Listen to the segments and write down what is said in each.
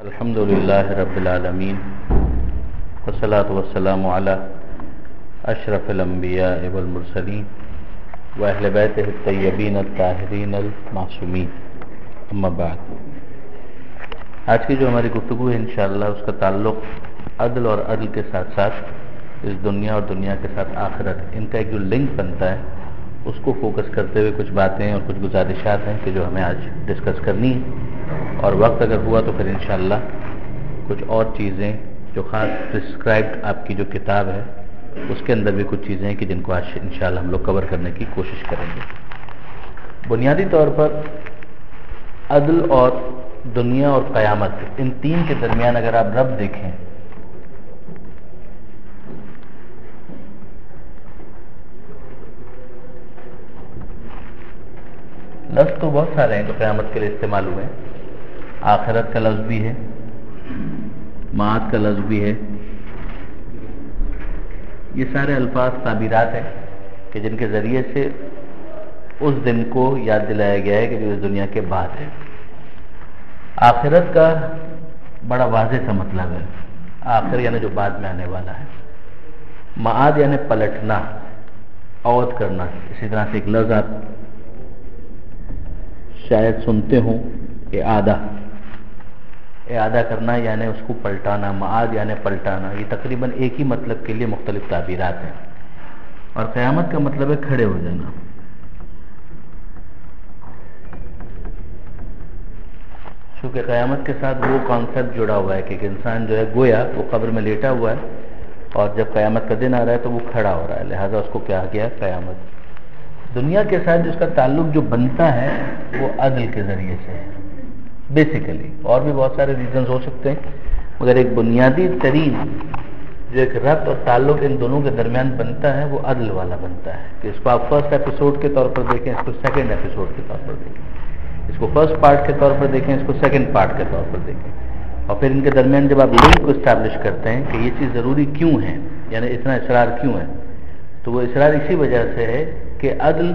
الحمدللہ رب العالمین والصلاة والسلام علی اشرف الانبیاء والمرسلین واہل بیتہ الطیبین الطاہرین المعصومین، اما بعد۔ آج کی جو ہماری گفتگو ہے انشاءاللہ اس کا تعلق عدل اور عدل کے ساتھ ساتھ اس دنیا اور دنیا کے ساتھ آخرت، ان کا ایک جو لنک بنتا ہے اس کو فوکس کرتے ہوئے کچھ باتیں اور کچھ گزارشات ہیں کہ جو ہمیں آج ڈسکس کرنی ہے، اور وقت اگر ہوا تو پھر انشاءاللہ کچھ اور چیزیں جو خاص پرسکرائبڈ آپ کی جو کتاب ہے اس کے اندر بھی کچھ چیزیں ہیں کہ جن کو آج انشاءاللہ ہم لوگ کور کرنے کی کوشش کریں گے۔ بنیادی طور پر عدل اور دنیا اور قیامت، ان تین کے درمیان اگر آپ ربط دیکھیں لفظ تو بہت سارے ہیں جو قیامت کے لیے استعمال ہوئے ہیں۔ آخرت کا لفظ بھی ہے، معاد کا لفظ بھی ہے، یہ سارے الفاظ تعبیرات ہیں کہ جن کے ذریعے سے اس دن کو یاد دلایا گیا ہے کہ جو اس دنیا کے بعد ہے۔ آخرت کا بڑا واضح سا مطلب ہے، آخر یعنی جو بعد میں آنے والا ہے، معاد یعنی پلٹنا، عود کرنا۔ اسی طرح سے ایک لفظ آپ شاید سنتے ہوں، اعادہ کرنا یعنی اس کو پلٹانا، معاد یعنی پلٹانا۔ یہ تقریباً ایک ہی مطلب کے لیے مختلف تعبیرات ہیں۔ اور قیامت کا مطلب ہے کھڑے ہو جانا۔ چونکہ قیامت کے ساتھ وہ کانسیپٹ جڑا ہوا ہے کہ ایک انسان جو ہے گویا وہ قبر میں لیٹا ہوا ہے، اور جب قیامت کا دن آ رہا ہے تو وہ کھڑا ہو رہا ہے، لہذا اس کو کہا گیا ہے قیامت۔ دنیا کے ساتھ جس کا تعلق جو بنتا ہے وہ عدل کے ذریعے سے ہے بیسیکلی، اور بھی بہت سارے ریزنز ہو سکتے ہیں، مگر ایک بنیادی ترین جو ایک ربط اور تعلق ان دونوں کے درمیان بنتا ہے وہ عدل والا بنتا ہے۔ کہ اس کو آپ فرسٹ ایپیسوڈ کے طور پر دیکھیں، اس کو سیکنڈ ایپیسوڈ کے طور پر دیکھیں، اس کو فرسٹ پارٹ کے طور پر دیکھیں، اس کو سیکنڈ پارٹ کے طور پر دیکھیں، اور پھر ان کے درمیان جب آپ لنک کو اسٹیبلش کرتے ہیں کہ یہ چیز ضروری کیوں ہے، یعنی اتنا اصرار کیوں ہے، تو وہ اصرار اسی وجہ سے ہے کہ عدل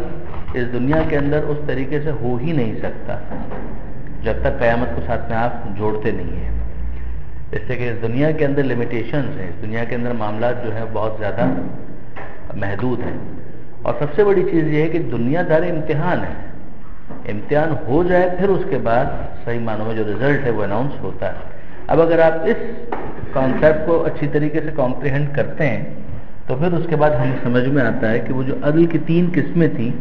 اس دنیا کے اندر اس طریقے سے ہو ہی نہیں سکتا جب تک قیامت کو ساتھ میں آپ جوڑتے نہیں ہیں۔ اس سے کہ اس دنیا کے اندر لمیٹیشنز ہیں، اس دنیا کے اندر معاملات جو ہیں بہت زیادہ محدود ہیں، اور سب سے بڑی چیز یہ ہے کہ دنیا دار امتحان ہے۔ امتحان ہو جائے پھر اس کے بعد صحیح معنوں میں جو رزلٹ ہے وہ اناؤنس ہوتا ہے۔ اب اگر آپ اس کانسیپٹ کو اچھی طریقے سے کمپریہنڈ کرتے ہیں تو پھر اس کے بعد ہمیں سمجھ میں آتا ہے کہ وہ جو عدل کی تین قسمیں تھیں،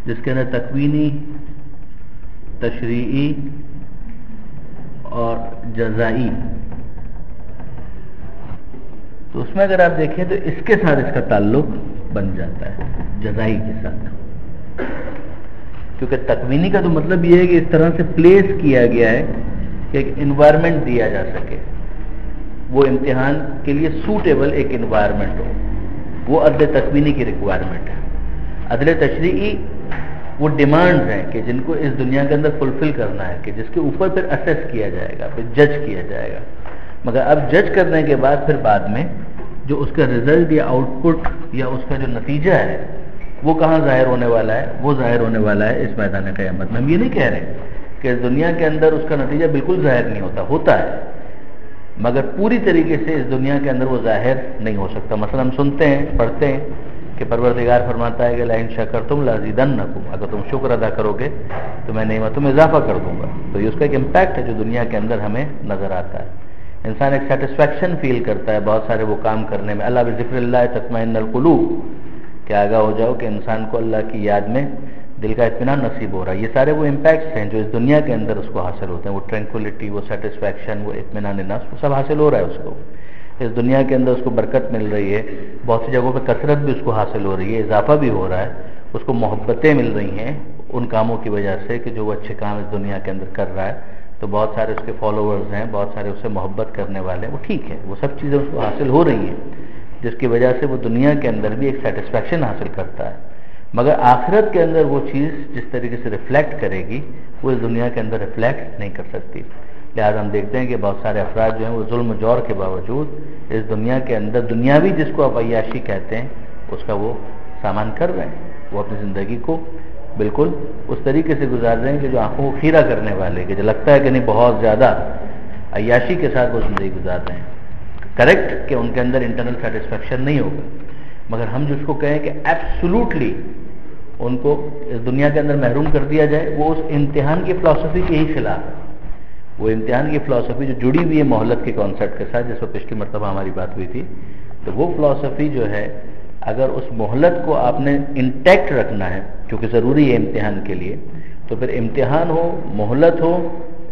جس کے اندر تکوینی، تشریعی اور جزائی، تو اس میں اگر آپ دیکھیں تو اس کے ساتھ اس کا تعلق بن جاتا ہے جزائی کے ساتھ، کیونکہ تکوینی کا تو مطلب یہ ہے کہ اس طرح سے پلیس کیا گیا ہے کہ ایک انوائرمنٹ دیا جا سکے، وہ امتحان کے لیے سوٹیبل ایک انوائرمنٹ ہو، وہ عدل تکوینی کی ریکوائرمنٹ ہے۔ عدل تشریعی وہ ڈیمانڈز ہیں کہ جن کو اس دنیا کے اندر فلفل کرنا ہے، کہ جس کے اوپر پھر اسیس کیا جائے گا، پھر جج کیا جائے گا، مگر اب جج کرنے کے بعد پھر بعد میں جو اس کا رزلٹ یا آؤٹ پٹ یا اس کا جو نتیجہ ہے وہ کہاں ظاہر ہونے والا ہے، وہ ظاہر ہونے والا ہے اس میدان قیامت میں۔ ہم یہ نہیں کہہ رہے کہ اس دنیا کے اندر اس کا نتیجہ بالکل ظاہر نہیں ہوتا ہے، مگر پوری طریقے سے اس دنیا کے اندر وہ ظاہر نہیں ہو سکتا۔ مثلا ہم سنتے ہیں، پڑھتے ہیں کہ پروردگار فرماتا ہے کہ لئن شکرتم لازیدنکم، اگر تم شکر ادا کرو گے تو میں نعمتوں میں اضافہ کر دوں گا۔ تو یہ اس کا ایک امپیکٹ ہے جو دنیا کے اندر ہمیں نظر آتا ہے۔ انسان ایک سیٹسفیکشن فیل کرتا ہے بہت سارے وہ کام کرنے میں، اللہ بذکر اللہ تطمئن القلوب، کہ آگاہ ہو جاؤ کہ انسان کو اللہ کی یاد میں دل کا اطمینان نصیب ہو رہا ہے۔ یہ سارے وہ امپیکٹس ہیں جو اس دنیا کے اندر اس کو حاصل ہوتے ہیں، وہ ٹرینکولیٹی، وہ سیٹسفیکشن، وہ اطمینان نفس، وہ سب حاصل ہو رہا ہے اس کو۔ اس دنیا کے اندر اس کو برکت مل رہی ہے، بہت سی جگہوں پہ کثرت بھی اس کو حاصل ہو رہی ہے، اضافہ بھی ہو رہا ہے، اس کو محبتیں مل رہی ہیں ان کاموں کی وجہ سے کہ جو وہ اچھے کام اس دنیا کے اندر کر رہا ہے، تو بہت سارے اس کے فالوورز ہیں، بہت سارے اس سے محبت کرنے والے ہیں، وہ ٹھیک ہے، وہ سب چیزیں اس کو حاصل ہو رہی ہیں جس کی وجہ سے وہ دنیا کے اندر بھی ایک سیٹسفیکشن حاصل کرتا ہے، مگر آخرت کے اندر وہ چیز جس طریقے سے ریفلیکٹ کرے گی وہ اس دنیا کے اندر ریفلیکٹ نہیں کر سکتی۔ لہٰذا ہم دیکھتے ہیں کہ بہت سارے افراد جو ہیں وہ ظلم و جور کے باوجود اس دنیا کے اندر دنیاوی جس کو آپ عیاشی کہتے ہیں اس کا وہ سامان کر رہے ہیں. وہ اپنی زندگی کو بالکل اس طریقے سے گزار رہے ہیں کہ جو آنکھوں کو خیرہ کرنے والے, کہ جو لگتا ہے کہ نہیں بہت زیادہ عیاشی کے ساتھ وہ زندگی گزار رہے ہیں. کریکٹ کہ ان کے اندر انٹرنل سیٹسفیکشن نہیں ہوگا, مگر ہم جس کو کہیں کہ ایبسولوٹلی ان کو اس دنیا کے اندر محروم کر دیا جائے, وہ اس امتحان کی فلسفی کے ہی خلاف ہے. وہ امتحان کی فلسفی جو جڑی ہوئی ہے مہلت کے کانسیپٹ کے ساتھ, جس پر پچھلی مرتبہ ہماری بات ہوئی تھی, تو وہ فلسفی جو ہے اگر اس مہلت کو آپ نے انٹیکٹ رکھنا ہے, کیونکہ ضروری ہے امتحان کے لیے, تو پھر امتحان ہو, مہلت ہو,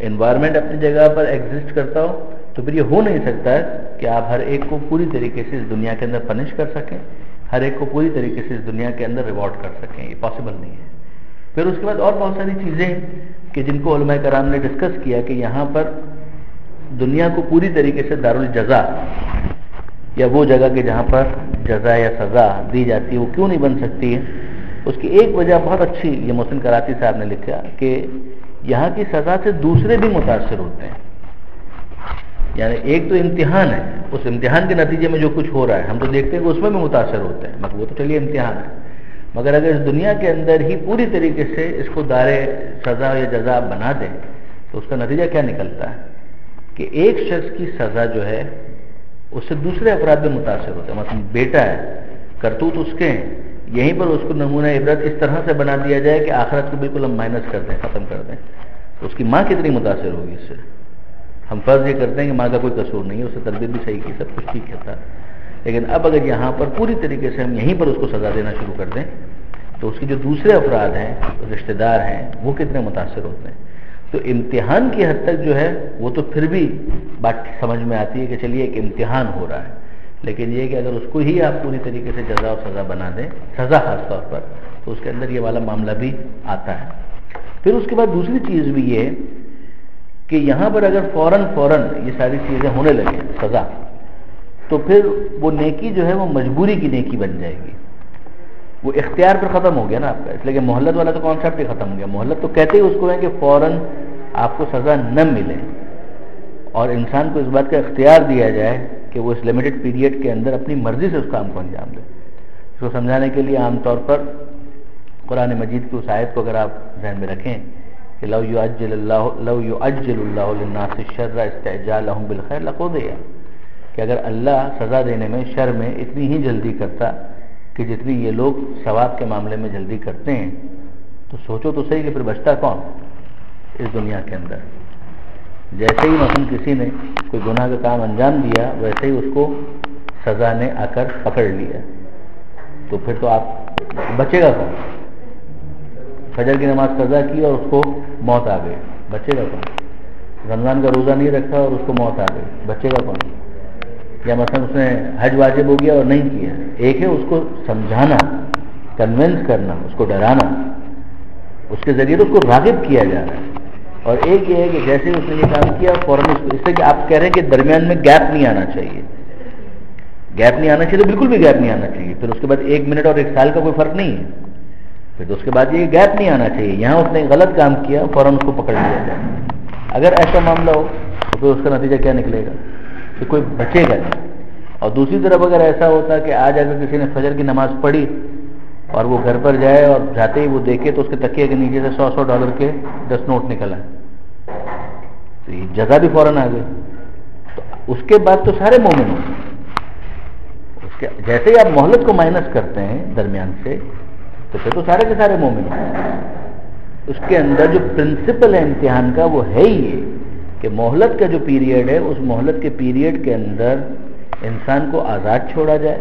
انوائرمنٹ اپنی جگہ پر ایگزسٹ کرتا ہو, تو پھر یہ ہو نہیں سکتا ہے کہ آپ ہر ایک کو پوری طریقے سے اس دنیا کے اندر پنش کر سکیں, ہر ایک کو پوری طریقے سے اس دنیا کے اندر ریوارڈ کر سکیں. یہ پاسبل نہیں ہے. پھر اس کے بعد اور بہت ساری چیزیں کہ جن کو علماء کرام نے ڈسکس کیا کہ یہاں پر دنیا کو پوری طریقے سے دارالجزا یا وہ جگہ کہ جہاں پر جزا یا سزا دی جاتی ہے وہ کیوں نہیں بن سکتی ہے. اس کی ایک وجہ بہت اچھی یہ محسن کراچی صاحب نے لکھا کہ یہاں کی سزا سے دوسرے بھی متاثر ہوتے ہیں. یعنی ایک تو امتحان ہے, اس امتحان کے نتیجے میں جو کچھ ہو رہا ہے ہم تو دیکھتے ہیں کہ اس میں بھی متاثر ہوتے ہیں, مگر وہ تو چلیے امتحان ہے. مگر اگر اس دنیا کے اندر ہی پوری طریقے سے اس کو دار سزا یا جزا بنا دیں تو اس کا نتیجہ کیا نکلتا ہے کہ ایک شخص کی سزا جو ہے اس سے دوسرے افراد بھی متاثر ہوتے ہیں. مثلا بیٹا ہے, کرتوت اس کے ہیں, یہیں پر اس کو نمونہ عبرت اس طرح سے بنا دیا جائے کہ آخرت کو بالکل ہم مائنس کر دیں, ختم کر دیں, تو اس کی ماں کتنی متاثر ہوگی اس سے. ہم فرض یہ کرتے ہیں کہ ماں کا کوئی قصور نہیں ہے, اس سے تربیت بھی صحیح کی, سب کچھ ٹھیک تھا, لیکن اب اگر یہاں پر پوری طریقے سے ہم یہیں پر اس کو سزا دینا شروع کر دیں تو اس کے جو دوسرے افراد ہیں, رشتہ دار ہیں, وہ کتنے متاثر ہوتے ہیں. تو امتحان کی حد تک جو ہے وہ تو پھر بھی بات سمجھ میں آتی ہے کہ چلیے ایک امتحان ہو رہا ہے, لیکن یہ کہ اگر اس کو ہی آپ پوری طریقے سے جزا اور سزا بنا دیں, سزا خاص طور پر, تو اس کے اندر یہ والا معاملہ بھی آتا ہے. پھر اس کے بعد دوسری چیز بھی یہ کہ یہاں پر اگر فوراً یہ ساری چیزیں ہونے لگیں سزا, تو پھر وہ نیکی جو ہے وہ مجبوری کی نیکی بن جائے گی. وہ اختیار پر ختم ہو گیا نا آپ کا, اس لیے کہ مہلت والا تو کانسیپٹ ہی ختم ہو گیا. مہلت تو کہتے ہی اس کو ہے کہ فوراً آپ کو سزا نہ ملے اور انسان کو اس بات کا اختیار دیا جائے کہ وہ اس لمیٹڈ پیریڈ کے اندر اپنی مرضی سے اس کام کو انجام دے. اس کو سمجھانے کے لیے عام طور پر قرآن مجید کی اس آیت کو اگر آپ ذہن میں رکھیں کہ لو یعجل اللہ للناس الشر استعجالهم بالخیر لقضی, کہ اگر اللہ سزا دینے میں شر میں اتنی ہی جلدی کرتا کہ جتنی یہ لوگ ثواب کے معاملے میں جلدی کرتے ہیں, تو سوچو تو صحیح کہ پھر بچتا کون اس دنیا کے اندر. جیسے ہی مثلا کسی نے کوئی گناہ کا کام انجام دیا ویسے ہی اس کو سزا نے آ کر پکڑ لیا, تو پھر تو آپ بچے گا کون. فجر کی نماز قضا کی اور اس کو موت آ گئی, بچے گا کون. رمضان کا روزہ نہیں رکھا اور اس کو موت آ گئی, بچے گا کون. یا مثلا اس نے حج واجب ہو گیا اور نہیں کیا. ایک ہے اس کو سمجھانا, کنونس کرنا, اس کو ڈرانا, اس کے ذریعے اس کو راغب کیا جا رہا ہے, اور ایک یہ ہے کہ جیسے اس نے یہ کام کیا فوراً اس سے کہ آپ کہہ رہے ہیں کہ درمیان میں گیپ نہیں آنا چاہیے. گیپ نہیں آنا چاہیے تو بالکل بھی گیپ نہیں آنا چاہیے. پھر اس کے بعد 1 منٹ اور 1 سال کا کوئی فرق نہیں ہے. پھر اس کے بعد یہ گیپ نہیں آنا چاہیے. یہاں اس نے غلط کام کیا فوراً اس کو پکڑ لیا جائے. اگر ایسا معاملہ ہو تو پھر اس کا نتیجہ کیا نکلے گا کہ کوئی بچے گا نہیں. اور دوسری طرف اگر ایسا ہوتا کہ آج اگر کسی نے فجر کی نماز پڑھی اور وہ گھر پر جائے اور جاتے ہی وہ دیکھے تو اس کے تکیے کے نیچے سے $100 کے 10 نوٹ نکل آئے, تو یہ جزا بھی فوراً آ گئی. تو اس کے بعد تو سارے مومن ہوں. جیسے ہی آپ مہلت کو مائنس کرتے ہیں درمیان سے تو پھر تو سارے کے سارے مومن ہوں. اس کے اندر جو پرنسپل ہے امتحان کا وہ ہے ہی یہ کہ مہلت کا جو پیریڈ ہے اس مہلت کے پیریڈ کے اندر انسان کو آزاد چھوڑا جائے,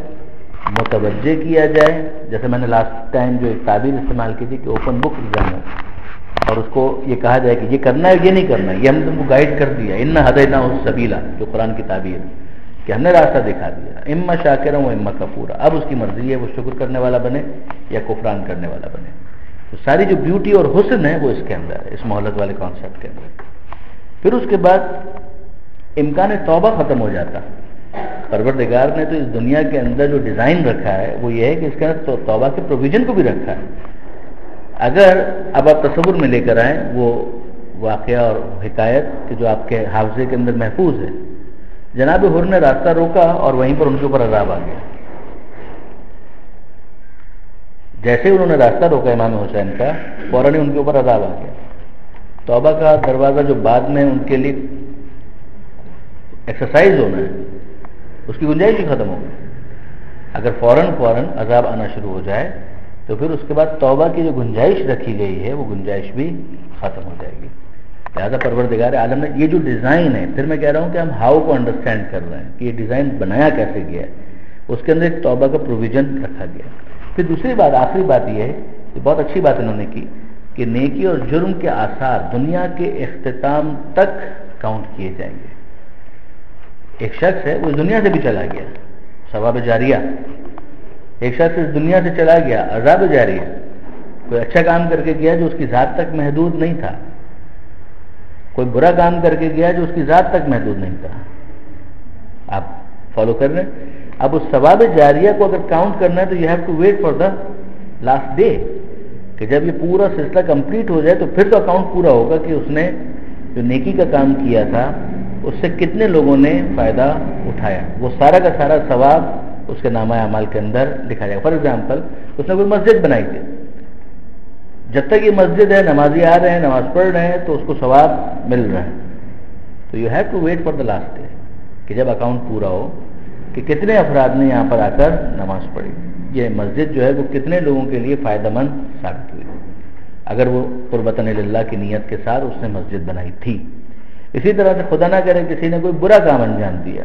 متوجہ کیا جائے. جیسے میں نے لاسٹ ٹائم جو ایک تعبیر استعمال کی تھی کہ اوپن بک ایگزام, اور اس کو یہ کہا جائے کہ یہ کرنا ہے یہ نہیں کرنا ہے, یہ ہم نے تم کو گائیڈ کر دیا. ان ہدیناہ السبیلا جو قرآن کی تعبیر کہ ہم نے راستہ دکھا دیا, اما شاکرا و اما کفورا. اب اس کی مرضی ہے وہ شکر کرنے والا بنے یا کفران کرنے والا بنے. تو ساری جو بیوٹی اور حسن ہے وہ اس کے اندر ہے, اس مہلت والے کانسیپٹ کے اندر. پھر اس کے بعد امکان توبہ ختم ہو جاتا. پروردگار نے تو اس دنیا کے اندر جو ڈیزائن رکھا ہے وہ یہ ہے کہ اس کے اندر توبہ کے پروویژن کو بھی رکھا ہے. اگر اب آپ تصور میں لے کر آئیں وہ واقعہ اور حکایت کہ جو آپ کے حافظے کے اندر محفوظ ہے. جناب حر نے راستہ روکا اور وہیں پر ان کے اوپر عذاب آ گیا. جیسے انہوں نے راستہ روکا امام حسین کا، فوراً ان کے اوپر عذاب آ گیا. توبہ کا دروازہ جو بعد میں ان کے لیے ایکسرسائز ہونا ہے، اس کی گنجائش بھی ختم ہو گئی. اگر فوراً عذاب آنا شروع ہو جائے تو پھر اس کے بعد توبہ کی جو گنجائش رکھی گئی ہے وہ گنجائش بھی ختم ہو جائے گی. لہٰذا پروردگار عالم نے یہ جو ڈیزائن ہے، پھر میں کہہ رہا ہوں کہ ہم ہاؤ کو انڈرسٹینڈ کر رہے ہیں کہ یہ ڈیزائن بنایا کیسے گیا ہے، اس کے اندر ایک توبہ کا پروویژن رکھا گیا. پھر دوسری بات، آخری بات یہ ہے کہ بہت اچھی بات انہوں نے کی کہ نیکی اور جرم کے آثار دنیا کے اختتام تک کاؤنٹ کیے جائیں گے. ایک شخص ہے وہ اس دنیا سے بھی چلا گیا، ثواب جاریہ. ایک شخص اس دنیا سے چلا گیا، عذاب جاریہ. کوئی اچھا کام کر کے گیا جو اس کی ذات تک محدود نہیں تھا، کوئی برا کام کر کے گیا جو اس کی ذات تک محدود نہیں تھا. آپ فالو کر رہے ہیں؟ اب اس ثواب جاریہ کو اگر کاؤنٹ کرنا ہے تو you have to wait for the last day, کہ جب یہ پورا سلسلہ کمپلیٹ ہو جائے تو پھر تو اکاؤنٹ پورا ہوگا کہ اس نے جو نیکی کا کام کیا تھا اس سے کتنے لوگوں نے فائدہ اٹھایا. وہ سارا کا سارا ثواب اس کے نامہ اعمال کے اندر لکھا جائے گا. فار ایگزامپل اس نے کوئی مسجد بنائی تھی، جب تک یہ مسجد ہے، نمازی آ رہے ہیں، نماز پڑھ رہے ہیں تو اس کو ثواب مل رہا ہے. تو you have to wait for the last day کہ جب اکاؤنٹ پورا ہو کہ کتنے افراد نے یہاں پر آ کر نماز پڑھی، یہ مسجد جو ہے وہ کتنے لوگوں کے لیے فائدہ مند ثابت ہوئی اگر وہ قربتاً للہ کی نیت کے ساتھ اس نے مسجد بنائی تھی. اسی طرح سے خدا نہ کرے کسی نے کوئی برا کام انجام دیا،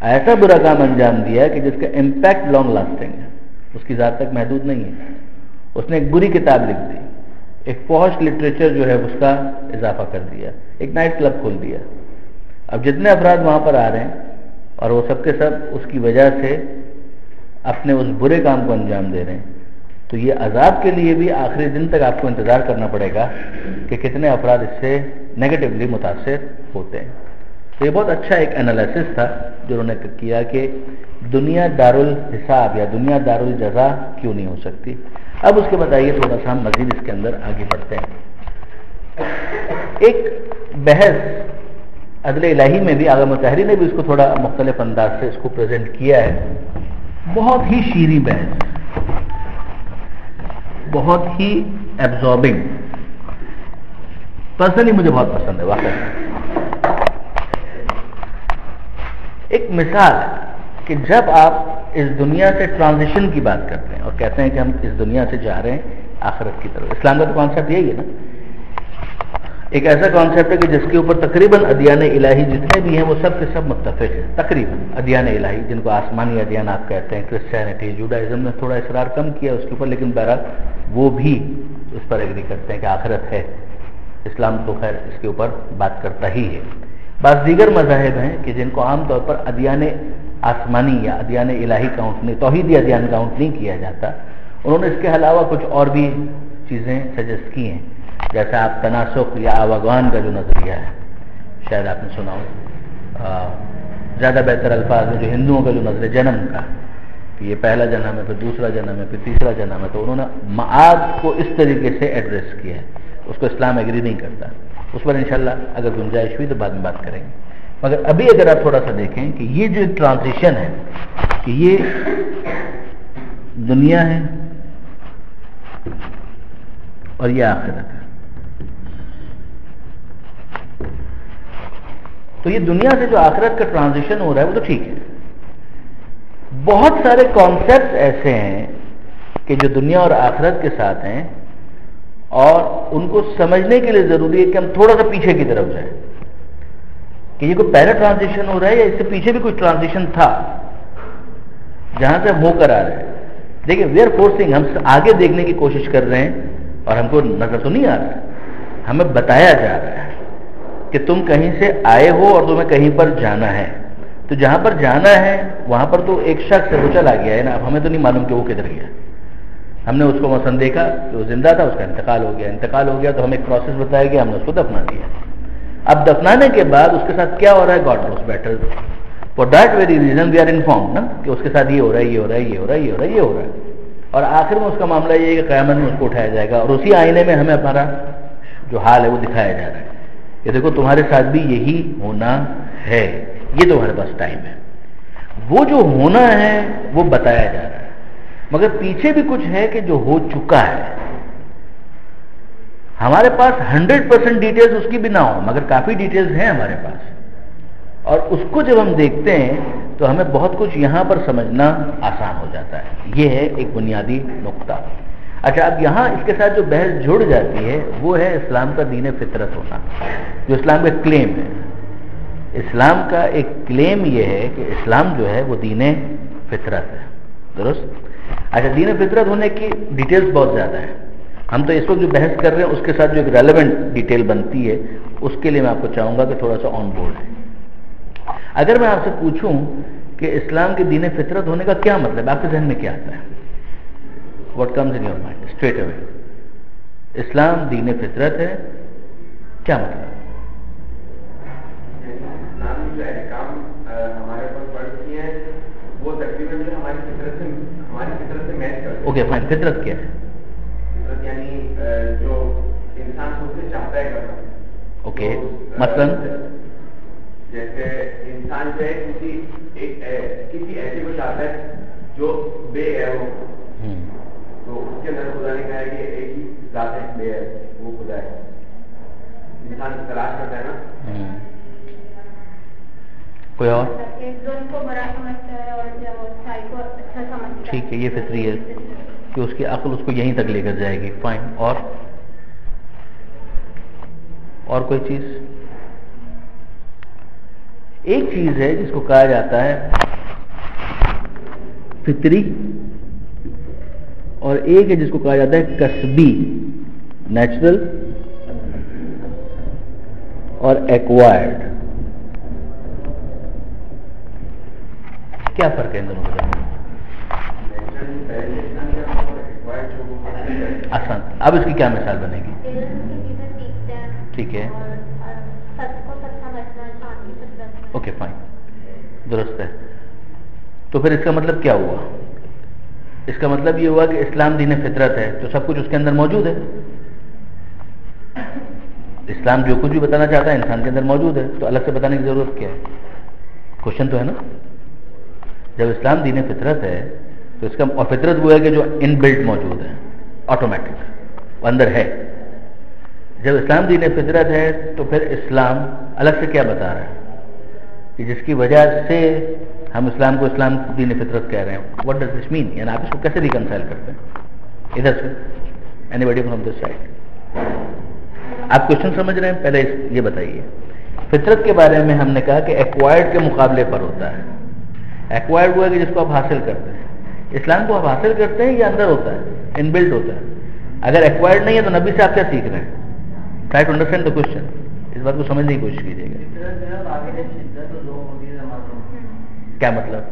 ایسا برا کام انجام دیا کہ جس کا امپیکٹ لانگ لاسٹنگ ہے، اس کی ذات تک محدود نہیں ہے. اس نے ایک بری کتاب لکھ دی، ایک پوش لٹریچر جو ہے اس کا اضافہ کر دیا، ایک نائٹ کلب کھول دیا. اب جتنے افراد وہاں پر آ رہے ہیں اور وہ سب کے سب اس کی وجہ سے اپنے اس برے کام کو انجام دے رہے ہیں، تو یہ عذاب کے لیے بھی آخری دن تک آپ کو انتظار کرنا پڑے گا کہ کتنے افراد اس سے نیگیٹولی متاثر ہوتے ہیں. تو یہ بہت اچھا ایک انالیسس تھا جو انہوں نے کیا کہ دنیا دارالحساب یا دنیا دارالجزا کیوں نہیں ہو سکتی. اب اس کے بعد آئیے تھوڑا سا ہم مزید اس کے اندر آگے بڑھتے ہیں. ایک بحث عدل الہی میں بھی آغا مطہری نے بھی اس کو تھوڑا مختلف انداز سے اس کو پریزنٹ کیا ہے. بہت ہی شیریں بحث، بہت ہی ایبزاربنگ، پرسنلی مجھے بہت پسند ہے واقعی. ایک مثال ہے کہ جب آپ اس دنیا سے ٹرانزیشن کی بات کرتے ہیں اور کہتے ہیں کہ ہم اس دنیا سے جا رہے ہیں آخرت کی طرف، اسلام کا تو کانسیپٹ یہی ہے نا. ایک ایسا کانسیپٹ ہے کہ جس کے اوپر تقریباً ادیان الہی جتنے بھی ہیں وہ سب کے سب متفق ہیں. تقریباً ادیان الہی جن کو آسمانی ادیان آپ کہتے ہیں، کرسچینٹی، جوڈائزم نے تھوڑا اصرار کم کیا اس کے اوپر، لیکن بہرحال وہ بھی اس پر ایگری کرتے ہیں کہ آخرت ہے. اسلام تو خیر اس کے اوپر بات کرتا ہی ہے. بعض دیگر مذاہب ہیں کہ جن کو عام طور پر ادیان آسمانی یا ادیان الہی کاؤنٹ نہیں، توحیدی ادیان کاؤنٹ نہیں کیا جاتا. انہوں نے اس کے علاوہ کچھ اور بھی چیزیں سجیسٹ کی ہیں، جیسے آپ تناسخ یا آواگوان کا جو نظریہ ہے شاید آپ نے سنا ہو. زیادہ بہتر الفاظ میں جو ہندوؤں کا جو نظریہ جنم کا، کہ یہ پہلا جنم ہے، پھر دوسرا جنم ہے، پھر تیسرا جنم ہے، تو انہوں نے معاد کو اس طریقے سے ایڈریس کیا ہے. اس کو اسلام ایگری نہیں کرتا. اس پر انشاءاللہ اگر گنجائش ہوئی تو بعد میں بات کریں گے. مگر ابھی اگر آپ تھوڑا سا دیکھیں کہ یہ جو ٹرانزیشن ہے کہ یہ دنیا ہے اور یہ آخرت ہے، تو یہ دنیا سے جو آخرت کا ٹرانزیشن ہو رہا ہے وہ تو ٹھیک ہے. بہت سارے کانسیپٹس ایسے ہیں کہ جو دنیا اور آخرت کے ساتھ ہیں اور ان کو سمجھنے کے لیے ضروری ہے کہ ہم تھوڑا سا پیچھے کی طرف جائیں کہ یہ کوئی پہلا ٹرانزیشن ہو رہا ہے یا اس سے پیچھے بھی کوئی ٹرانزیشن تھا جہاں سے ہم ہو کر آ رہے ہیں. دیکھیں وی آر فورسنگ، ہم آگے دیکھنے کی کوشش کر رہے ہیں اور ہم کو نظر تو نہیں آ رہا ہے، ہمیں بتایا جا رہا ہے کہ تم کہیں سے آئے ہو اور تمہیں کہیں پر جانا ہے. تو جہاں پر جانا ہے وہاں پر تو ایک شخص ہے وہ چلا گیا ہے نا. اب ہمیں تو نہیں معلوم کہ وہ کدھر گیا. ہم نے اس کو مثلا دیکھا کہ وہ زندہ تھا، اس کا انتقال ہو گیا. انتقال ہو گیا تو ہمیں ایک پروسیس بتایا گیا، ہم نے اس کو دفنا دیا. اب دفنانے کے بعد اس کے ساتھ کیا ہو رہا ہے God knows better. For that very reason we are informed نا کہ اس کے ساتھ یہ ہو رہا ہے، یہ ہو رہا ہے، یہ ہو رہا ہے، یہ ہو رہا ہے، یہ ہو رہا ہے. اور آخر میں اس کا معاملہ یہ ہے کہ قیامت میں اس کو اٹھایا جائے گا اور اسی آئینے میں ہمیں ہمارا جو حال ہے وہ دکھایا جا رہا ہے کہ دیکھو تمہارے ساتھ بھی یہی ہونا ہے، یہ تمہارے پاس ٹائم ہے. وہ جو ہونا ہے وہ بتایا جا رہا ہے، مگر پیچھے بھی کچھ ہے کہ جو ہو چکا ہے. ہمارے پاس 100% ڈیٹیلز اس کی بھی نہ ہو، مگر کافی ڈیٹیلز ہیں ہمارے پاس، اور اس کو جب ہم دیکھتے ہیں تو ہمیں بہت کچھ یہاں پر سمجھنا آسان ہو جاتا ہے. یہ ہے ایک بنیادی نقطہ. اچھا، اب یہاں اس کے ساتھ جو بحث جڑ جاتی ہے وہ ہے اسلام کا دین فطرت ہونا، جو اسلام کا کلیم ہے. اسلام کا ایک کلیم یہ ہے کہ اسلام جو ہے وہ دین فطرت ہے. درست؟ اچھا، دین فطرت ہونے کی ڈیٹیلز بہت زیادہ ہیں. ہم تو اس وقت جو بحث کر رہے ہیں اس کے ساتھ جو ایک ریلیونٹ ڈیٹیل بنتی ہے اس کے لیے میں آپ کو چاہوں گا کہ تھوڑا سا آن بورڈ ہے. اگر میں آپ سے پوچھوں کہ اسلام کے دین فطرت ہونے کا کیا مطلب ہے، آپ کے ذہن میں کیا آتا ہے؟ What comes in your mind straightaway? اسلام دین فطرت ہے، کیا مطلب؟ اسلام جو احکام ہمارے اوپر فرض کیے ہیں وہ تقریباً جو ہماری فطرت سے میچ کرتے ہیں. Okay fine. فطرت کیا ہے؟ فطرت یعنی جو انسان خود سے چاہتا ہے کرنا. اوکے، مثلاً جیسے انسان جو ہے کسی ایسے کو چاہتا ہے جو بے ہے، تو اس کے اندر خدا نے کہا ہے کہ ایک ہی ذات ہے، بے ہے، وہ خدا ہے. انسان تلاش کرتا ہے نا. کوئی اور؟ ٹھیک ہے، یہ فطری ہے کہ اس کی عقل اس کو یہیں تک لے کر جائے گی. فائن. اور کوئی چیز؟ ایک چیز ہے جس کو کہا جاتا ہے فطری، اور ایک ہے جس کو کہا جاتا ہے کسبی، نیچرل اور ایکوائرڈ. کیا فرق ہے ان دونوں کے درمیان؟ آسان. اب اس کی کیا مثال بنے گی؟ ٹھیک ہے، اوکے فائن، درست ہے. تو پھر اس کا مطلب کیا ہوا؟ اس کا مطلب یہ ہوا کہ اسلام دین فطرت ہے تو سب کچھ اس کے اندر موجود ہے. اسلام جو کچھ بھی بتانا چاہتا ہے انسان کے اندر موجود ہے، تو الگ سے بتانے کی ضرورت کیا ہے؟ کوشچن تو ہے نا. جب اسلام دین فطرت ہے تو اس کا، اور فطرت وہ ہے کہ جو ان بلٹ موجود ہے، آٹومیٹک اندر ہے. جب اسلام دین فطرت ہے تو پھر اسلام الگ سے کیا بتا رہا ہے کہ جس کی وجہ سے ہم اسلام کو اسلام دین فطرت کہہ رہے ہیں؟ واٹ ڈز دس مین؟ یعنی آپ اس کو کیسے ریکنسائل کرتے ہیں؟ ادھر سے any body from this side. آپ کوشچن سمجھ رہے ہیں؟ پہلے یہ بتائیے. فطرت کے بارے میں ہم نے کہا کہ ایکوائرڈ کے مقابلے پر ہوتا ہے. ایکوائرڈ وہ ہے کہ جس کو آپ حاصل کرتے ہیں. اسلام کو آپ حاصل کرتے ہیں یا اندر ہوتا ہے، ان بلٹ ہوتا ہے؟ اگر ایکوائرڈ نہیں ہے تو نبی سے آپ کیا سیکھ رہے ہیں؟ Try to understand the question. اس بات کو سمجھنے کی کوشش کیجیے گا. کیا مطلب؟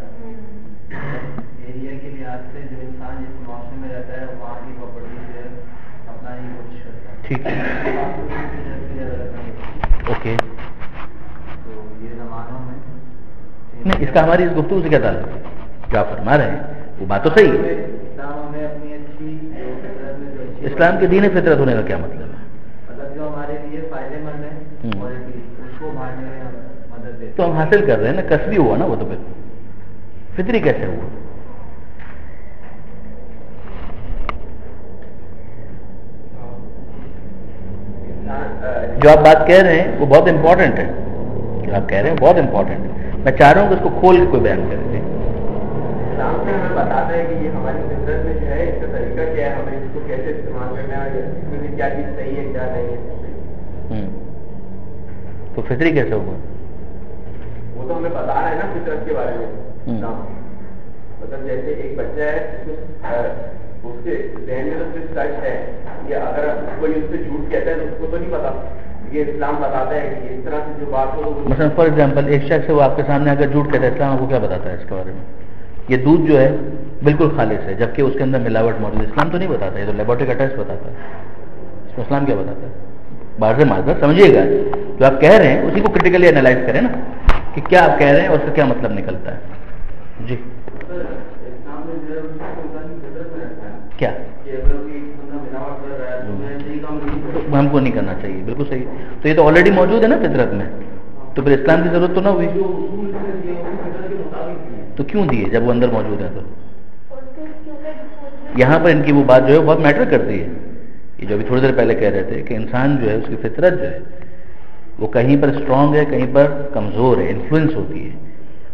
ایریا کے لحاظ سے جو انسان جس معاشرے میں رہتا ہے وہاں کی پراپرٹی سے اپنا ہی کوشش کرتا ہے. ٹھیک ہے، اوکے. تو یہ زمانوں میں نہیں، اس کا ہماری اس گفتگو سے کیا تعلق ہے؟ جو آپ فرما رہے ہیں وہ بات تو صحیح ہے. اسلام ہمیں اپنی اچھی فطرت میں جو اچھی اسلام کے دین فطرت ہونے کا کیا مطلب ہے؟ مطلب جو ہمارے لیے فائدے مند ہے اور اس کو ماننے میں مدد دیتے. تو ہم حاصل کر رہے ہیں نا، کسبی ہوا نا وہ. تو پھر فطری کیسے ہوا؟ جو آپ بات کہہ رہے ہیں وہ بہت امپورٹنٹ ہے. جو آپ کہہ رہے ہیں بہت امپورٹنٹ ہے. میں چاہ رہا ہوں کہ اس کو کھول کے کوئی بیان کریں. اسلام سے ہمیں بتاتا ہے کہ یہ ہماری فطرت میں جو ہے اس کا طریقہ کیا ہے، ہمیں اس کو کیسے استعمال کرنا ہے، اس میں سے کیا چیز صحیح ہے کیا نہیں ہے. تو فطری کیسے ہوگا؟ وہ تو ہمیں بتا رہا ہے نا فطرت کے بارے میں. مطلب جیسے ایک بچہ ہے، اس کے ذہن میں تو صرف سچ ہے، یا اگر کوئی اس سے جھوٹ کہتا ہے تو اس کو تو نہیں پتا. یہ اسلام بتاتا ہے کہ اس طرح سے جو بات ہو، مثلا فار ایگزامپل ایک شخص ہے وہ آپ کے سامنے اگر جھوٹ کہتا ہے، اسلام آپ کو کیا بتاتا ہے اس کے بارے میں؟ یہ دودھ جو ہے بالکل خالص ہے جبکہ اس کے اندر ملاوٹ موجود ہے. اسلام تو نہیں بتاتا، یہ تو لیبورٹری کا ٹیسٹ بتاتا ہے. اس میں اسلام کیا بتاتا ہے؟ باہر سے معذرت سمجھیے گا، جو آپ کہہ رہے ہیں اسی کو کرٹیکلی انالائز کریں نا کہ کیا آپ کہہ رہے ہیں اور اس کا کیا مطلب نکلتا ہے. جی کیا ہم کو نہیں کرنا چاہیے، بالکل صحیح. تو یہ تو آلریڈی موجود ہے نا فطرت میں، تو پھر اسلام کی ضرورت تو نہ ہوئی. تو کیوں دیے جب وہ اندر موجود ہے؟ تو یہاں پر ان کی وہ بات جو ہے بہت میٹر کرتی ہے. یہ جو ابھی تھوڑی دیر پہلے کہہ رہے تھے کہ انسان جو ہے اس کی فطرت جو ہے وہ کہیں پر اسٹرانگ ہے، کہیں پر کمزور ہے، انفلوئنس ہوتی ہے.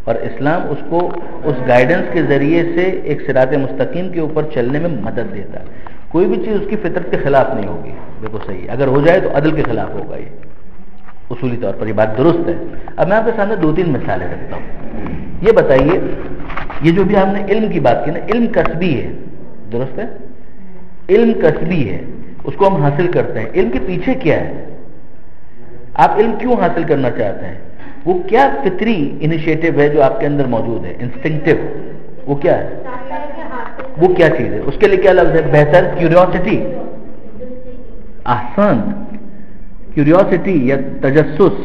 اور اسلام اس کو اس گائیڈنس کے ذریعے سے ایک صراط مستقیم کے اوپر چلنے میں مدد دیتا ہے. کوئی بھی چیز اس کی فطرت کے خلاف نہیں ہوگی. بالکل صحیح، اگر ہو جائے تو عدل کے خلاف ہوگا. یہ اصولی طور پر یہ بات درست ہے. اب میں آپ کے سامنے 2-3 مثالیں رکھتا ہوں. یہ بتائیے، یہ جو بھی ہم نے علم کی بات کی نا، علم کسبی ہے، درست ہے؟ علم کسبی ہے، اس کو ہم حاصل کرتے ہیں. علم کے پیچھے کیا ہے؟ آپ علم کیوں حاصل کرنا چاہتے ہیں؟ وہ کیا فطری انیشیٹو ہے جو آپ کے اندر موجود ہے، انسٹنکٹیو؟ وہ کیا ہے؟ وہ کیا چیز ہے؟ اس کے لیے کیا لفظ ہے؟ بہتر کیوریوسٹی. احسن، کیوریوسٹی یا تجسس،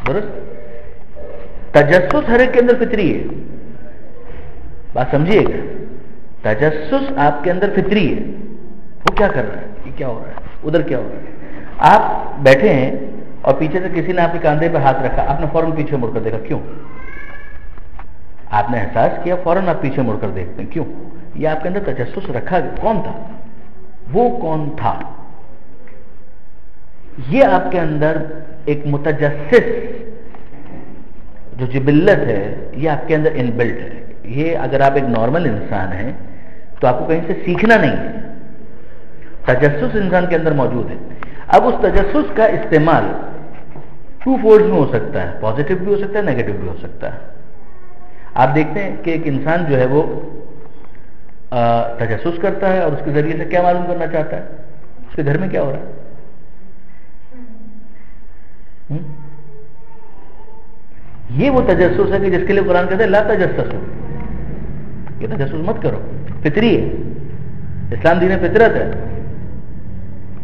درست. تجسس ہر ایک کے اندر فطری ہے. بات سمجھیے گا، تجسس آپ کے اندر فطری ہے. وہ کیا کر رہا ہے؟ یہ کیا ہو رہا ہے؟ ادھر کیا ہو رہا ہے؟ آپ بیٹھے ہیں اور پیچھے سے کسی نے آپ کے کاندھے پہ ہاتھ رکھا، آپ نے فوراً پیچھے مڑ کر دیکھا. کیوں؟ آپ نے احساس کیا، فوراً آپ پیچھے مڑ کر دیکھتے ہیں. کیوں؟ یہ آپ کے اندر تجسس رکھا گیا. کون تھا وہ؟ کون تھا؟ یہ آپ کے اندر ایک متجسس جو جبلت ہے، یہ آپ کے اندر انبلٹ ہے. یہ اگر آپ ایک نارمل انسان ہیں تو آپ کو کہیں سے سیکھنا نہیں ہے. تجسس انسان کے اندر موجود ہے. اب اس تجسس کا استعمال 2 فورڈز میں ہو سکتا ہے، پازیٹیو بھی ہو سکتا ہے، نیگیٹو بھی ہو سکتا ہے. آپ دیکھتے ہیں کہ ایک انسان جو ہے وہ تجسس کرتا ہے اور اس کے ذریعے سے کیا معلوم کرنا چاہتا ہے؟ اس کے گھر میں کیا ہو رہا ہے. یہ وہ تجسس ہے کہ جس کے لیے قرآن کہتا ہے لا تجسسوا، یہ تجسس مت کرو، فطری ہے. اسلام دین فطرت ہے.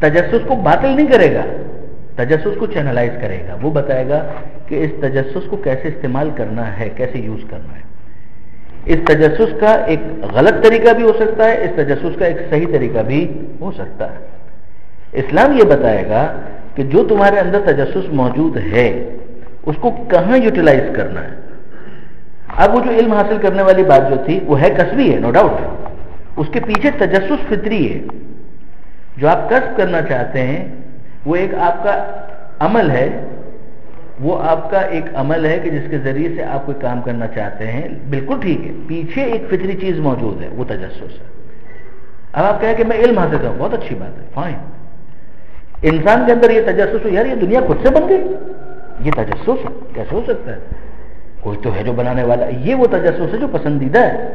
تجسس کو باطل نہیں کرے گا، تجسس کو چینلائز کرے گا. وہ بتائے گا کہ اس تجسس کو کیسے استعمال کرنا ہے، کیسے یوز کرنا ہے. اس تجسس کا ایک غلط طریقہ بھی ہو سکتا ہے، اس تجسس کا ایک صحیح طریقہ بھی ہو سکتا ہے. اسلام یہ بتائے گا کہ جو تمہارے اندر تجسس موجود ہے اس کو کہاں یوٹیلائز کرنا ہے. اب وہ جو علم حاصل کرنے والی بات جو تھی وہ ہے کسبی ہے، نو ڈاؤٹ. اس کے پیچھے تجسس فطری ہے. جو آپ کسب کرنا چاہتے ہیں وہ ایک آپ کا عمل ہے، وہ آپ کا ایک عمل ہے کہ جس کے ذریعے سے آپ کوئی کام کرنا چاہتے ہیں. بالکل ٹھیک ہے، پیچھے ایک فطری چیز موجود ہے، وہ تجسس ہے. اب آپ کہیں کہ میں علم حاصل کروں، بہت اچھی بات ہے، فائن. انسان کے اندر یہ تجسس ہو، یار یہ دنیا خود سے بن گئی، یہ تجسس کیسے ہو سکتا ہے؟ کوئی تو ہے جو بنانے والا. یہ وہ تجسس ہے جو پسندیدہ ہے.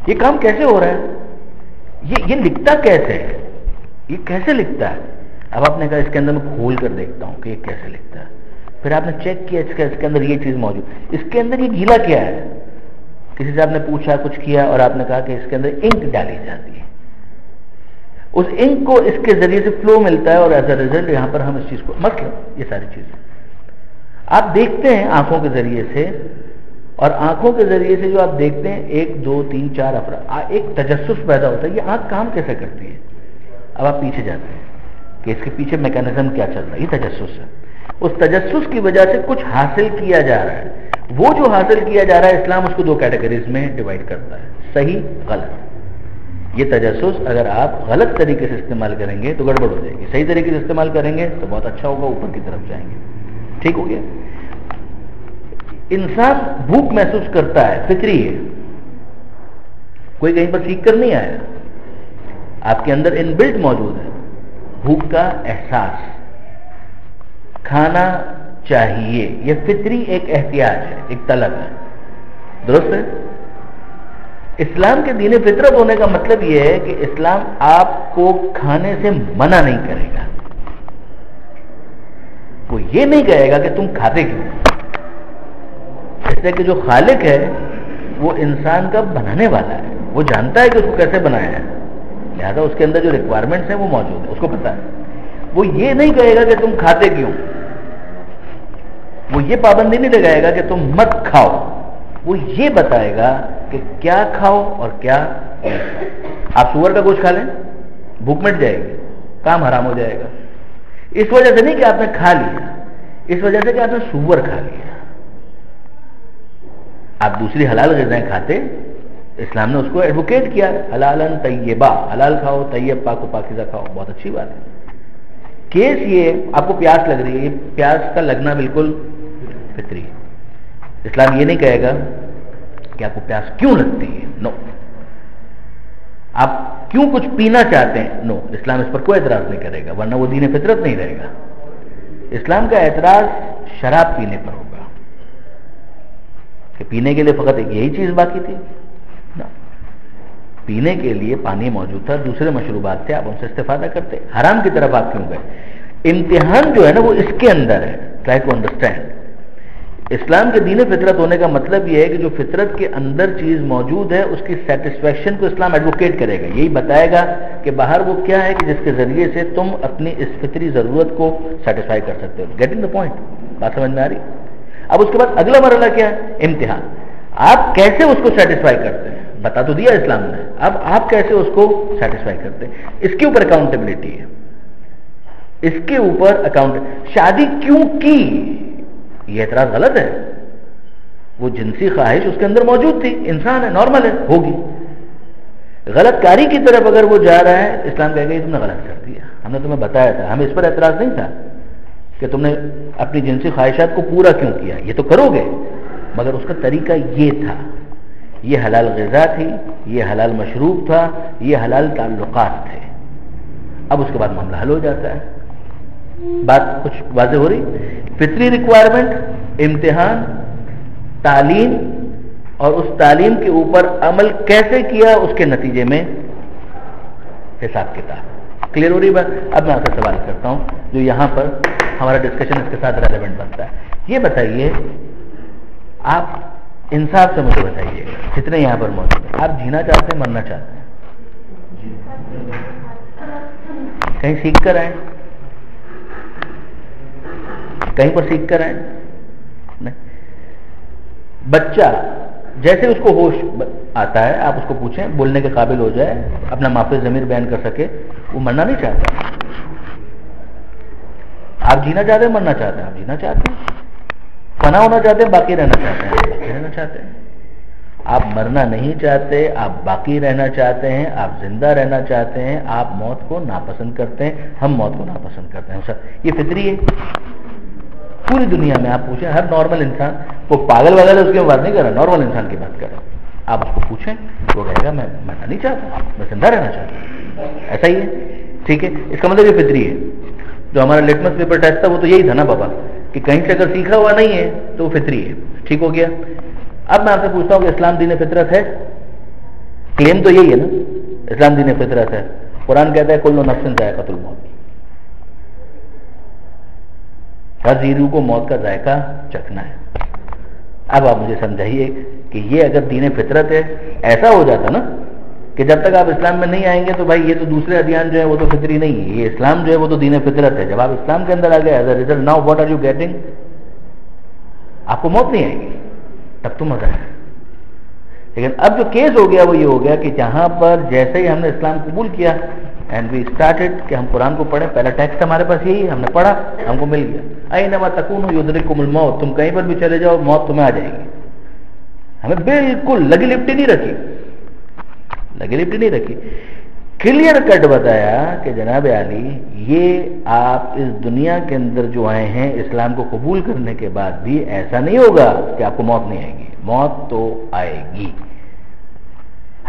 یہ کام کیسے ہو رہا ہے؟ یہ لکھتا کیسے ہے؟ یہ کیسے لکھتا ہے؟ اب آپ نے کہا اس کے اندر میں کھول کر دیکھتا ہوں کہ یہ کیسے لکھتا ہے. پھر آپ نے چیک کیا اس کے اندر یہ چیز موجود، اس کے اندر یہ گیلا کیا ہے. کسی سے آپ نے پوچھا، کچھ کیا اور آپ نے کہا کہ اس کے اندر انک ڈالی جاتی ہے. اس انک کو اس کے ذریعے سے فلو ملتا ہے اور ایز اے ریزلٹ یہاں پر ہم اس چیز کو مطلب یہ ساری چیزیں آپ دیکھتے ہیں آنکھوں کے ذریعے سے. اور آنکھوں کے ذریعے سے جو آپ دیکھتے ہیں 1 2 3 4 افراد، ایک تجسس پیدا ہوتا ہے. یہ آنکھ کام کیسے کرتی ہے؟ اب آپ پیچھے جاتے ہیں کہ اس کے پیچھے میکانزم کیا چل رہا ہے. یہ تجسس ہے. اس تجسس کی وجہ سے کچھ حاصل کیا جا رہا ہے. وہ جو حاصل کیا جا رہا ہے اسلام اس کو 2 کیٹیگریز میں ڈیوائڈ کرتا ہے، صحیح غلط. یہ تجسس اگر آپ غلط طریقے سے استعمال کریں گے تو گڑبڑ ہو جائے گی، صحیح طریقے سے استعمال کریں گے تو بہت اچھا ہوگا، اوپر کی طرف جائیں گے. ٹھیک ہو گیا؟ انسان بھوک محسوس کرتا ہے، فطری ہے. کوئی کہیں پر سیکھ کر نہیں آیا، آپ کے اندر ان بلٹ موجود ہے. بھوک کا احساس، کھانا چاہیے، یہ فطری ایک احتیاج ہے، ایک طلب ہے. درست ہے؟ اسلام کے دین فطرت ہونے کا مطلب یہ ہے کہ اسلام آپ کو کھانے سے منع نہیں کرے گا. وہ یہ نہیں کہے گا کہ تم کھاتے کیوں. اس لیے کہ جو خالق ہے وہ انسان کا بنانے والا ہے، وہ جانتا ہے کہ اس کو کیسے بنایا ہے، لہذا اس کے اندر جو ریکوائرمنٹس ہیں وہ موجود ہیں، اس کو پتا ہے. وہ یہ نہیں کہے گا کہ تم کھاتے کیوں، وہ یہ پابندی نہیں لگائے گا کہ تم مت کھاؤ. وہ یہ بتائے گا کہ کیا کھاؤ اور کیا نہیں کھاؤ. آپ سور کا گوشت کھا لیں بھوک مٹ جائے گی, کام حرام ہو جائے گا. اس وجہ سے نہیں کہ آپ نے کھا لیا, اس وجہ سے کہ آپ نے سور کھا لیا. آپ دوسری حلال غذائیں کھاتے, اسلام نے اس کو ایڈوکیٹ کیا, حلالن طیبہ, حلال کھاؤ, طیب پاک و پاکیزہ کھاؤ, بہت اچھی بات ہے. کیس یہ آپ کو پیاس لگ رہی ہے, یہ پیاس کا لگنا بالکل فطری ہے. اسلام یہ نہیں کہے گا کہ آپ کو پیاس کیوں لگتی ہے, نو. آپ کیوں کچھ پینا چاہتے ہیں, نو. اسلام اس پر کوئی اعتراض نہیں کرے گا, ورنہ وہ دین فطرت نہیں رہے گا. اسلام کا اعتراض شراب پینے پر ہوگا کہ پینے کے لیے فقط ایک یہی چیز باقی تھی. پینے کے لیے پانی موجود تھا, دوسرے مشروبات تھے, آپ ان سے استفادہ کرتے. حرام کی طرف آپ کیوں گئے؟ امتحان جو ہے نا وہ اس کے اندر ہے. Try to understand. اسلام کے دین فطرت ہونے کا مطلب یہ ہے کہ جو فطرت کے اندر چیز موجود ہے اس کی سیٹسفیکشن کو اسلام ایڈوکیٹ کرے گا, یہی بتائے گا کہ باہر وہ کیا ہے کہ جس کے ذریعے سے تم اپنی اس فطری ضرورت کو سیٹسفائی کر سکتے ہو. Getting the point? بات سمجھ میں آ رہی؟ اب اس کے بعد اگلا مرحلہ کیا ہے؟ امتحان. آپ کیسے اس کو سیٹسفائی کرتے ہیں بتا تو دیا اسلام نے, اب آپ کیسے اس کو سیٹسفائی کرتے ہیں, اس کے اوپر اکاؤنٹیبلٹی ہے. اس کے اوپر اکاؤنٹ. شادی کیوں کی, یہ اعتراض غلط ہے. وہ جنسی خواہش اس کے اندر موجود تھی, انسان ہے, نارمل ہے, ہوگی. غلط کاری کی طرف اگر وہ جا رہا ہے, اسلام کہے گا یہ تم نے غلط کر دیا, ہم نے تمہیں بتایا تھا. ہمیں اس پر اعتراض نہیں تھا کہ تم نے اپنی جنسی خواہشات کو پورا کیوں کیا, یہ تو کرو گے, مگر اس کا طریقہ یہ تھا, یہ حلال غذا تھی, یہ حلال مشروب تھا, یہ حلال تعلقات تھے. اب اس کے بعد معاملہ حل ہو جاتا ہے. بات کچھ واضح ہو رہی؟ فطری ریکوائرمنٹ, امتحان, تعلیم, اور اس تعلیم کے اوپر عمل کیسے کیا اس کے نتیجے میں حساب کتاب. کلیئر ہو رہی بات؟ اب میں آپ سے سوال کرتا ہوں جو یہاں پر ہمارا ڈسکشن اس کے ساتھ ریلیونٹ بنتا ہے. یہ بتائیے, آپ انصاف سے مجھے بتائیے, جتنے یہاں پر موجود ہیں, آپ جینا چاہتے ہیں, مرنا چاہتے ہیں؟ کہیں سیکھ کر آئیں, کہیں پر سیکھ کر آئیں؟ نہیں. بچہ جیسے اس کو ہوش آتا ہے, آپ اس کو پوچھیں, بولنے کے قابل ہو جائے, اپنا مافی ضمیر بیان کر سکے, وہ مرنا نہیں چاہتا. آپ جینا چاہتے ہیں, مرنا چاہتے ہیں؟ آپ جینا چاہتے ہیں, فنا ہونا چاہتے ہیں, باقی رہنا چاہتے ہیں؟ باقی رہنا چاہتے ہیں. آپ مرنا نہیں چاہتے, آپ باقی رہنا چاہتے ہیں, آپ زندہ رہنا چاہتے ہیں, آپ موت کو ناپسند کرتے ہیں, ہم موت کو ناپسند کرتے ہیں. سر یہ فطری ہے. پوری دنیا میں آپ پوچھیں, ہر نارمل انسان, وہ پاگل وغیرہ اس کی بات نہیں کر رہا, نارمل انسان کی بات کر رہا ہوں. آپ اس کو پوچھیں, وہ کہے گا میں مرنا نہیں چاہتا, میں زندہ رہنا چاہتا ہوں. ایسا ہی ہے, ٹھیک ہے. اس کا مطلب یہ فطری ہے. جو ہمارا لٹمس پیپر ٹیسٹ تھا وہ تو یہی تھا نا بابا, کہ کہیں سے اگر سیکھا ہوا نہیں ہے تو وہ فطری ہے. ٹھیک ہو گیا. اب میں آپ سے پوچھتا ہوں کہ اسلام دین فطرت ہے؟ کلیم تو یہی ہے نا, اسلام دین فطرت ہے. قرآن کہتا ہے کل نفس ذائقۃ الموت, ہر زی روح کو موت کا ذائقہ چکھنا ہے. اب آپ مجھے سمجھائیے کہ یہ اگر دین فطرت ہے, ایسا ہو جاتا نا کہ جب تک آپ اسلام میں نہیں آئیں گے تو بھائی یہ تو دوسرے ادیان جو ہے وہ تو فطری نہیں ہے, یہ اسلام جو ہے وہ تو دین فطرت ہے. جب آپ اسلام کے اندر آ گئے, as a result now what are you getting? آپ کو موت نہیں آئے گی, تب تو مزہ ہے. لیکن اب جو کیس ہو گیا وہ یہ ہو گیا کہ جہاں پر جیسے ہی ہم نے اسلام قبول کیا, اینڈ وی اسٹارٹڈ کہ ہم قرآن کو پڑھیں, پہلا ٹیکسٹ ہمارے پاس یہی ہے, ہم نے پڑھا, ہم کو مل گیا, اینما تکونوا یدرککم الموت, تم کہیں پر بھی چلے جاؤ موت تمہیں آ جائے گی. ہمیں بالکل لگی لپٹی نہیں رکھی, لگی لپٹی نہیں رکھی, کلیئر کٹ بتایا کہ جناب علی یہ آپ اس دنیا کے اندر جو آئے ہیں اسلام کو قبول کرنے کے بعد بھی ایسا نہیں ہوگا کہ آپ کو موت نہیں آئے گی, موت تو آئے گی.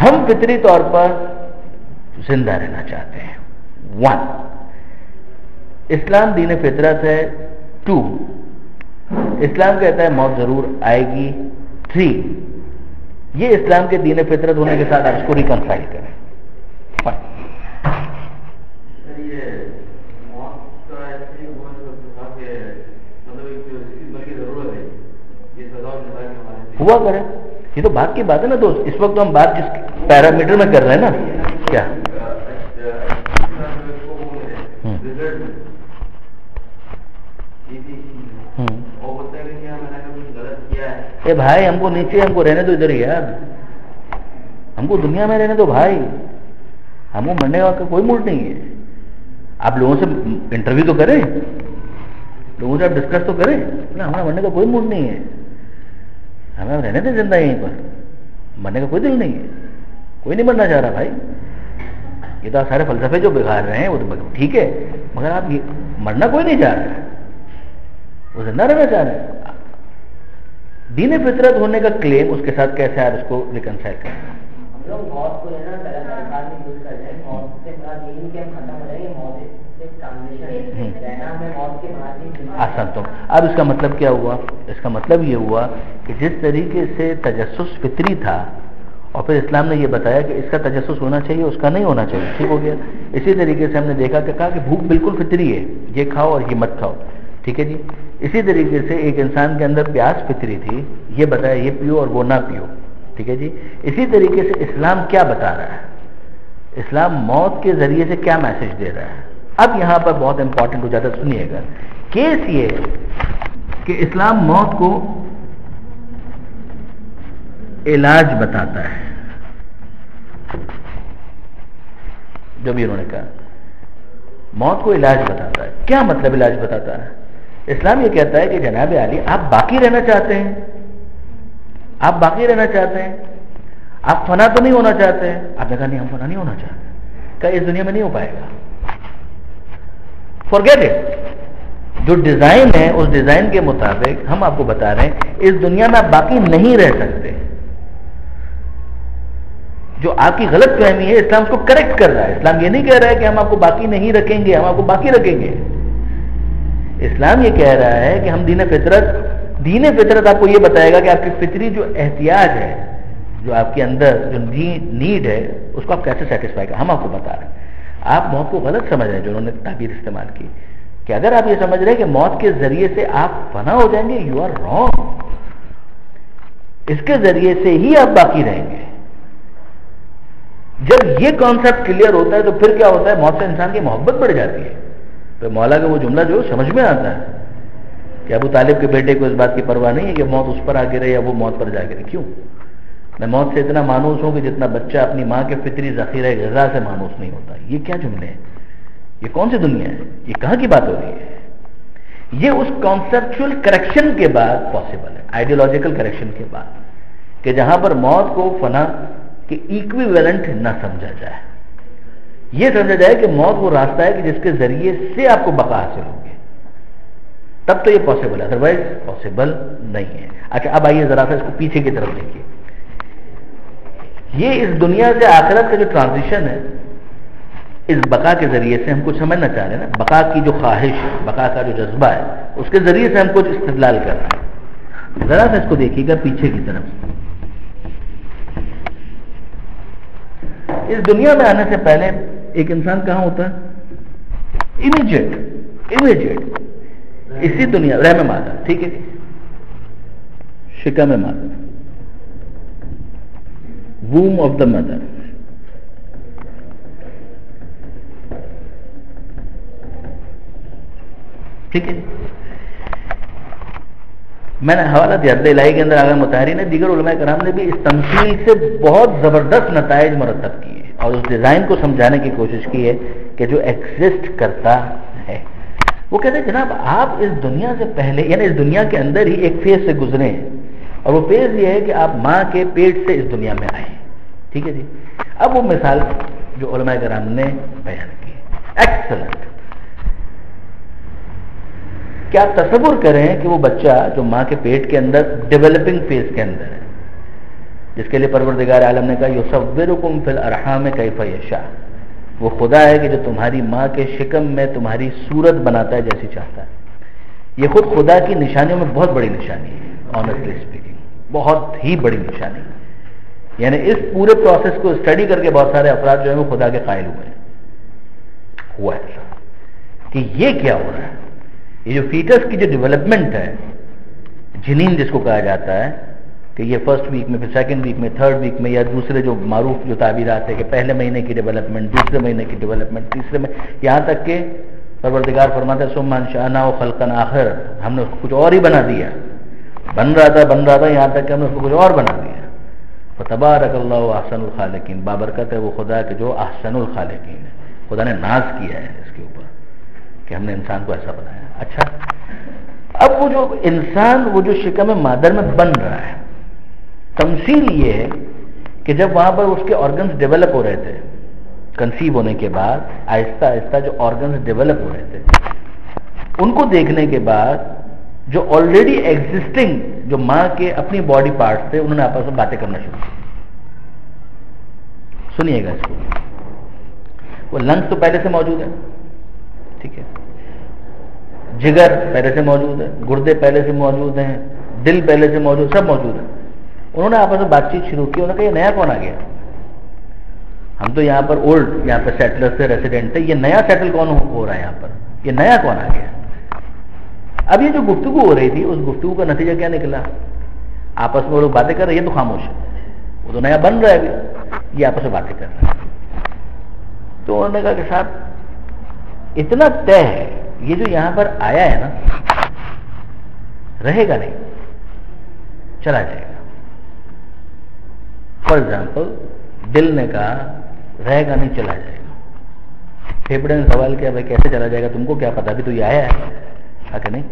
ہم فطری طور پر زندہ رہنا چاہتے ہیں. 1, اسلام دین فطرت ہے. 2, اسلام کہتا ہے موت ضرور آئے گی. 3, یہ اسلام کے دین فطرت ہونے کے ساتھ آپ اس کو ریکنسائل کریں. ہوا کرے, یہ تو بات کی بات ہے نا دوست. اس وقت ہم بات جس پیرامیٹر میں کر رہے ہیں نا, کیا اے بھائی ہم کو نیچے, ہم کو رہنے دو ادھر ہی یار. ہم کو دنیا میں رہنے دو بھائی، ہم کو مرنے کا کوئی موڈ نہیں ہے. آپ لوگوں سے انٹرویو تو کریں، لوگوں سے آپ ڈسکس تو کریں نا. ہمارا مرنے کا کوئی موڈ نہیں ہے، ہمیں رہنے دیں زندہ یہیں پر، مرنے کا کوئی دل نہیں ہے، کوئی نہیں مرنا چاہ رہا بھائی. یہ تو آپ سارے فلسفے جو بگاڑ رہے ہیں وہ تو ٹھیک ہے، مگر آپ مرنا کوئی نہیں چاہ رہا، وہ زندہ رہنا چاہ رہے ہیں. دین فطرت ہونے کا کلیم اس کے ساتھ کیسے آپ اس کو ریکنسائل کریں؟ ہم لوگ موت کو ہے نا غلط الفاظ میں یوز کرتے ہیں. موت سے بڑا دین کے ہم ختم ہو جائیں گے، موت سے ٹرانزیشن رہنا ہمیں موت کے بعد ہی. آسان تو اب اس کا مطلب کیا ہوا؟ اس کا مطلب یہ ہوا کہ جس طریقے سے تجسس فطری تھا اور پھر اسلام نے یہ بتایا کہ اس کا تجسس ہونا چاہیے، اس کا نہیں ہونا چاہیے، ٹھیک ہو گیا. اسی طریقے سے ہم نے دیکھا کہ کہا کہ بھوک بالکل فطری ہے، یہ کھاؤ اور یہ مت کھاؤ، ٹھیک ہے جی. اسی طریقے سے ایک انسان کے اندر پیاس فطری تھی، یہ بتایا یہ پیو اور وہ نہ پیو، ٹھیک ہے جی. اسی طریقے سے اسلام کیا بتا رہا ہے؟ اسلام موت کے ذریعے سے کیا میسج دے رہا ہے؟ اب یہاں پر بہت امپورٹنٹ ہو جاتا ہے، سنیے گا. کیس یہ کہ اسلام موت کو علاج بتاتا ہے. جو بھی انہوں نے کہا موت کو علاج بتاتا ہے. کیا مطلب علاج بتاتا ہے؟ اسلام یہ کہتا ہے کہ جناب عالی آپ باقی رہنا چاہتے ہیں، آپ باقی رہنا چاہتے ہیں، آپ فنا تو نہیں ہونا چاہتے ہیں. آپ نے کہا نہیں ہم فنا نہیں ہونا چاہتے، کہا اس دنیا میں نہیں ہو پائے گا، فارگیٹ اٹ. جو ڈیزائن ہے اس ڈیزائن کے مطابق ہم آپ کو بتا رہے ہیں اس دنیا میں آپ باقی نہیں رہ سکتے. جو آپ کی غلط فہمی ہے اسلام اس کو کریکٹ کر رہا ہے. اسلام یہ نہیں کہہ رہا ہے کہ ہم آپ کو باقی نہیں رکھیں گے، ہم آپ کو باقی رکھیں گے. اسلام یہ کہہ رہا ہے کہ ہم دین فطرت آپ کو یہ بتائے گا کہ آپ کی فطری جو احتیاج ہے، جو آپ کے اندر جو نیڈ ہے، اس کو آپ کیسے سیٹسفائی کریں. ہم آپ کو بتا رہے ہیں. آپ موت کو غلط سمجھ رہے ہیں. جو انہوں نے تعبیر استعمال کی کہ اگر آپ یہ سمجھ رہے ہیں کہ موت کے ذریعے سے آپ فنا ہو جائیں گے، یو آر رانگ. اس کے ذریعے سے ہی آپ باقی رہیں گے. جب یہ کانسیپٹ کلیئر ہوتا ہے تو پھر کیا ہوتا ہے؟ موت سے انسان کی محبت بڑھ جاتی ہے. تو مولا کا وہ جملہ جو سمجھ میں آتا ہے کہ ابو طالب کے بیٹے کو اس بات کی پرواہ نہیں ہے کہ موت اس پر آ گرے یا وہ موت پر جا گرے. کیوں؟ میں موت سے اتنا مانوس ہوں کہ جتنا بچہ اپنی ماں کے فطری ذخیرہ غذا سے مانوس نہیں ہوتا. یہ کیا جملے ہیں؟ یہ کون سی دنیا ہے؟ یہ کہاں کی بات ہو رہی ہے؟ یہ اس کانسیپچل کریکشن کے بعد پاسبل ہے، آئیڈیولوجیکل کریکشن کے بعد، کہ جہاں پر موت کو فنا کے ایکویویلنٹ نہ سمجھا جائے. یہ سمجھا جائے کہ موت وہ راستہ ہے کہ جس کے ذریعے سے آپ کو بقا حاصل ہوگی، تب تو یہ پاسبل ہے، ادروائز پاسبل نہیں ہے. اچھا اب آئیے ذرا سا اس کو پیچھے کی طرف دیکھیے. یہ اس دنیا سے آخرت کا جو ٹرانزیشن ہے، اس بقا کے ذریعے سے ہم کچھ سمجھنا چاہ رہے ہیں نا. بقا کی جو خواہش، بقا کا جو جذبہ ہے، اس کے ذریعے سے ہم کچھ استدلال کر رہے ہیں. ذرا سا اس کو دیکھیے گا پیچھے کی طرف. اس دنیا میں آنے سے پہلے ایک انسان کہاں ہوتا ہے؟ امیجیٹ اسی دنیا رحم مادر، ٹھیک ہے، شکم مادر، ووم آف دا مدر. ٹھیک ہے. میں نے حوالہ دیا الہی کے اندر آگے مطہرین نے، دیگر علماء کرام نے بھی اس تمثیل سے بہت زبردست نتائج مرتب کیے اور اس ڈیزائن کو سمجھانے کی کوشش کی ہے کہ جو ایگزسٹ کرتا ہے. وہ کہتے ہیں جناب آپ اس دنیا سے پہلے، یعنی اس دنیا کے اندر ہی ایک فیز سے گزرے ہیں، اور وہ فیز یہ ہے کہ آپ ماں کے پیٹ سے اس دنیا میں آئے. ٹھیک ہے جی. اب وہ مثال جو علماء کرام نے بیان کی، ایکسلنٹ. کیا آپ تصور کریں کہ وہ بچہ جو ماں کے پیٹ کے اندر ڈیولپنگ فیز کے اندر ہے، جس کے لیے پروردگار عالم نے کہا یصورکم فی الارحام کیف یشاء، وہ خدا ہے کہ جو تمہاری ماں کے شکم میں تمہاری صورت بناتا ہے جیسی چاہتا ہے. یہ خود خدا کی نشانیوں میں بہت بڑی نشانی ہے، آنیسٹلی اسپیکنگ بہت ہی بڑی نشانی. یعنی اس پورے پروسیس کو اسٹڈی کر کے بہت سارے افراد جو ہیں وہ خدا کے قائل ہوئے ہیں. ہوا ایسا کہ یہ کیا ہو رہا ہے؟ یہ جو فیٹس کی جو ڈیولپمنٹ ہے، جنین جس کو کہا جاتا ہے، کہ یہ فرسٹ ویک میں، پھر سیکنڈ ویک میں، تھرڈ ویک میں، یا دوسرے جو معروف جو تعبیرات ہے کہ پہلے مہینے کی ڈیولپمنٹ، دوسرے مہینے کی ڈیولپمنٹ، تیسرے میں، یہاں تک کہ پروردگار فرماتا ہے ثم انشأناه خلقا آخر، ہم نے اس کو کچھ اور ہی بنا دیا. بن رہا تھا یہاں تک کہ ہم نے اس کو کچھ اور بنا دیا. فتبارک اللہ احسن الخالقین، بابرکت ہے وہ خدا کہ جو احسن الخالقین ہے. خدا نے ناز کیا ہے اس کے اوپر کہ ہم نے انسان کو ایسا بنایا. اچھا، اب وہ جو انسان وہ جو شکم مادر میں بن رہا ہے، تمثیل یہ ہے کہ جب وہاں پر اس کے آرگنز ڈیولپ ہو رہے تھے، کنسیو ہونے کے بعد آہستہ آہستہ جو آرگنز ڈیولپ ہو رہے تھے، ان کو دیکھنے کے بعد جو آلریڈی ایگزسٹنگ جو ماں کے اپنی باڈی پارٹس تھے، انہوں نے آپس میں باتیں کرنا شروع کی. سنیے گا اس کو. وہ لنگس تو پہلے سے موجود ہے، ٹھیک ہے، جگر پہلے سے موجود ہے، گردے پہلے سے موجود ہیں، دل پہلے سے موجود، سب موجود ہے. انہوں نے آپس میں بات چیت شروع کی. انہوں نے کہا یہ نیا کون آ گیا؟ ہم تو یہاں پر اولڈ یہاں پر سیٹلر سے ریسیڈنٹ تھے، یہ نیا سیٹل کون ہو رہا ہے یہاں پر؟ یہ نیا کون آ گیا؟ اب یہ جو گفتگو ہو رہی تھی، اس گفتگو کا نتیجہ کیا نکلا؟ آپس میں وہ لوگ باتیں کر رہے ہیں، یہ تو خاموش ہے، وہ تو نیا بن رہا ہے ابھی، یہ آپس میں باتیں کر رہے ہیں. تو انہوں نے کہا کہ صاحب اتنا طے ہے، یہ جو یہاں پر آیا ہے نا رہے گا نہیں، چلا جائے گا. فار ایگزامپل دل نے کہا رہے گا نہیں، چلا جائے گا. پھیپڑے نے سوال کیا بھائی کیسے چلا جائے گا، تم کو کیا پتا، ابھی تو یہ آیا ہے. کہ نہیں،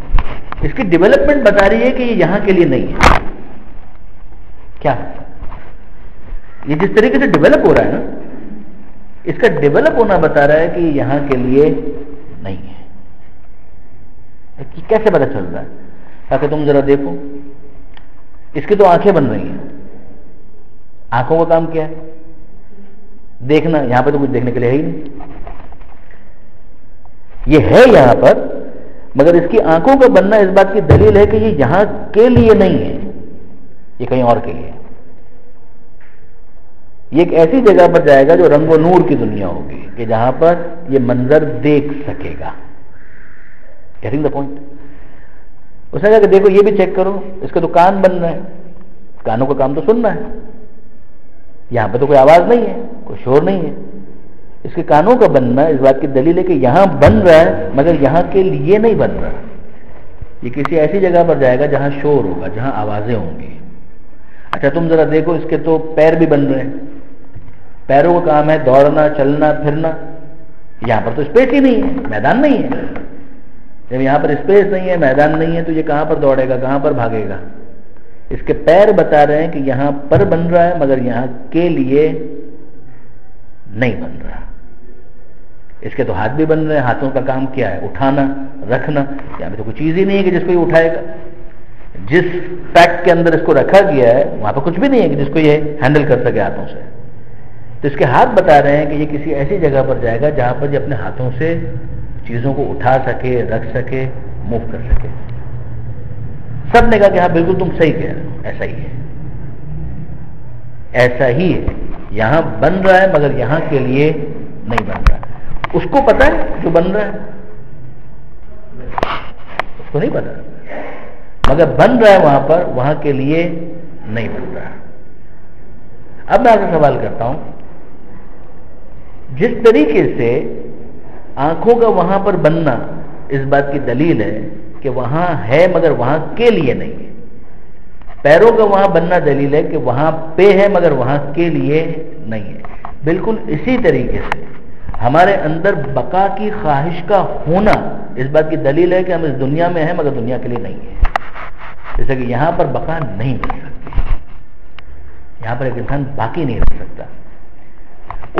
اس کی ڈیولپمنٹ بتا رہی ہے کہ یہ یہاں کے لیے نہیں ہے. کیا یہ جس طریقے سے ڈیولپ ہو رہا ہے نا، اس کا ڈیولپ ہونا بتا رہا ہے کہ یہ یہاں کے لیے نہیں ہے. کیسے پتا چل رہا ہے؟ تاکہ تم ذرا دیکھو، اس کی تو آنکھیں بن رہی ہیں. آنکھوں کا کام کیا ہے؟ دیکھنا. یہاں پہ تو کچھ دیکھنے کے لیے ہے ہی نہیں. یہ ہے یہاں پر، مگر اس کی آنکھوں کا بننا اس بات کی دلیل ہے کہ یہ یہاں کے لیے نہیں ہے، یہ کہیں اور کے لیے. یہ ایک ایسی جگہ پر جائے گا جو رنگ و نور کی دنیا ہوگی، کہ جہاں پر یہ منظر دیکھ سکے گا. Getting the point? اس نے کہا کہ دیکھو یہ بھی چیک کرو، اس کے تو کان بن رہے ہیں، کانوں کا کام تو سننا ہے. یہاں پہ تو کوئی آواز نہیں ہے، کوئی شور نہیں ہے. اس کے کانوں کا بننا اس بات کی دلیل ہے کہ یہاں بن رہا ہے، مگر یہاں کے لیے نہیں بن رہا. یہ کسی ایسی جگہ پر جائے گا جہاں شور ہوگا، جہاں آوازیں ہوں گی. اچھا تم ذرا دیکھو، اس کے تو پیر بھی بن رہے ہیں. پیروں کا کام ہے دوڑنا، چلنا، پھرنا. یہاں پر تو اسپیس ہی نہیں ہے، میدان نہیں ہے. جب یہاں پر اسپیس نہیں ہے، میدان نہیں ہے، تو یہ کہاں پر دوڑے گا، کہاں پر بھاگے گا؟ اس کے پیر بتا رہے ہیں کہ یہاں پر بن رہا ہے، مگر یہاں کے لیے نہیں بن رہا. اس کے تو ہاتھ بھی بن رہے ہیں. ہاتھوں کا کام کیا ہے؟ اٹھانا، رکھنا. یہاں پہ تو کوئی چیز ہی نہیں ہے کہ جس کو یہ اٹھائے گا. جس پیک کے اندر اس کو رکھا گیا ہے وہاں پہ کچھ بھی نہیں ہے کہ جس کو یہ ہینڈل کر سکے ہاتھوں سے. تو اس کے ہاتھ بتا رہے ہیں کہ یہ کسی ایسی جگہ پر جائے گا جہاں پر یہ اپنے ہاتھوں سے چیزوں کو اٹھا سکے، رکھ سکے، موو کر سکے. سب نے کہا کہ ہاں بالکل تم صحیح کہہ رہے ہو، ایسا ہی ہے، ایسا ہی ہے. یہاں بن رہا ہے مگر یہاں کے لیے نہیں بن رہا. اس کو پتا ہے جو بن رہا ہے؟ اس کو نہیں پتا، مگر بن رہا ہے وہاں پر، وہاں کے لیے نہیں بن رہا. اب میں آپ سے سوال کرتا ہوں، جس طریقے سے آنکھوں کا وہاں پر بننا اس بات کی دلیل ہے کہ وہاں ہے مگر وہاں کے لیے نہیں ہے، پیروں کا وہاں بننا دلیل ہے کہ وہاں پہ ہے مگر وہاں کے لیے نہیں ہے، بالکل اسی طریقے سے ہمارے اندر بقا کی خواہش کا ہونا اس بات کی دلیل ہے کہ ہم اس دنیا میں ہیں مگر دنیا کے لیے نہیں ہے. جیسے کہ یہاں پر بقا نہیں مل سکتی، یہاں پر ایک انسان باقی نہیں رہ سکتا.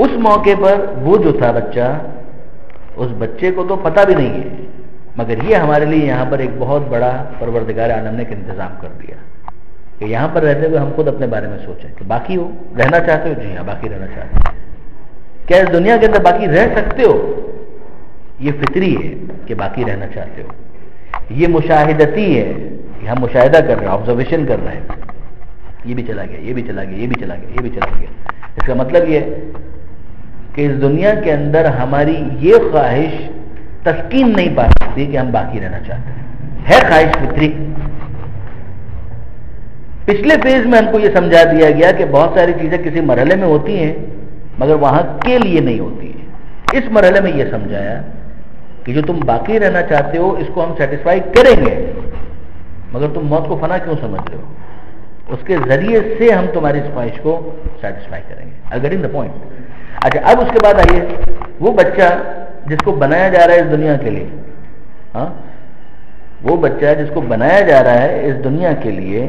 اس موقع پر وہ جو تھا بچہ، اس بچے کو تو پتہ بھی نہیں ہے، مگر یہ ہمارے لیے یہاں پر ایک بہت بڑا پروردگار عالم نے ایک انتظام کر دیا کہ یہاں پر رہتے ہوئے ہم خود اپنے بارے میں سوچیں کہ باقی ہو، رہنا چاہتے ہو؟ جی ہاں باقی رہنا چاہتے ہو. کیا اس دنیا کے اندر باقی رہ سکتے ہو؟ یہ فطری ہے کہ باقی رہنا چاہتے ہو. یہ مشاہدتی ہے کہ ہم مشاہدہ کر رہے ہیں، آبزرویشن کر رہے ہیں. یہ بھی چلا گیا، یہ بھی چلا گیا، یہ بھی چلا گیا، یہ بھی چلا گیا. اس کا مطلب یہ کہ اس دنیا کے اندر ہماری یہ خواہش تسکین نہیں پا سکتی کہ ہم باقی رہنا چاہتے ہیں. ہے خواہش فطری. پچھلے فیز میں ہم کو یہ سمجھا دیا گیا کہ بہت ساری چیزیں کسی مرحلے میں ہوتی ہیں مگر وہاں کے لیے نہیں ہوتی ہے. اس مرحلے میں یہ سمجھایا کہ جو تم باقی رہنا چاہتے ہو اس کو ہم سیٹسفائی کریں گے، مگر تم موت کو فنا کیوں سمجھ رہے ہو؟ اس کے ذریعے سے ہم تمہاری اس خواہش کو سیٹسفائی کریں گے. Are getting the point? اچھا اب اس کے بعد آئیے وہ بچہ جس کو بنایا جا رہا ہے اس دنیا کے لیے, ہاں وہ بچہ جس کو بنایا جا رہا ہے اس دنیا کے لیے,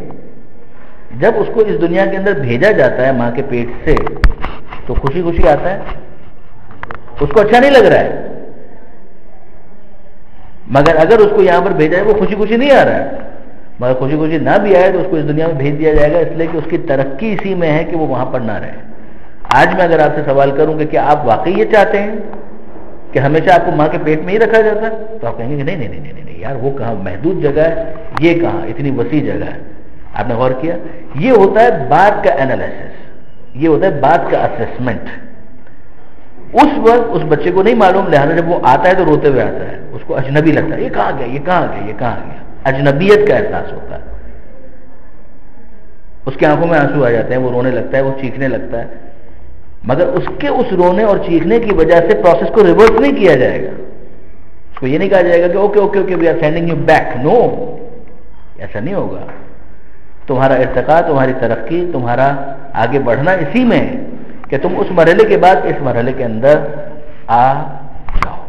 جب اس کو اس دنیا کے اندر بھیجا جاتا ہے ماں کے پیٹ سے تو خوشی خوشی آتا ہے, اس کو اچھا نہیں لگ رہا ہے. مگر اگر اس کو یہاں پر بھیجا ہے وہ خوشی خوشی نہیں آ رہا ہے, مگر خوشی خوشی نہ بھی آئے تو اس کو اس دنیا میں بھیج دیا جائے گا, اس لیے کہ اس کی ترقی اسی میں ہے کہ وہ وہاں پر نہ رہے. آج میں اگر آپ سے سوال کروں کہ کیا آپ واقعی یہ چاہتے ہیں کہ ہمیشہ آپ کو ماں کے پیٹ میں ہی رکھا جاتا ہے, تو آپ کہیں گے کہ نہیں یار وہ کہاں محدود جگہ ہے, یہ کہاں اتنی وسیع جگہ ہے. آپ نے غور کیا؟ یہ ہوتا ہے بات کا انالیسس, یہ ہوتا ہے بات کا اسسمنٹ. اس وقت اس بچے کو نہیں معلوم, لہٰذا جب وہ آتا ہے تو روتے ہوئے آتا ہے, اس کو اجنبی لگتا ہے, یہ کہاں گیا, یہ کہاں گیا, یہ کہاں گیا, اجنبیت کا احساس ہوتا ہے. اس کی آنکھوں میں آنسو آ جاتے ہیں, وہ رونے لگتا ہے, وہ چیخنے لگتا ہے. مگر اس کے اس رونے اور چیخنے کی وجہ سے پروسیس کو ریورس نہیں کیا جائے گا. اس کو یہ نہیں کہا جائے گا کہ okay okay okay we are sending you back. No, ایسا نہیں ہوگا. تمہارا ارتقاء, تمہاری ترقی, تمہارا آگے بڑھنا اسی میں ہے کہ تم اس مرحلے کے بعد اس مرحلے کے اندر آ جاؤ.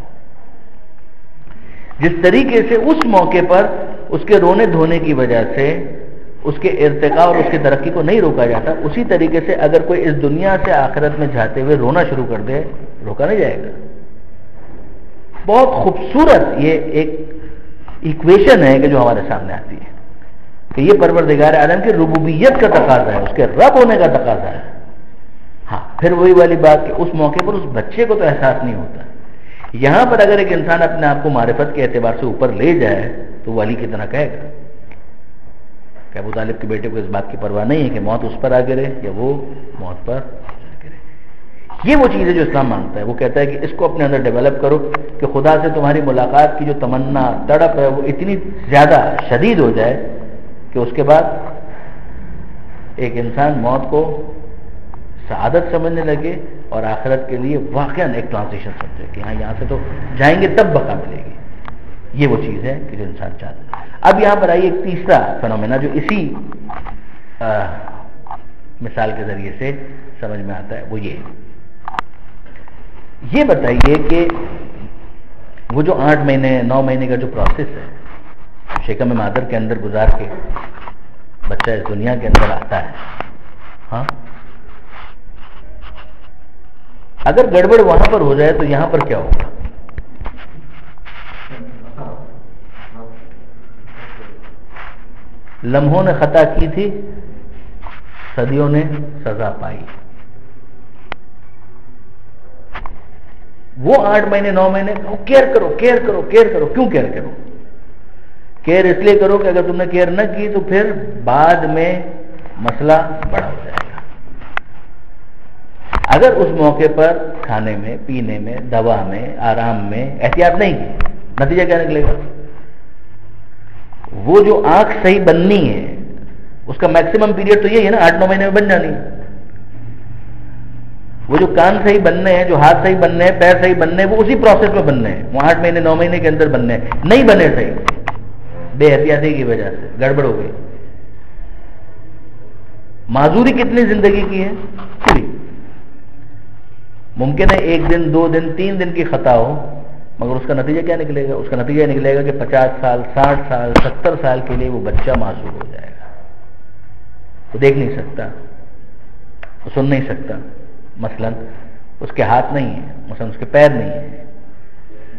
جس طریقے سے اس موقع پر اس کے رونے دھونے کی وجہ سے اس کے ارتقاء اور اس کی ترقی کو نہیں روکا جاتا, اسی طریقے سے اگر کوئی اس دنیا سے آخرت میں جاتے ہوئے رونا شروع کر دے, روکا نہیں جائے گا. بہت خوبصورت یہ ایک ایکویشن ہے کہ جو ہمارے سامنے آتی ہے کہ یہ پروردگار عالم کی ربوبیت کا تقاضا ہے, اس کے رب ہونے کا تقاضا ہے. ہاں پھر وہی والی بات کہ اس موقع پر اس بچے کو تو احساس نہیں ہوتا. یہاں پر اگر ایک انسان اپنے آپ کو معرفت کے اعتبار سے اوپر لے جائے تو وہ علی کتنا کہے گا کہ ابو طالب کے بیٹے کو اس بات کی پرواہ نہیں ہے کہ موت اس پر آ گرے یا وہ موت پر گرے. یہ وہ چیز ہے جو اسلام مانگتا ہے. وہ کہتا ہے کہ اس کو اپنے اندر ڈیولپ کرو کہ خدا سے تمہاری ملاقات کی جو تمنا تڑپ ہے وہ اتنی زیادہ شدید ہو جائے کہ اس کے بعد ایک انسان موت کو سعادت سمجھنے لگے اور آخرت کے لیے واقعاً ایک ٹرانزیشن سمجھے کہ ہاں یہاں سے تو جائیں گے تب بقا ملے گی. یہ وہ چیز ہے کہ جو انسان چاہتا ہے. اب یہاں پر آئیے ایک تیسرا فنومینا جو اسی مثال کے ذریعے سے سمجھ میں آتا ہے, وہ یہ بتائیے کہ وہ جو 8 مہینے 9 مہینے کا جو پروسیس ہے شکم مادر کے اندر گزار کے بچہ اس دنیا کے اندر آتا ہے, ہاں اگر گڑبڑ وہاں پر ہو جائے تو یہاں پر کیا ہوگا؟ لمحوں نے خطا کی تھی, صدیوں نے سزا پائی. وہ 8 مہینے 9 مہینے کیئر کرو کیئر کرو کیئر کرو. کیوں کیئر کرو؟ کیئر اس لیے کرو کہ اگر تم نے کیئر نہ کی تو پھر بعد میں مسئلہ بڑا ہو جائے گا. اگر اس موقع پر کھانے میں, پینے میں, دوا میں, آرام میں احتیاط نہیں کی, نتیجہ کیا نکلے گا؟ وہ جو آنکھ صحیح بننی ہے اس کا میکسیمم پیریڈ تو یہی ہے نا, 8-9 مہینے میں بن جانی. وہ جو کان صحیح بننے ہیں, جو ہاتھ صحیح بننے ہیں, پیر صحیح بننے ہیں, وہ اسی پروسیس میں بننے ہیں. وہ 8 مہینے 9 مہینے کے اندر بننے ہیں. نہیں بنے صحیح, بے احتیاطی کی وجہ سے گڑبڑ ہو گئی. معذوری کتنی زندگی کی ہے؟ پوری. ممکن ہے 1 دن 2 دن 3 دن کی خطا ہو, مگر اس کا نتیجہ کیا نکلے گا؟ اس کا نتیجہ نکلے گا کہ 50 سال 60 سال 70 سال کے لیے وہ بچہ معذور ہو جائے گا. وہ دیکھ نہیں سکتا, وہ سن نہیں سکتا, مثلا اس کے ہاتھ نہیں ہیں, مثلا اس کے پیر نہیں ہیں.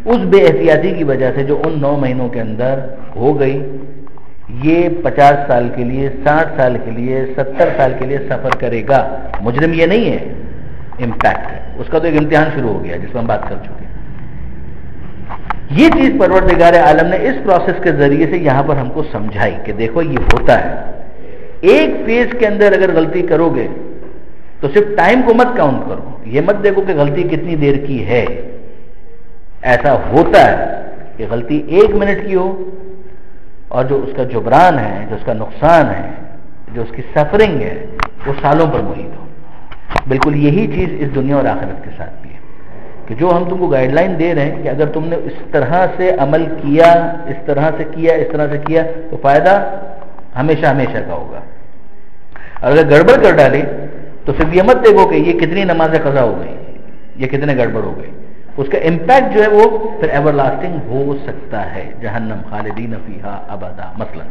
اس بے احتیاطی کی وجہ سے جو ان 9 مہینوں کے اندر ہو گئی, یہ 50 سال کے لیے 60 سال کے لیے 70 سال کے لیے سفر کرے گا. مجرم یہ نہیں ہے, امپیکٹ ہے اس کا. تو ایک امتحان شروع ہو گیا جس میں ہم بات کر چکے ہیں. یہ چیز پروردگار عالم نے اس پروسیس کے ذریعے سے یہاں پر ہم کو سمجھائی کہ دیکھو یہ ہوتا ہے. ایک فیز کے اندر اگر غلطی کرو گے تو صرف ٹائم کو مت کاؤنٹ کرو, یہ مت دیکھو کہ غلطی کتنی دیر کی ہے. ایسا ہوتا ہے کہ غلطی 1 منٹ کی ہو اور جو اس کا جبران ہے, جو اس کا نقصان ہے, جو اس کی سفرنگ ہے, وہ سالوں پر محیط ہو. بالکل یہی چیز اس دنیا اور آخرت کے ساتھ بھی ہے کہ جو ہم تم کو گائیڈ لائن دے رہے ہیں کہ اگر تم نے اس طرح سے عمل کیا, اس طرح سے کیا, اس طرح سے کیا, تو فائدہ ہمیشہ ہمیشہ کا ہوگا. اور اگر گڑبڑ کر ڈالی تو صرف یہ مت دیکھو کہ یہ کتنی نمازیں قضا ہو گئی، یہ کتنے گڑبڑ ہو گئی، اس کا امپیکٹ جو ہے وہ پھر ایور لاسٹنگ ہو سکتا ہے، جہنم خالدین فیہا ابدا مثلا،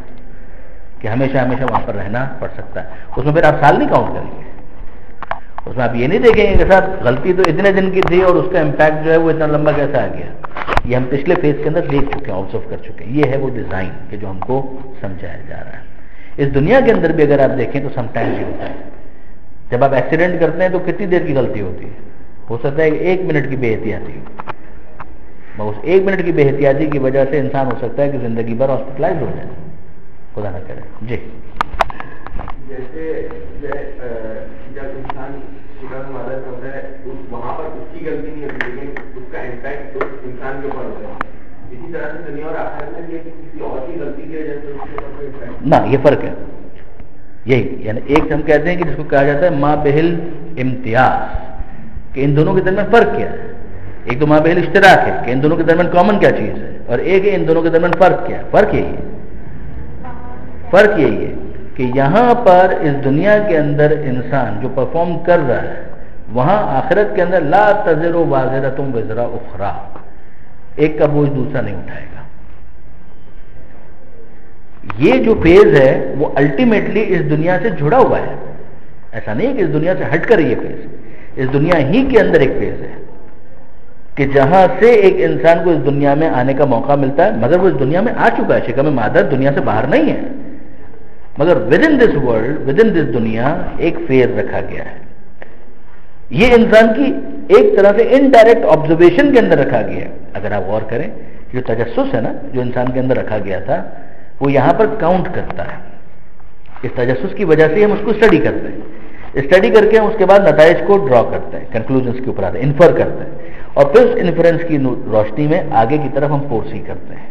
کہ ہمیشہ ہمیشہ وہاں پر رہنا پڑ سکتا ہے۔ اس میں پھر آپ سال نہیں کاؤنٹ کریں گے، اس میں آپ یہ نہیں دیکھیں گے کہ صاحب غلطی تو اتنے دن کی تھی اور اس کا امپیکٹ جو ہے وہ اتنا لمبا کیسا آ گیا۔ یہ ہم پچھلے فیز کے اندر دیکھ چکے ہیں، آبزرو کر چکے ہیں۔ یہ ہے وہ ڈیزائن کہ جو ہم کو سمجھایا جا رہا ہے۔ اس دنیا کے اندر بھی اگر آپ دیکھیں تو سم ٹائمز یہ ہوتا ہے، جب آپ ایکسیڈنٹ کرتے ہیں تو کتنی دیر کی غلطی ہوتی ہے؟ ہو سکتا ہے کہ 1 منٹ کی بے احتیاطی ہو، اس 1 منٹ کی بے احتیاطی کی وجہ سے انسان ہو سکتا ہے کہ زندگی بھر ہاسپٹلائز ہو جائے، خدا نہ کرے۔ جی جیسے جب انسان شکر مدد کرتا ہے وہاں پر اس کی غلطی نہیں ہوتی، لیکن اس کا امپیکٹ اس انسان کے اوپر ہوتا ہے۔ اسی طرح سے دنیا اور آخرت میں کسی اور کی غلطی کی وجہ سے اس کے اوپر کوئی امپیکٹ نہ، یہ فرق ہے۔ یہی یعنی ایک ہم کہتے ہیں کہ جس کو کہا جاتا ہے ما بہل امتیاز، کہ ان دونوں کے درمیان فرق کیا ہے۔ ایک تو ما بہل اشتراک ہے کہ ان دونوں کے درمیان کامن کیا چیز ہے، اور ایک ہے ان دونوں کے درمیان فرق کیا ہے۔ فرق یہی ہے، فرق یہی ہے کہ یہاں پر اس دنیا کے اندر انسان جو پرفارم کر رہا ہے، وہاں آخرت کے اندر لا تزر وازرۃ وزر اخری، ایک کا بوجھ دوسرا نہیں اٹھائے گا۔ یہ جو فیز ہے وہ الٹیمیٹلی اس دنیا سے جڑا ہوا ہے، ایسا نہیں ہے کہ اس دنیا سے ہٹ کر یہ فیز، اس دنیا ہی کے اندر ایک فیز ہے کہ جہاں سے ایک انسان کو اس دنیا میں آنے کا موقع ملتا ہے، مگر وہ اس دنیا میں آ چکا ہے، شکم مادر دنیا سے باہر نہیں ہے، مگر within this world, within this دنیا ایک فیز رکھا گیا ہے۔ یہ انسان کی ایک طرح سے انڈائریکٹ آبزرویشن کے اندر رکھا گیا ہے۔ اگر آپ غور کریں، جو تجسس ہے نا جو انسان کے اندر رکھا گیا تھا، وہ یہاں پر کاؤنٹ کرتا ہے۔ اس تجسس کی وجہ سے ہم اس کو اسٹڈی کرتے ہیں، اسٹڈی کر کے ہم اس کے بعد نتائج کو ڈرا کرتے ہیں، کنکلوژنس کے اوپر آتے ہیں، انفر کرتے ہیں، اور پھر اس انفرنس کی روشنی میں آگے کی طرف ہم فورسی کرتے ہیں۔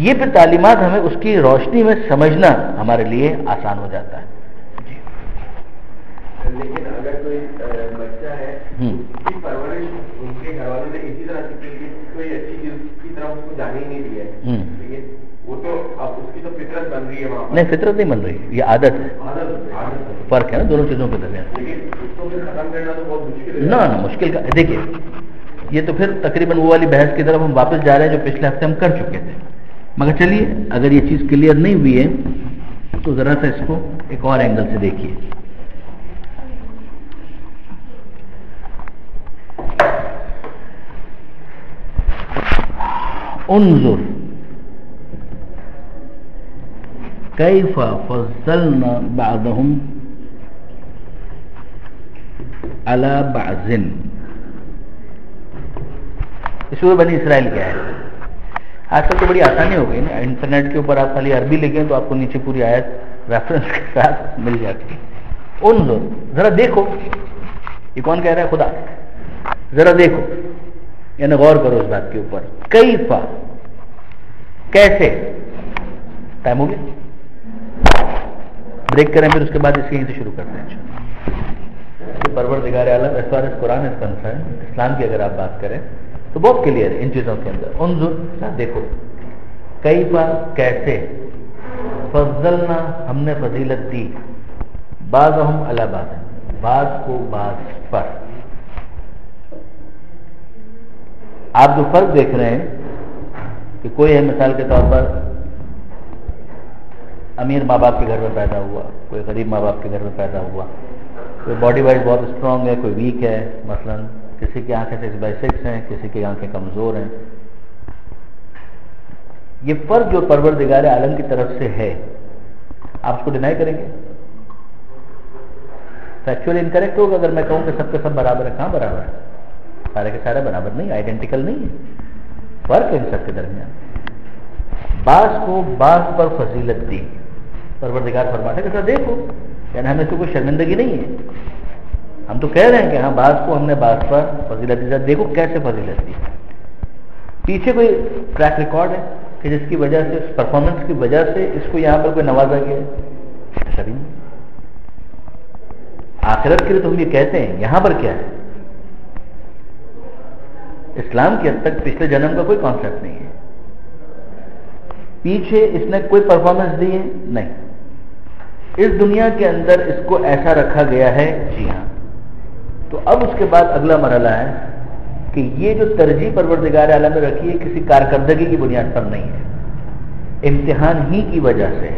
یہ پھر تعلیمات ہمیں اس کی روشنی میں سمجھنا ہمارے لیے آسان ہو جاتا ہے۔ جی لیکن اگر کوئی بچہ ہے اس کی پرورش ان کے گھر والوں نے اسی طرح کی کہ کوئی اچھی چیز کی طرف اس کو جانے ہی نہیں دیا ہے، لیکن وہ تو اب اس کی تو فطرت بن رہی ہے وہاں پر۔ نہیں، فطرت نہیں بن رہی، یہ عادت ہے، فرق ہے نا دونوں چیزوں کے درمیان۔ لیکن اس کو پھر ختم کرنا تو بہت مشکل ہے۔ نہ مشکل کا دیکھیے، یہ تو پھر تقریباً وہ والی بحث کی طرف ہم واپس جا رہے ہیں جو پچھلے ہفتے ہم کر چکے تھے، مگر چلیے اگر یہ چیز کلیئر نہیں ہوئی ہے تو ذرا سا اس کو ایک اور اینگل سے دیکھیے۔ انظر کیف فضلنا بعضهم علی بعض، سورہ بنی اسرائیل کیا ہے؟ آج کل تو بڑی آسانی ہو گئی نا، انٹرنیٹ کے اوپر آپ خالی عربی لکھیں تو آپ کو نیچے پوری آیت ریفرنس کے ساتھ مل جاتی ہے۔ انظر، ذرا دیکھو، یہ کون کہہ رہا ہے؟ خدا۔ ذرا دیکھو یعنی غور کرو اس بات کے اوپر، کیفا کیسے۔ ٹائم ہو گیا، بریک کریں پھر اس کے بعد اس کے یہیں سے شروع کرتے ہیں۔ پروردگار عالم ایس فار ایز قرآن از کنسرن، اسلام کی اگر آپ بات کریں تو بہت کلیئر ہے ان چیزوں کے اندر۔ انظر دیکھو، کیفا کیسے، فضلنا ہم نے فضیلت دی، بعضهم علی بعض بعض کو بعض پر۔ آپ جو فرق دیکھ رہے ہیں کہ کوئی ہے مثال کے طور پر امیر ماں باپ کے گھر میں پیدا ہوا، کوئی غریب ماں باپ کے گھر میں پیدا ہوا، کوئی باڈی وائز بہت اسٹرانگ ہے، کوئی ویک ہے، مثلا کسی کی آنکھیں 6/6 ہیں، کسی کی آنکھیں کمزور ہیں۔ یہ فرق جو پروردگار عالم کی طرف سے ہے، آپ اس کو ڈینائی کریں گے؟ فیکچولی انکریکٹ ہوگا اگر میں کہوں کہ سب کے سب برابر ہیں۔ کہاں برابر ہے؟ سارے کے سارے برابر نہیں، آئیڈینٹیکل نہیں ہے، فرق ہے ان سب کے درمیان۔ بعض کو بعض پر فضیلت دی، پروردگار فرماتے ہیں کہ دیکھو، یعنی ہمیں تو کوئی شرمندگی نہیں ہے، ہم تو کہہ رہے ہیں کہ ہاں بعض کو ہم نے بعض پر فضیلت دی، دیکھو کیسے فضیلت دی۔ پیچھے کوئی ٹریک ریکارڈ ہے کہ جس کی وجہ سے، اس پرفارمنس کی وجہ سے اس کو یہاں پر کوئی نوازا گیا؟ ایسا بھی نہیں۔ آخرت کے لیے تو ہم یہ کہتے ہیں، یہاں پر کیا ہے؟ اسلام کی حد تک پچھلے جنم کا کوئی کانسیپٹ نہیں ہے، پیچھے اس نے کوئی پرفارمنس دی ہے نہیں، اس دنیا کے اندر اس کو ایسا رکھا گیا ہے، جی ہاں. تو اب اس کے بعد اگلا مرحلہ ہے کہ یہ جو ترجیح پروردگار عالم نے رکھی ہے کسی کارکردگی کی بنیاد پر نہیں ہے، امتحان ہی کی وجہ سے.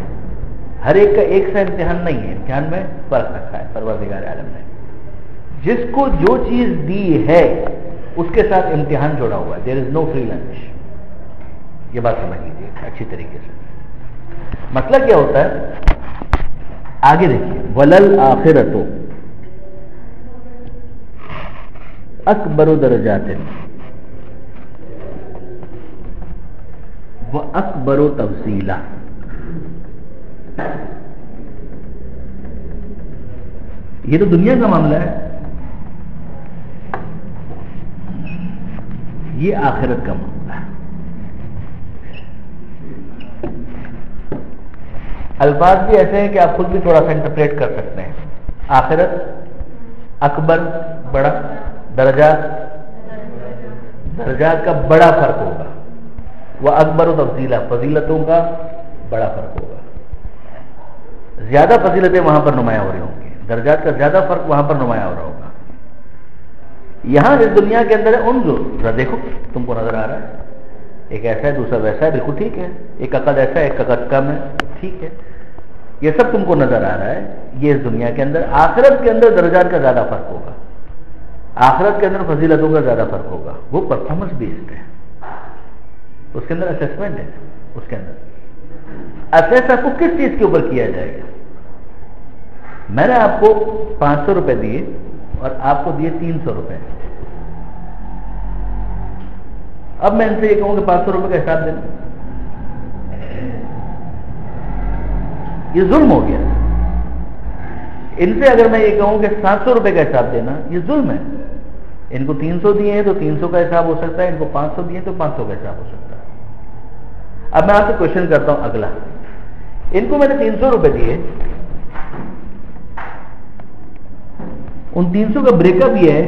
ہر ایک کا ایک سا امتحان نہیں ہے، امتحان میں فرق رکھا ہے پروردگار عالم نے. جس کو جو چیز دی ہے اس کے ساتھ امتحان جوڑا ہوا ہے. دیر از نو فری لنچ. یہ بات سمجھ لیجیے اچھی طریقے سے. مسئلہ کیا ہوتا ہے آگے دیکھیے. ولل آخرت اکبر درجات و اکبر تفصیلا. یہ تو دنیا کا معاملہ ہے، یہ آخرت کا معاملہ ہے. الفاظ بھی ایسے ہیں کہ آپ خود بھی تھوڑا سا انٹرپریٹ کر سکتے ہیں. آخرت، اکبر بڑا، درجات کا بڑا فرق ہوگا. وہ اکبر و تفضیلہ فضیلتوں کا بڑا فرق ہوگا. زیادہ فضیلتیں وہاں پر نمایاں ہو رہی ہوں گی، درجات کا زیادہ فرق وہاں پر نمایاں ہو رہا ہوگا. یہاں اس دنیا کے اندر ہے ان جو ذرا دیکھو تم کو نظر آ رہا ہے، ایک ایسا ہے دوسرا ویسا ہے، بالکل ٹھیک ہے. ایک کا قد ایسا ہے ایک کا قد کم ہے، ٹھیک ہے. یہ سب تم کو نظر آ رہا ہے. یہ اس دنیا کے اندر. آخرت کے اندر درجات کا زیادہ فرق ہوگا، آخرت کے اندر فضیلتوں کا زیادہ فرق ہوگا. وہ پرفارمنس بیسڈ ہے، اس کے اندر اسیسمنٹ ہے. اس کے اندر اسیس آپ کو کس چیز کے اوپر کیا جائے گا. میں نے آپ کو 500 روپے دیے اور آپ کو دیے 300 روپے. اب میں ان سے یہ کہوں کہ 500 روپے کا حساب دینا، یہ ظلم ہو گیا. ان سے اگر میں یہ کہوں کہ 700 روپے کا حساب دینا، یہ ظلم ہے. ان کو 300 دیے ہیں تو 300 کا حساب ہو سکتا ہے، ان کو 500 دیے تو 500 کا حساب ہو سکتا ہے. اب میں آپ سے کوشچن کرتا ہوں اگلا. ان کو میں نے 300 روپے دیے، ان 300 کا بریک اپ یہ ہے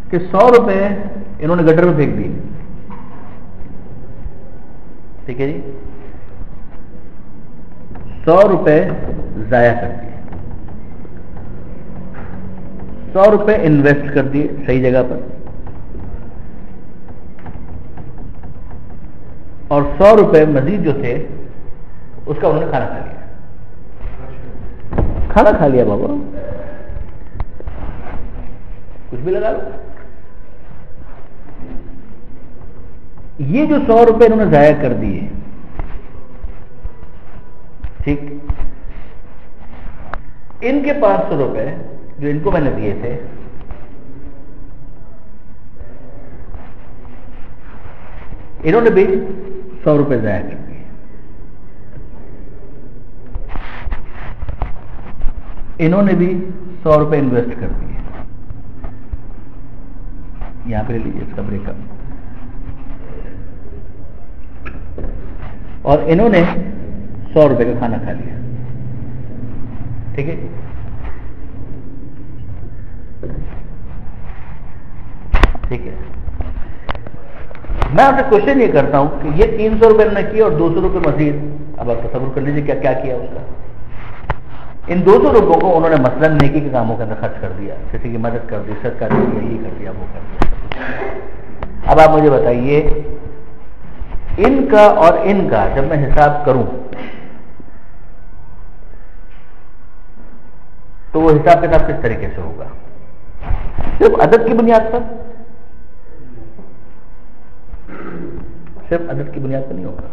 کہ 100 روپے انہوں نے گٹر میں پھینک دیے. ٹھیک ہے جی، 100 روپے ضائع کر دیے، 100 روپے انویسٹ کر دیے صحیح جگہ پر، اور 100 روپے مزید جو تھے اس کا انہوں نے کھانا کھا لیا. کھانا کھا لیا بابا، کچھ بھی لگا لو. یہ جو 100 روپے انہوں نے ضائع کر دیے، ٹھیک، ان کے 500 روپے جو ان کو میں نے دیے تھے، انہوں نے بھی 100 روپے ضائع کر دیے. انہوں نے بھی 100 روپے انویسٹ کر دیے. یہاں پہ لے لیجیے اس کا بریک اپ. اور انہوں نے 100 روپے کا کھانا کھا لیا. ٹھیک ہے، ٹھیک ہے. میں آپ سے کوشچن یہ کرتا ہوں کہ یہ 300 روپے نے کیا اور 200 روپے مزید. اب آپ تصور کر لیجیے کیا کیا اس کا. ان 200 روپوں کو انہوں نے مثلاً نیکی کے کاموں کے اندر خرچ کر دیا، کسی کی مدد کر دی، صدقہ کر دیا، یہ کر دیا، وہ کر دیا. اب آپ مجھے بتائیے ان کا اور ان کا جب میں حساب کروں تو وہ حساب کتاب کس طریقے سے ہوگا؟ صرف عدد کی بنیاد پر، صرف عدد کی بنیاد پر نہیں ہوگا.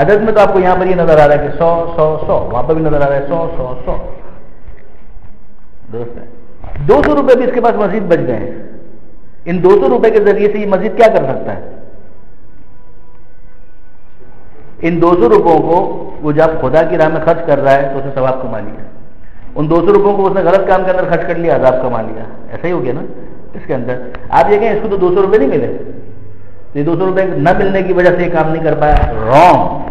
عدد میں تو آپ کو یہاں پر یہ نظر آ رہا ہے کہ 100 100 100، وہاں پر بھی نظر آ رہا ہے 100 100 100. دوست ہے 200 روپے بھی اس کے پاس مزید بچ گئے ہیں. ان 200 روپے کے ذریعے سے یہ مزید کیا کر سکتا ہے؟ ان 200 روپوں کو وہ جب خدا کی راہ میں خرچ کر رہا ہے تو اسے ثواب کما لیا. ان 200 روپوں کو اس نے غلط کام کے اندر خرچ کر لیا، عذاب کما لیا. ایسا ہی ہو گیا نا اس کے اندر. آپ یہ کہیں اس کو تو 200 روپے نہیں ملے، یہ 200 روپے نہ ملنے کی وجہ سے یہ کام نہیں کر پایا. رانگ.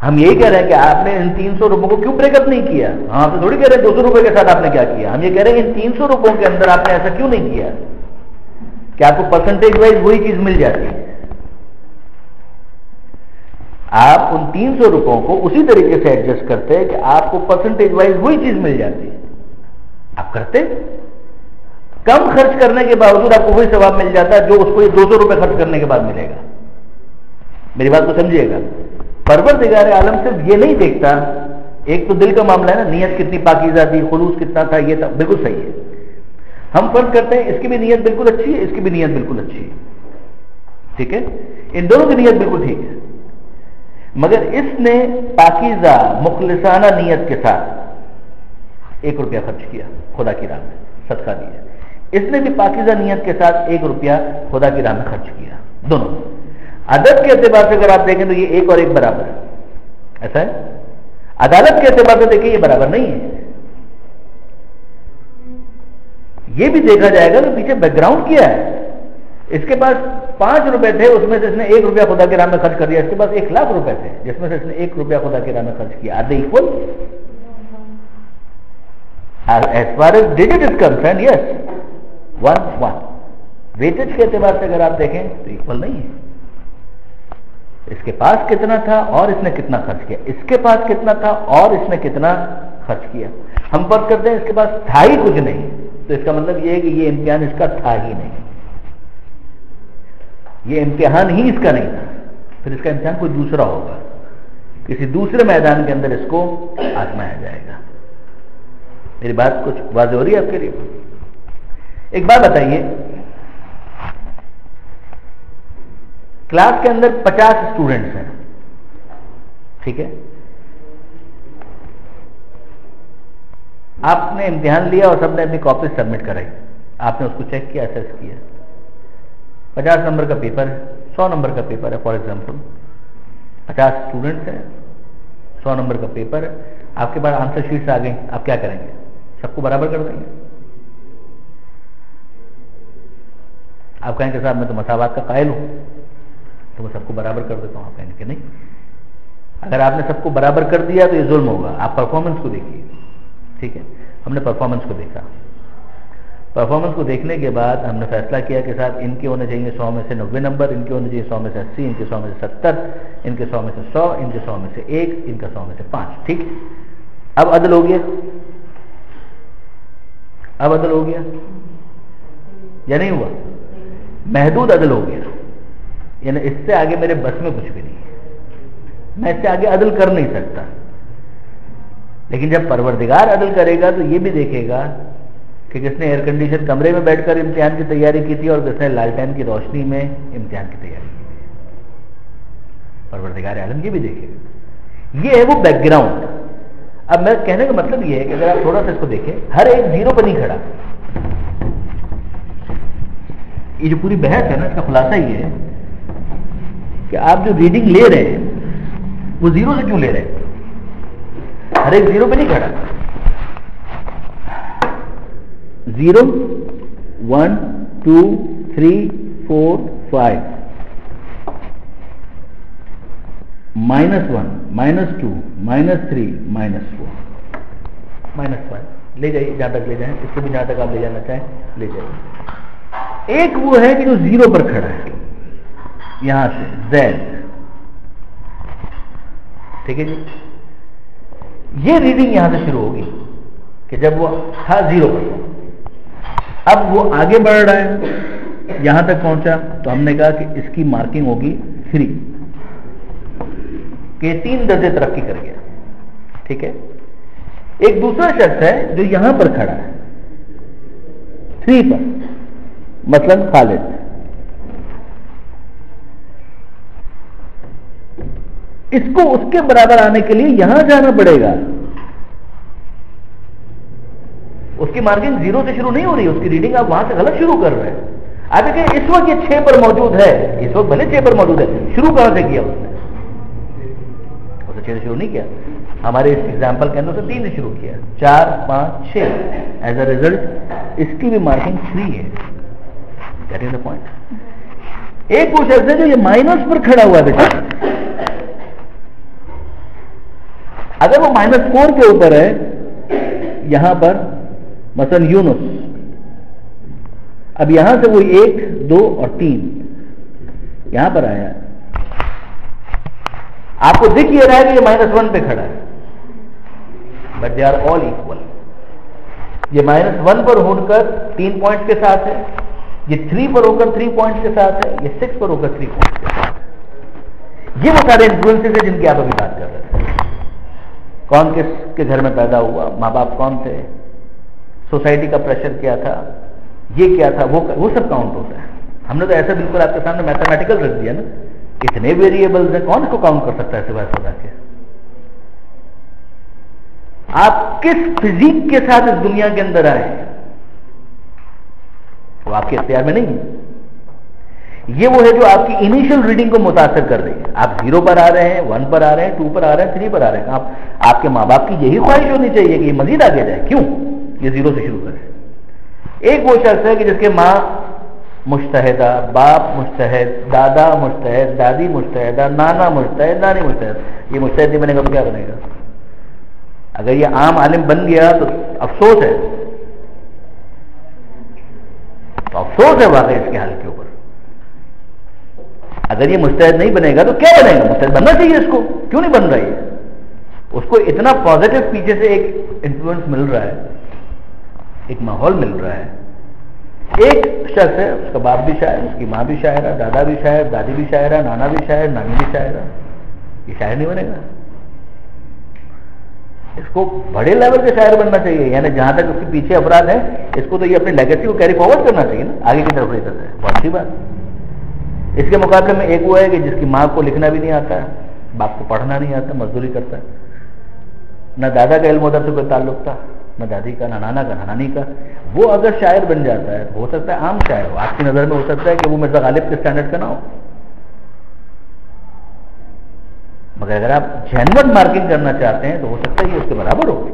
ہم یہی کہہ رہے ہیں کہ آپ نے ان 300 روپوں کو کیوں بریک اپ نہیں کیا. ہم آپ سے تھوڑی کہہ رہے ہیں 200 روپے کے ساتھ آپ نے کیا کیا. ہم یہ کہہ رہے ہیں ان 300 روپوں کے اندر آپ نے ایسا کیوں نہیں کیا کہ آپ کو پرسنٹیج وائز وہی چیز مل جاتی ہے. آپ ان 300 روپوں کو اسی طریقے سے ایڈجسٹ کرتے ہیں کہ آپ کو پرسنٹیج وائز وہی چیز مل جاتی ہے. آپ کرتے کم خرچ کرنے کے باوجود آپ کو وہی ثواب مل جاتا ہے جو اس کو یہ 200 روپے خرچ کرنے کے بعد ملے گا. میری بات کو سمجھیے گا. پروردگار عالم صرف یہ نہیں دیکھتا، ایک تو دل کا معاملہ ہے نا، نیت کتنی پاکیزہ تھی، خلوص کتنا تھا، یہ تھا، بالکل صحیح ہے. ہم فرض کرتے ہیں اس کی بھی نیت بالکل اچھی ہے، اس کی بھی نیت بالکل اچھی ہے، ٹھیک ہے، ان دونوں کی نیت بالکل ٹھیک ہے، مگر اس نے پاکیزہ مخلصانہ نیت کے ساتھ 1 روپیہ خرچ کیا، خدا کی راہ میں صدقہ دیا. اس نے بھی پاکیزہ نیت کے ساتھ 1 روپیہ خدا کی راہ میں خرچ کیا. دونوں عدد کے اعتبار سے اگر آپ دیکھیں تو یہ 1 اور 1 برابر ہے. ایسا ہے. عدالت کے اعتبار سے دیکھیں یہ برابر نہیں ہے. یہ بھی دیکھا جائے گا کہ پیچھے بیک گراؤنڈ کیا ہے. اس کے پاس 5 روپے تھے، اس میں سے اس نے 1 روپیہ خدا کی راہ میں خرچ کر دیا. اس کے پاس 1 لاکھ روپے تھے جس میں سے اس نے 1 روپیہ خدا کی راہ میں خرچ کیا. Are they equal? As far as digit is concerned, yes, 1. Weightage کے اعتبار سے اگر آپ دیکھیں تو ایکول نہیں ہے. اس کے پاس کتنا تھا اور اس نے کتنا خرچ کیا، اس کے پاس کتنا تھا اور اس نے کتنا خرچ کیا. ہم فرض کرتے ہیں اس کے پاس تھا ہی کچھ نہیں، تو اس کا مطلب یہ ہے کہ یہ امتحان اس کا تھا ہی نہیں، یہ امتحان ہی اس کا نہیں تھا. پھر اس کا امتحان کوئی دوسرا ہوگا، کسی دوسرے میدان کے اندر اس کو آزمایا جائے گا. میری بات کچھ واضح ہو رہی ہے آپ کے لیے؟ ایک بات بتائیے، کلاس کے اندر 50 اسٹوڈنٹس ہیں، ٹھیک ہے، آپ نے امتحان لیا اور سب نے اپنی کاپی سبمٹ کرائی، آپ نے اس کو چیک کیا، اسیس کیا. 50 نمبر کا پیپر ہے، 100 نمبر کا پیپر ہے. فار ایگزامپل 50 اسٹوڈنٹس ہیں، 100 نمبر کا پیپر ہے. آپ کے پاس آنسر شیٹس آ گئی، آپ کیا کریں گے؟ سب کو برابر کر دیں گے؟ آپ کہیں گے صاحب میں تو مساوات کا قائل ہوں تو میں سب کو برابر کر دیتا ہوں. آپ کہیں گے کہ نہیں، اگر آپ نے سب کو برابر کر دیا تو یہ ظلم ہوگا. آپ پرفارمنس کو دیکھیے، ٹھیک ہے. ہم نے پرفارمنس کو دیکھا، پرفارمنس کو دیکھنے کے بعد ہم نے فیصلہ کیا کہ صاحب ان کے ہونے چاہیے 100 میں سے 90 نمبر، ان کے ہونے چاہیے 100 میں سے 80، ان کے 100 میں سے 70، ان کے 100 میں سے 100، ان کے 100 میں سے 1، ان کا 100 میں سے 5. ٹھیک. اب عدل ہو گیا، اب عدل ہو گیا یا نہیں ہوا؟ محدود عدل ہو گیا. یعنی اس سے آگے میرے بس میں کچھ بھی نہیں ہے، میں اس سے آگے عدل کر نہیں سکتا. لیکن جب پروردگار عدل کرے گا تو یہ بھی دیکھے گا کہ کس نے ایئر کنڈیشن کمرے میں بیٹھ کر امتحان کی تیاری کی تھی اور کس نے لالٹین کی روشنی میں امتحان کی تیاری کی تھی. پروردگار عالم یہ بھی دیکھے گا. یہ ہے وہ بیک گراؤنڈ. اب میں کہنے کا مطلب یہ ہے کہ اگر آپ تھوڑا سا اس کو دیکھیں، ہر ایک زیرو پر نہیں کھڑا. یہ جو پوری بحث ہے نا، اس کا خلاصہ یہ ہے کہ آپ جو ریڈنگ لے رہے ہیں وہ زیرو سے کیوں لے رہے ہیں؟ ہر ایک زیرو پہ نہیں کھڑا. 0 1 2 3 4 5 -1 -2 -3 -4 -5 لے جائیے جہاں تک لے جائیں، اس سے بھی جہاں تک آپ لے جانا چاہیں لے جائیے. ایک وہ ہے کہ جو زیرو پر کھڑا ہے، یہاں سے Z، ٹھیک ہے جی. یہ ریڈنگ یہاں سے شروع ہوگی کہ جب وہ تھا 0 پر، اب وہ آگے بڑھ رہا ہے، یہاں تک پہنچا تو ہم نے کہا کہ اس کی مارکنگ ہوگی 3، کہ 3 درجے ترقی کر گیا. ٹھیک ہے. ایک دوسرا شخص ہے جو یہاں پر کھڑا ہے 3 پر، مثلا خالد. اس کو اس کے برابر آنے کے لیے یہاں جانا پڑے گا. اس کی مارکنگ 0 سے شروع نہیں ہو رہی، اس کی ریڈنگ آپ وہاں سے غلط شروع کر رہے ہیں. آپ دیکھیں اس وقت یہ 6 پر موجود ہے، اس وقت بھلے 6 پر موجود ہے، شروع کہاں سے کیا اس نے؟ اس نے 6 سے شروع نہیں کیا. ہمارے اس ایگزامپل کے اندر سے 3 سے شروع کیا، 4 5 6. ایز اے ریزلٹ اس کی بھی مارکنگ 3 ہے. That is the point. ایک وہ شخص ہے جو یہ مائنس پر کھڑا ہوا ہے بیچارہ. اگر وہ -4 کے اوپر ہے یہاں پر، مثلا یونس، اب یہاں سے وہ 1 2 اور 3 یہاں پر آیا. آپ کو دکھ یہ رہا ہے کہ یہ -1 پہ کھڑا ہے، but they are all equal. یہ -1 پر ہو کر 3 پوائنٹ کے ساتھ ہے، یہ 3 پر ہو کر 3 پوائنٹ کے ساتھ ہے، یہ 6 پر ہو کر 3 پوائنٹ کے ساتھ ہے. یہ وہ سارے انفلوئنسز ہیں جن کی آپ ابھی بات کر رہے تھے. کون کس کے گھر میں پیدا ہوا، ماں باپ کون تھے، سوسائٹی کا پریشر کیا تھا، یہ کیا تھا، وہ سب کاؤنٹ ہوتا ہے. ہم نے تو ایسا بالکل آپ کے سامنے میتھمیٹیکل رکھ دیا نا، اتنے ویریبلز ہیں، کون اس کو کاؤنٹ کر سکتا ہے سوائے خدا کے. آپ کس فزیک کے ساتھ اس دنیا کے اندر آئے وہ آپ کے اختیار میں نہیں ہے. یہ وہ ہے جو آپ کی انیشل ریڈنگ کو متاثر کر رہی ہے. آپ 0 پر آ رہے ہیں، 1 پر آ رہے ہیں، 2 پر آ رہے ہیں، 3 پر آ رہے ہیں. آپ کے ماں باپ کی یہی خواہش ہونی چاہیے کہ یہ مزید آگے جائے. کیوں؟ یہ 0 سے شروع کرے. ایک وہ شخص ہے کہ جس کے ماں مجتہدہ، باپ مجتہد، دادا مجتہد، دادی مجتہدہ، نانا مجتہد، نانی مجتہد. یہ مجتہد نہیں بنے گا تو کیا بنے گا؟ اگر یہ عام عالم بن گیا تو افسوس ہے، تو افسوس ہے واقعی اس کے حال کے اوپر. اگر یہ مجتہد نہیں بنے گا تو کیا بنے گا؟ مجتہد بننا چاہیے اس کو. کیوں نہیں بن رہا ہے؟ اس کو اتنا پازیٹیو پیچھے سے ایک انفلوئنس مل رہا ہے، ایک ماحول مل رہا ہے. ایک شخص ہے، اس کا باپ بھی شاعر، اس کی ماں بھی شاعر ہے، دادا بھی شاعر، دادی بھی شاعر ہے، نانا بھی شاعر، نانی بھی شاعر ہے. یہ شاعر نہیں بنے گا. اس کو بڑے لیول کے شاعر بننا چاہیے. یعنی جہاں تک اس کے پیچھے افراد ہیں، اس کو تو یہ اپنی لیگیسی کو کیری فارورڈ کرنا چاہیے نا، آگے کی طرف لے جاتا ہے. بہت اچھی بات. اس کے مقابلے میں ایک وہ ہے کہ جس کی ماں کو لکھنا بھی نہیں آتا ہے، باپ کو پڑھنا نہیں آتا، مزدوری کرتا ہے. نہ دادا کا علم ادب سے کوئی تعلق تھا، نہ دادی کا، نہ نانا کا، نہ نانی کا. وہ اگر شاعر بن جاتا ہے تو ہو سکتا ہے عام شاعر ہو. آپ کی نظر میں ہو سکتا ہے کہ وہ مرزا غالب کے اسٹینڈرڈ کا نہ ہو، مگر اگر آپ جینون مارکنگ کرنا چاہتے ہیں تو ہو سکتا ہے یہ اس کے برابر ہو.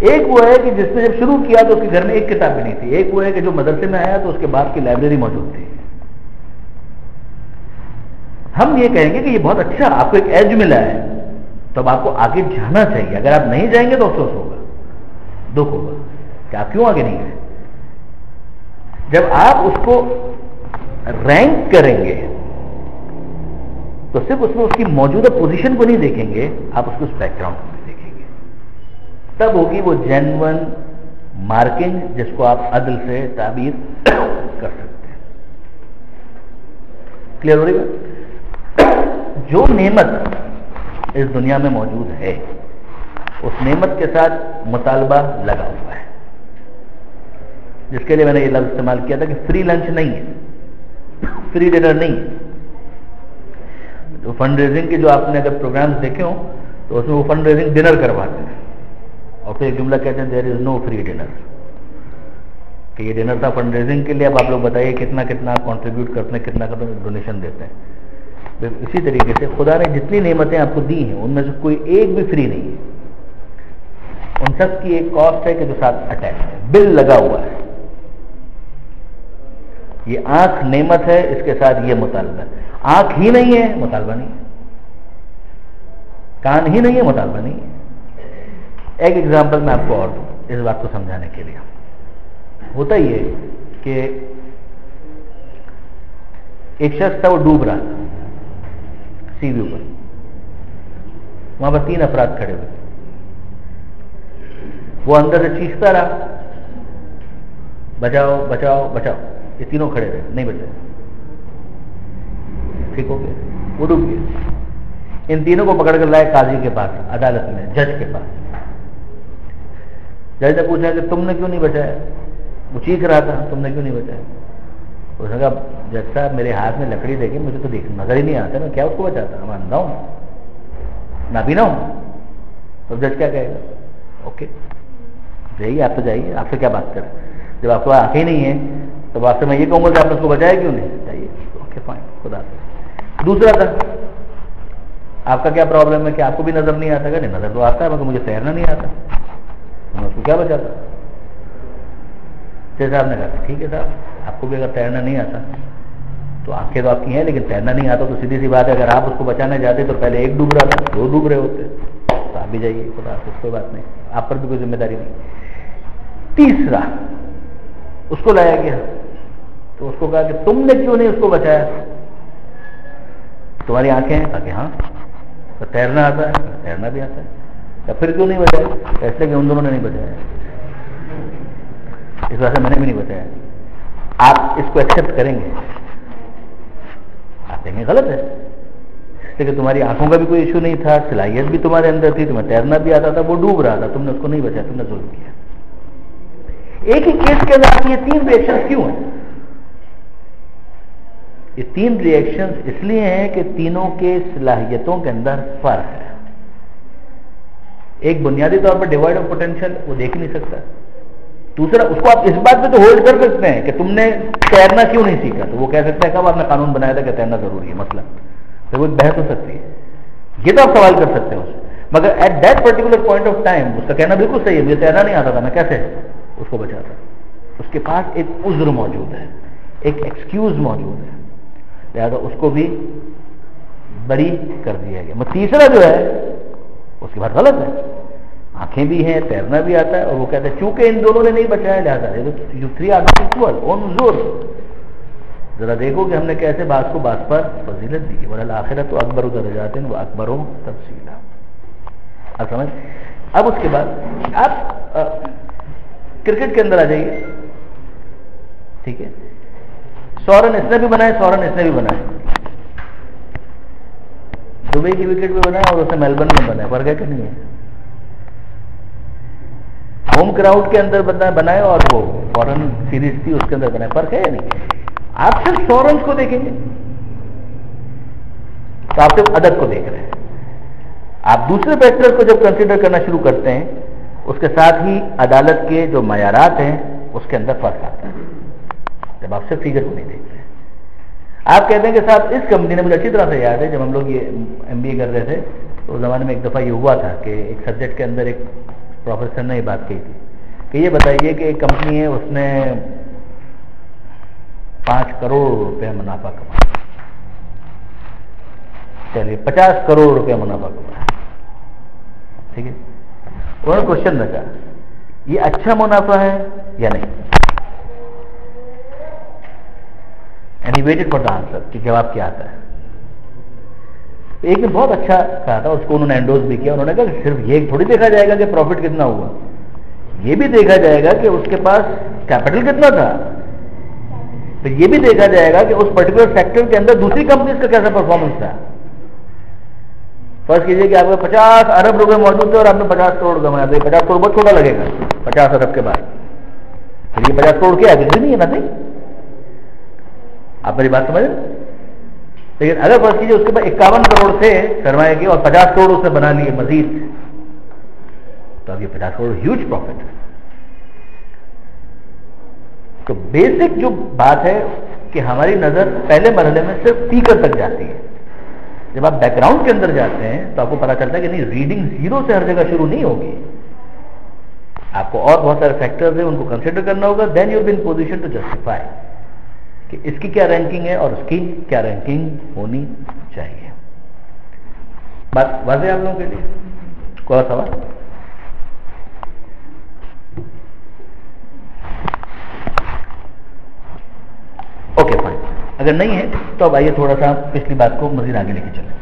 ایک وہ ہے کہ جس نے جب شروع کیا تو اس کے گھر میں ایک کتاب بھی نہیں تھی. ایک وہ ہے کہ جو مدرسے میں آیا تو اس کے باپ کی لائبریری موجود تھی. ہم یہ کہیں گے کہ یہ بہت اچھا، آپ کو ایک ایج ملا ہے تو اب آپ کو آگے جانا چاہیے. اگر آپ نہیں جائیں گے تو افسوس ہوگا، دکھ ہوگا کہ آپ کیوں آگے نہیں گئے. جب آپ اس کو رینک کریں گے تو صرف اس میں اس کی موجودہ پوزیشن کو نہیں دیکھیں گے، آپ اس کو اس بیک گراؤنڈ کو بھی دیکھیں گے. تب ہوگی وہ جینون مارکنگ جس کو آپ عدل سے تعبیر کر سکتے ہیں. کلیئر ہو رہی بات؟ جو نعمت اس دنیا میں موجود ہے اس نعمت کے ساتھ مطالبہ لگا ہوا ہے، جس کے لیے میں نے یہ لفظ استعمال کیا تھا کہ فری لنچ نہیں ہے، فری ڈنر نہیں ہے. فنڈ ریزنگ کے جو آپ نے اگر پروگرامز دیکھے ہوں تو اس میں وہ فنڈ ریزنگ ڈنر کرواتے ہیں اور پھر ایک جملہ کہتے ہیں دیر از نو فری ڈنر، کہ یہ ڈنر تھا فنڈ ریزنگ کے لیے، اب آپ لوگ بتائیے کتنا کتنا آپ کنٹریبیوٹ کرتے ہیں، کتنا کتنا ڈونیشن دیتے ہیں. اسی طریقے سے خدا نے جتنی نعمتیں آپ کو دی ہیں ان میں سے کوئی ایک بھی فری نہیں ہے. ان سب کی ایک کاسٹ ہے کہ جو ساتھ اٹیچ ہے، بل لگا ہوا ہے. یہ آنکھ نعمت ہے، اس کے ساتھ یہ مطالبہ ہے. آنکھ ہی نہیں ہے، مطالبہ نہیں ہے. کان ہی نہیں ہے، مطالبہ نہیں ہے. ایک ایگزامپل میں آپ کو اور دوں اس بات کو سمجھانے کے لیے. ہوتا یہ کہ ایک شخص تھا، وہ ڈوب رہا تھا سی وی پر. وہاں پر 3 افراد کھڑے ہوئے. وہ اندر سے چیختا رہا، بچاؤ بچاؤ بچاؤ. یہ تینوں کھڑے رہے، نہیں بچے. ٹھیک ہو گیا، وہ ڈوب گیا. ان تینوں کو پکڑ کر لائے قاضی کے پاس، عدالت میں جج کے پاس. جج نے پوچھا کہ تم نے کیوں نہیں بچایا؟ وہ چیخ رہا تھا، تم نے کیوں نہیں بچایا؟ اس نے کہا جج صاحب میرے ہاتھ میں لکڑی دیکھیں، مجھے تو نظر ہی نہیں آتا، میں کیا اس کو بچاتا؟ میں اندھا ہوں، نابینا ہوں. تو جج کیا کہے گا؟ اوکے جائیے، آپ تو جائیے، آپ سے کیا بات کریں. جب آپ کو آنکھیں نہیں ہیں تو آپ سے میں یہ کہوں گا کہ آپ نے اس کو بچایا کیوں نہیں؟ جائیے. اوکے فائن، خدا سے. دوسرا تھا، آپ کا کیا پرابلم ہے کہ آپ کو بھی نظر نہیں آتا؟ کہ نہیں نظر تو آتا ہے مگر مجھے تیرنا نہیں آتا. میں اس کو کیا بچاتا؟ جج صاحب نے کہا ٹھیک ہے صاحب، آپ کو بھی اگر تیرنا نہیں آتا تو آنکھیں تو آپ کی ہیں لیکن تیرنا نہیں آتا تو سیدھی سی بات ہے، اگر آپ اس کو بچانے جاتے تو پہلے ایک ڈوب رہا تھا، 2 ڈوب رہے ہوتے. تو آپ بھی جائیے، خدا سے کوئی بات نہیں، آپ پر بھی کوئی ذمہ داری نہیں. تیسرا اس کو لایا گیا تو اس کو کہا کہ تم نے کیوں نہیں اس کو بچایا؟ تمہاری آنکھیں ہیں؟ کہا کہ ہاں. تو تیرنا آتا ہے؟ تیرنا بھی آتا ہے. تو پھر کیوں نہیں بچایا؟ اس لیے کہ ان دونوں نے نہیں بچایا, اس وجہ سے میں نے بھی نہیں بچایا. آپ اس کو ایکسیپٹ کریں گے؟ آپ کہیں گے غلط ہے, اس لیے کہ تمہاری آنکھوں کا بھی کوئی ایشو نہیں تھا, صلاحیت بھی تمہارے اندر تھی, تمہیں تیرنا بھی آتا تھا, وہ ڈوب رہا تھا, تم نے اس کو نہیں بچایا, تم نے ظلم کیا. ایک ہی کیس کے اندر یہ تین ریئیکشن کیوں ہیں؟ یہ تین ریئیکشن اس لیے ہیں کہ تینوں کے صلاحیتوں کے اندر فرق ہے. ایک بنیادی طور پر ڈیوائڈ آف پوٹینشیل, وہ دیکھ نہیں سکتا. دوسرا, اس کو آپ اس بات پہ تو ہولڈ کر سکتے ہیں کہ تم نے تیرنا کیوں نہیں سیکھا, تو وہ کہہ سکتا ہے کب آپ نے قانون بنایا تھا کہ تیرنا ضروری ہے, مسئلہ تو وہ ایک بحث ہو سکتی ہے. یہ تو آپ سوال کر سکتے ہیں اس سے, مگر at that particular point of time اس کا کہنا بالکل صحیح ہے, مجھے تیرنا نہیں آتا تھا, میں کیسے اس کو بچاتا. اس کے پاس ایک عذر موجود ہے, ایک ایکسکیوز موجود ہے, لہٰذا اس کو بھی بری کر دیا گیا. تیسرا جو ہے اس کی بات غلط ہے, آنکھیں بھی ہیں, تیرنا بھی آتا ہے, اور وہ کہتے ہیں چونکہ ان دونوں نے نہیں بچایا لہٰذا you three are not equal on زور. ذرا دیکھو کہ ہم نے کیسے بعض کو بعض پر فضیلت دی ہے. والآخرۃ اکبر درجات و اکبر تفصیلا. آپ سمجھ. اب اس کے بعد آپ کرکٹ کے اندر آ جائیے, ٹھیک ہے. 100 رن اس نے بھی بنائے, 100 رن اس نے بھی بنائے, دبئی کی وکٹ پہ بنایا اور اسے میلبرن میں بنایا, فرق ہے کہ نہیں ہے؟ ہوم کراؤڈ کے اندر بنائے اور وہ فورن سیریز تھی اس کے اندر بنائے, فرق ہے یا نہیں؟ آپ صرف 100 رنز کو دیکھیں گے تو آپ صرف عدد کو دیکھ رہے ہیں. آپ دوسرے فیکٹر کو جب کنسیڈر کرنا شروع کرتے ہیں, اس کے ساتھ ہی عدالت کے جو معیارات ہیں اس کے اندر فرق آتا ہے. جب آپ صرف فگر کو نہیں دیکھ رہے, آپ کہتے ہیں کہ صاحب اس کمپنی نے, مجھے اچھی طرح سے یاد ہے جب ہم لوگ یہ MBA کر رہے تھے تو اس زمانے میں ایک دفعہ یہ ہوا تھا کہ ایک سبجیکٹ کے اندر ایک پروفیسر نے یہ بات کہی تھی کہ یہ بتائیے کہ ایک کمپنی ہے, اس نے 5 کروڑ روپے منافع کمایا, چلیے 50 کروڑ روپے منافع کمایا, ٹھیک ہے. انہوں نے کوشچن رکھا, یہ اچھا منافع ہے یا نہیں؟ And he waited for the answer کہ جواب کیا آتا ہے. ایک نے بہت اچھا کہا تھا, اس کو انہوں نے انڈوز بھی کیا. انہوں نے کہا کہ صرف یہ تھوڑی دیکھا جائے گا کہ پروفٹ کتنا ہوا, یہ بھی دیکھا جائے گا کہ اس کے پاس کیپٹل کتنا تھا, تو یہ بھی دیکھا جائے گا کہ اس پرٹیکولر سیکٹر کے اندر دوسری کمپنیز کا کیسا پرفارمنس تھا. فرض کیجئے کہ آپ کے 50 ارب روپے موجود تھے اور آپ نے 50 کروڑ کمایا, تو 50 کروڑ بہت چھوٹا لگے گا 50 ارب کے بعد. پھر یہ 50 کروڑ کیا ہے, کچھ نہیں ہے, نتھنگ. آپ میری بات سمجھ. لیکن اگر فرض کیجیے اس کے پاس 51 کروڑ تھے سرمایہ کے اور 50 کروڑ اس سے بنا لیے مزید, تو اب یہ 50 کروڑ ہیوج پروفٹ ہے. تو بیسک جو بات ہے کہ ہماری نظر پہلے مرحلے میں صرف اسپیکر تک جاتی ہے. جب آپ بیک گراؤنڈ کے اندر جاتے ہیں تو آپ کو پتا چلتا ہے کہ نہیں, ریڈنگ زیرو سے ہر جگہ شروع نہیں ہوگی, آپ کو اور بہت سارے فیکٹرز ہیں, ان کو کنسیڈر کرنا ہوگا. Then you be in position to justify کہ اس کی کیا رینکنگ ہے اور اس کی کیا رینکنگ ہونی چاہیے. بات واضح آپ لوگوں کے لیے؟ کوئی اور سوال؟ Okay fine. اگر نہیں ہے تو اب آئیے تھوڑا سا پچھلی بات کو مزید آگے لے کے چلیں.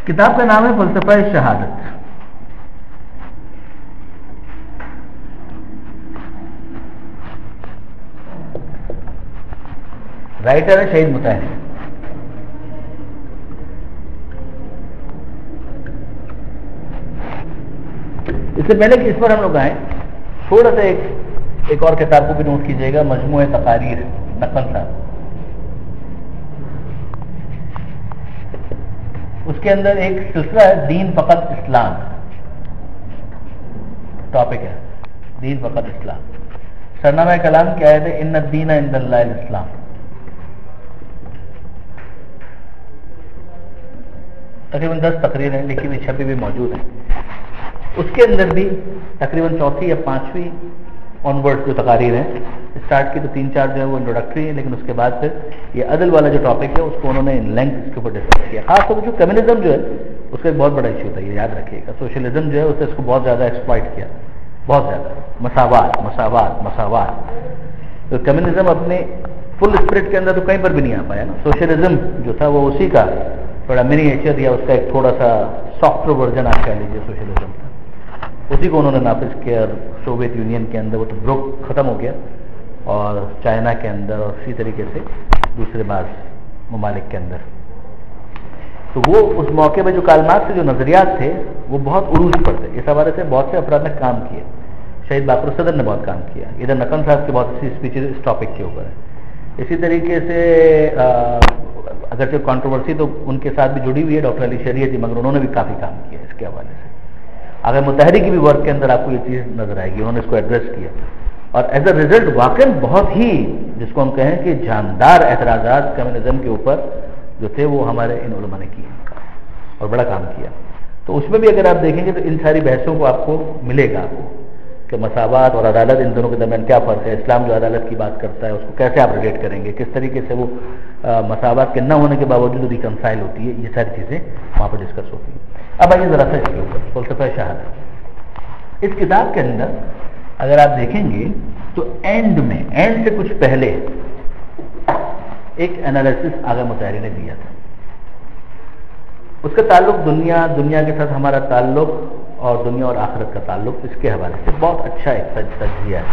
کتاب کا نام ہے فلسفہ شہادت. رائٹر ہے شہید مطہر. اس سے پہلے کہ اس پر ہم لوگ آئیں, تھوڑا سا ایک اور کتاب کو بھی نوٹ کیجیے گا, مجموعہ تقاریر نقل صاحب. اس کے اندر ایک سلسلہ ہے دین فقط اسلام, ٹاپک ہے دین فقط اسلام. سرنامہ کلام کیا ہے؟ ان الدین عند اللہ الاسلام. تقریباً 10 تقریر ہیں, لکھی ہوئی چھپی بھی موجود ہیں. اس کے اندر بھی تقریباً 4تھی یا 5ویں آن ورڈ جو تقاریر ہیں, اسٹارٹ کی تو 3-4 جو ہے وہ انٹروڈکٹری ہیں, لیکن اس کے بعد پھر یہ عدل والا جو ٹاپک ہے اس کو انہوں نے ان لینتھ اس کے اوپر ڈسکس کیا. خاص طور پر جو کمیونزم جو ہے اس کا ایک بہت بڑا ایشو تھا، یہ یاد رکھیے گا. سوشلزم جو ہے اس نے اس کو بہت زیادہ ایکسپلائٹ کیا، بہت زیادہ. مساوات مساوات مساوات. تو کمیونزم اپنے فل اسپرٹ کے اندر تو کہیں پر بھی نہیں آ پایا نا. سوشلزم جو تھا وہ اسی کا تھوڑا منیچر یا اس کا ایک تھوڑا سا سافٹ ورژن آپ کہہ لیجیے سوشلزم تھا. اسی کو انہوں نے نافذ کیا. سوویت یونین کے اندر وہ تو بروک ختم ہو گیا، اور چائنا کے اندر اور اسی طریقے سے دوسرے بعض ممالک کے اندر. تو وہ اس موقع میں جو کارل مارکس کے جو نظریات تھے وہ بہت عروج پر تھے. اس حوالے سے بہت سے افراد نے کام کیے. شہید باقر صدر نے بہت کام کیا. ادھر نقن صاحب کی بہت سی اسپیچز اس ٹاپک کے اوپر ہے. اسی طریقے سے اگرچہ کنٹروورسی تو ان کے ساتھ بھی جڑی ہوئی ہے، ڈاکٹر علی شریعت جی، مگر انہوں نے بھی کافی کام کیا اس کے حوالے سے. اگر متحری کی بھی ورک کے اندر آپ کو یہ چیز نظر آئے گی، انہوں نے اس کو ایڈریس کیا، اور ایز اے ریزلٹ واقعی بہت ہی جس کو ہم کہیں کہ جاندار اعتراضات کمیونزم کے اوپر جو تھے وہ ہمارے ان علماء نے کیے اور بڑا کام کیا. تو اس میں بھی اگر آپ دیکھیں گے تو ان ساری بحثوں کو آپ کو ملے گا کہ مساوات اور عدالت ان دونوں کے درمیان کیا فرق ہے. اسلام جو عدالت کی بات کرتا ہے اس کو کیسے آپ ریلیٹ کریں گے، کس طریقے سے وہ مساوات کے نہ ہونے کے باوجود ریکنسائل ہوتی ہے، یہ ساری چیزیں وہاں پر ڈسکس ہوتی ہیں. اب آئیے ذرا سا اس کے اوپر فلسفہ شہادت. اس کتاب کے اندر اگر آپ دیکھیں گے تو اینڈ میں، اینڈ سے کچھ پہلے ایک انالیسس آغا مطہری نے دیا تھا. اس کا تعلق دنیا کے ساتھ ہمارا تعلق اور دنیا اور آخرت کا تعلق، اس کے حوالے سے بہت اچھا ایک تجزیہ ہے.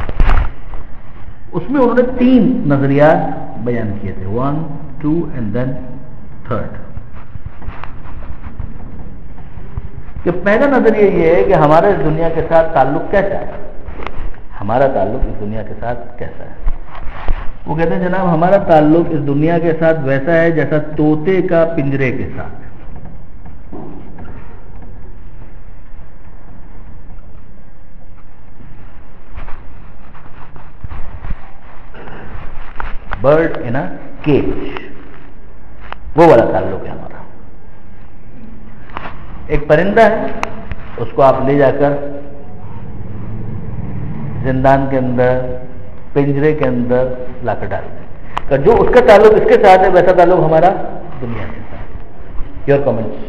اس میں انہوں نے 3 نظریات بیان کیے تھے، 1 2 اینڈ دین 3rd. کہ پہلا نظریہ یہ ہے کہ ہمارا اس دنیا کے ساتھ تعلق کیسا ہے، ہمارا تعلق اس دنیا کے ساتھ کیسا ہے. وہ کہتے ہیں جناب ہمارا تعلق اس دنیا کے ساتھ ویسا ہے جیسا طوطے کا پنجرے کے ساتھ. برڈ ان اے کیج، وہ والا تعلق ہے ہمارا. ایک پرندہ ہے، اس کو آپ لے جا کر زندان کے اندر، پنجرے کے اندر لا کر ڈال دیں، جو اس کا تعلق اس کے ساتھ ہے ویسا تعلق ہمارا دنیا کے ساتھ. Your comments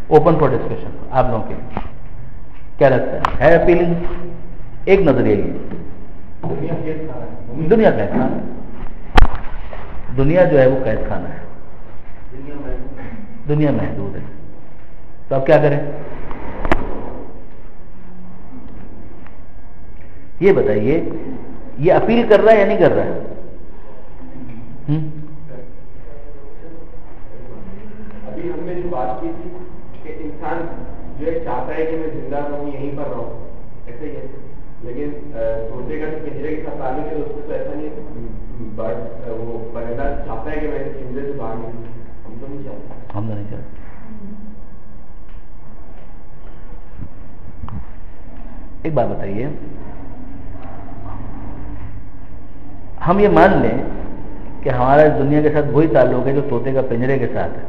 open for discussion. آپ لوگوں کے کیا لگتا ہے اپیلنگ؟ ایک نظریہ یہ دنیا قید خانہ ہے. دنیا جو ہے وہ قید خانہ ہے، دنیا محدود ہے. تو اب کیا کریں؟ یہ بتائیے، یہ اپیل کر رہا ہے یا نہیں کر رہا ہے؟ ابھی ہم نے جو بات کی تھی کہ انسان جو چاہتا ہے کہ میں زندہ رہوں، یہیں پر رہوں، ایسے ہی ہے. لیکن طوطے کا پنجرے کے ساتھ تعلق ہے، اس میں تو ایسا نہیں ہے. وہ پرندہ چاہتا ہے کہ میں پنجرے سے باہر نکلوں، ہم تو نہیں چاہتے. ہم تو نہیں چاہتے. ایک بات بتائیے، ہم یہ مان لیں کہ ہمارا اس دنیا کے ساتھ وہی تعلق ہے جو طوطے کا پنجرے کے ساتھ ہے،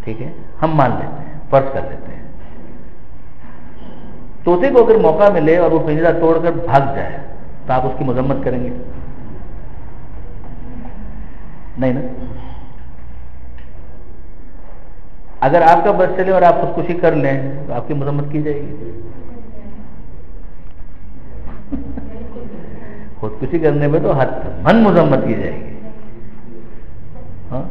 ٹھیک ہے؟ ہم مان لیتے ہیں، فرض کر لیتے ہیں. طوطے کو اگر موقع ملے اور وہ پنجرا توڑ کر بھاگ جائے تو آپ اس کی مذمت کریں گے؟ نہیں نا. اگر آپ کا بس چلے اور آپ خودکشی کر لیں تو آپ کی مذمت کی جائے گی؟ خودکشی کرنے میں تو حتماً مذمت کی جائے گی. ہاں،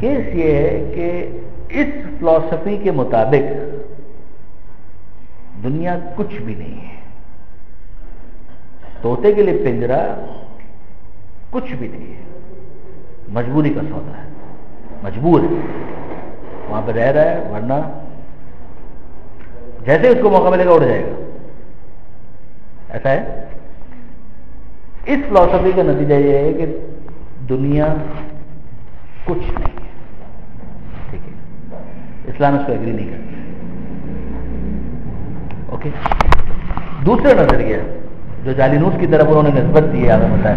کیس یہ ہے کہ اس فلسفی کے مطابق دنیا کچھ بھی نہیں ہے. طوطے کے لیے پنجرا کچھ بھی نہیں ہے، مجبوری کا سودا ہے، مجبور ہے، وہاں پہ رہ رہا ہے، ورنہ جیسے اس کو موقع ملے گا اڑ جائے گا. ایسا ہے. اس فلسفی کا نتیجہ یہ ہے کہ دنیا کچھ نہیں ہے، ٹھیک ہے؟ اسلام اس کو ایگری نہیں کرتا. اوکے. دوسرا نظریہ جو جالینوس کی طرف انہوں نے نسبت دی ہے، آپ نے بتایا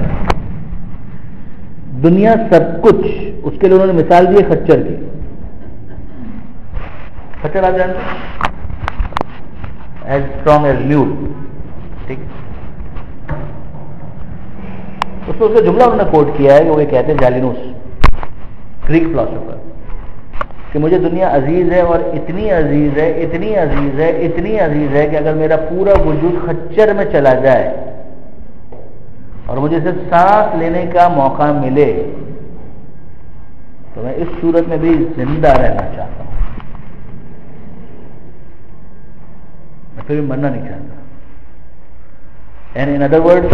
دنیا سب کچھ، اس کے لیے انہوں نے مثال دی ہے خچر کی. خچر آپ جانتے ہیں، ایز اسٹرانگ ایز میول، ٹھیک. اس کا جملہ انہوں نے کوٹ کیا ہے کہ وہ کہتے ہیں جالینوس گریک فلاسفر کہ مجھے دنیا عزیز ہے اور اتنی عزیز ہے اتنی عزیز ہے اتنی عزیز ہے کہ اگر میرا پورا وجود خچر میں چلا جائے اور مجھے صرف سانس لینے کا موقع ملے تو میں اس صورت میں بھی زندہ رہنا چاہتا ہوں، میں پھر بھی مرنا نہیں چاہتا. اینڈ ان ادر ورڈ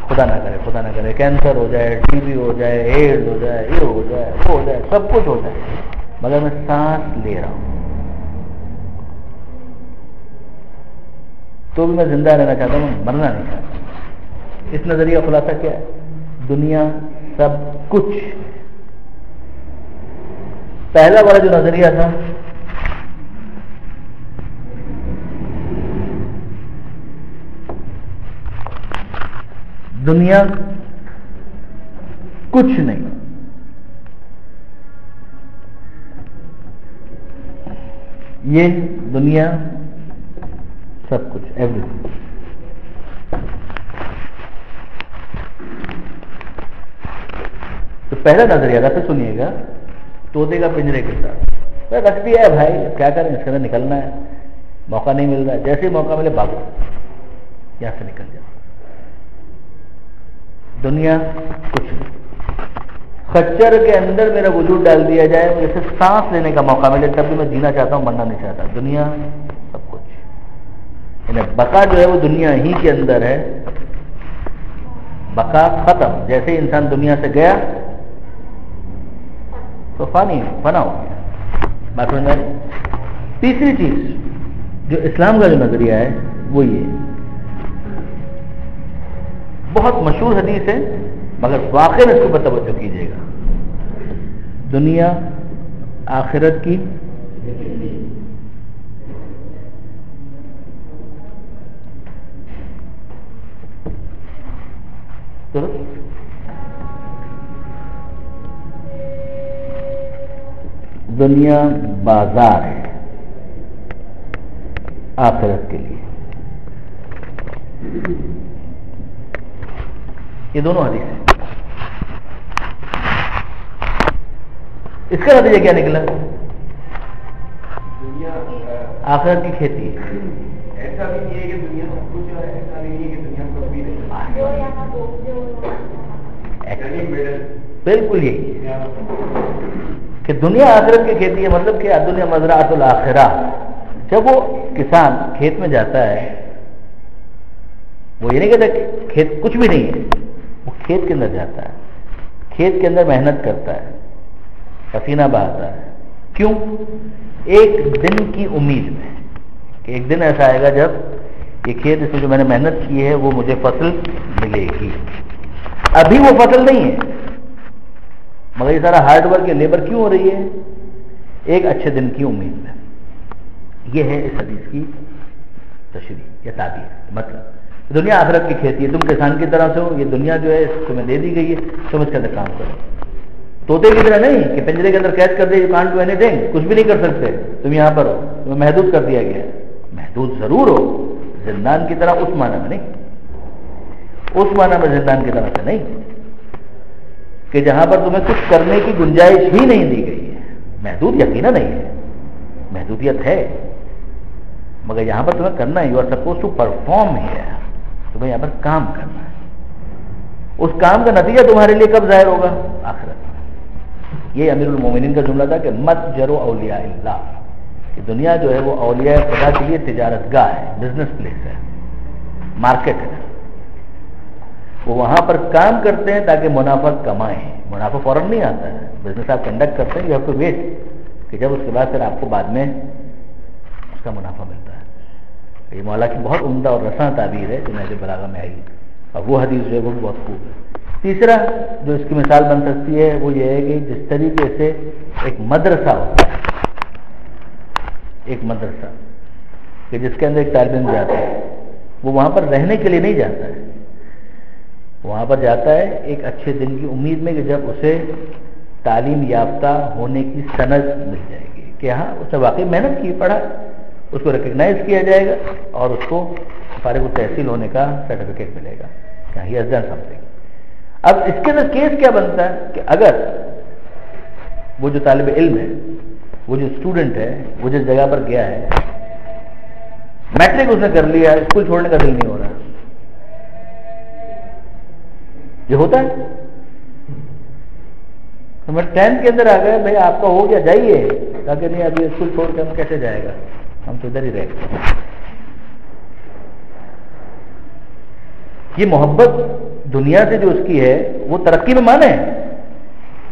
خدا نہ کرے کینسر ہو جائے، ٹی بی ہو جائے، ایڈز ہو جائے، یہ ہو جائے، وہ ہو جائے، سب کچھ ہو جائے، مگر میں سانس لے رہا ہوں تو بھی میں زندہ رہنا چاہتا ہوں، مرنا نہیں چاہتا. اس نظریہ خلاصہ کیا ہے؟ دنیا سب کچھ. پہلا والا جو نظریہ تھا دنیا کچھ نہیں، یہ دنیا سب کچھ، ایوری تھنگ. تو پہلا نظریہ تھا، پھر سنیے گا طوطے کا پنجرے کے ساتھ رکھ دیا ہے بھائی، کیا کریں، اس کے اندر نکلنا ہے، موقع نہیں مل رہا ہے، جیسے ہی موقع ملے بھاگو، یہاں سے نکل جاؤ. دنیا کچھ نہیں. خچر کے اندر میرا وجود ڈال دیا جائے، مجھے صرف سانس لینے کا موقع ملے، تب بھی میں جینا چاہتا ہوں، مرنا نہیں چاہتا. دنیا سب کچھ، یعنی بقا جو ہے وہ دنیا ہی کے اندر ہے. بقا ختم، جیسے ہی انسان دنیا سے گیا تو فنا ہو گیا. بات سمجھ میں آئی؟ تیسری چیز جو اسلام کا جو نظریہ ہے وہ یہ بہت مشہور حدیث ہے، مگر واقعی میں اس کو توجہ کیجیے گا. دنیا آخرت کی دنیا بازار ہے آخرت کے لیے. یہ دونوں حدیث ہیں. اس کا نتیجہ کیا نکلا؟ دنیا آخرت کی کھیتی ہے. ایسا بھی نہیں ہے کہ دنیا سب کچھ ہے، ایسا نہیں ہے کہ دنیا کچھ بھی نہیں. بالکل یہی ہے کہ دنیا آخرت کی کھیتی ہے، مطلب کہ دنیا مزرعۃ الآخرہ. جب وہ کسان کھیت میں جاتا ہے وہ یہ نہیں کہتا کہ کھیت کچھ بھی نہیں ہے، وہ کھیت کے اندر جاتا ہے، کھیت کے اندر محنت کرتا ہے، پسینہ بہاتا ہے. کیوں؟ ایک دن کی امید میں کہ ایک دن ایسا آئے گا جب یہ کھیت اس میں جو میں نے محنت کی ہے وہ مجھے فصل ملے گی. ابھی وہ فصل نہیں ہے، مگر یہ سارا ہارڈ ورک یا لیبر کیوں ہو رہی ہے؟ ایک اچھے دن کی امید میں. یہ ہے اس حدیث کی تشریح یا تعبیر. مطلب دنیا آخرت کی کھیتی ہے، تم کسان کی طرح سے ہو، یہ دنیا جو ہے تمہیں دے دی گئی ہے، تم اس کے اندر کام کرو. طوطے کی طرح نہیں کہ پنجرے کے اندر قید کر دے، you can't do anything, کچھ بھی نہیں کر سکتے، تم یہاں پر ہو، تمہیں محدود کر دیا گیا. محدود ضرور ہو، زندان کی طرح اس معنی میں نہیں، اس معنی میں زندان کی طرح سے نہیں کہ جہاں پر تمہیں کچھ کرنے کی گنجائش ہی نہیں دی گئی ہے. محدود یقینا نہیں ہے، محدودیت ہے، مگر یہاں پر تمہیں کرنا ہے. You are suppose to perform here, تمہیں یہاں پر کام کرنا ہے. اس کام کا نتیجہ تمہارے لیے کب ظاہر ہوگا؟ آخرت. یہ امیر المومنین کا جملہ تھا کہ مت جرو اولیاء اللہ، کہ دنیا جو ہے وہ اولیاء خدا کے لیے تجارت گاہ ہے، بزنس پلیس ہے، مارکیٹ ہے. وہ وہاں پر کام کرتے ہیں تاکہ منافع کمائیں. منافع فوراً نہیں آتا ہے. بزنس آپ کنڈکٹ کرتے ہیں، یو ہیو ٹو ویٹ کہ جب اس کے بعد پھر آپ کو بعد میں اس کا منافع ملتا ہے. یہ مولا کی بہت عمدہ اور رساں تعبیر ہے جو نہج البلاغہ میں آئی، اور وہ حدیث جو ہے وہ بھی بہت خوب ہے. تیسرا جو اس کی مثال بن سکتی ہے وہ یہ ہے کہ جس طریقے سے ایک مدرسہ ہوتا ہے، ایک مدرسہ کہ جس کے اندر ایک طالب علم جاتا ہے، وہ وہاں پر رہنے کے لیے نہیں جاتا ہے، وہاں پر جاتا ہے ایک اچھے دن کی امید میں کہ جب اسے تعلیم یافتہ ہونے کی سند مل جائے گی کہ ہاں اس نے واقعی محنت کی، پڑھا، اس کو ریکگنائز کیا جائے گا اور اس کو فارغ التحصیل ہونے کا سرٹیفکیٹ ملے گا کہ he has done some thing. اب اس کے اندر کیس کیا بنتا ہے کہ اگر وہ جو طالب علم ہے، وہ جو اسٹوڈنٹ ہے، وہ جس جگہ پر گیا ہے، میٹرک اس نے کر لیا، اسکول چھوڑنے کا دل نہیں ہو رہا، یہ ہوتا ہے. نمبر 10 کے اندر آ گئے، بھائی آپ کا ہو گیا جائیے، کہا کہ نہیں ابھی اسکول چھوڑ کے ہم کیسے جائے گا، ہم تو ادھر ہی رہے. یہ محبت دنیا سے جو اس کی ہے وہ ترقی میں مانے.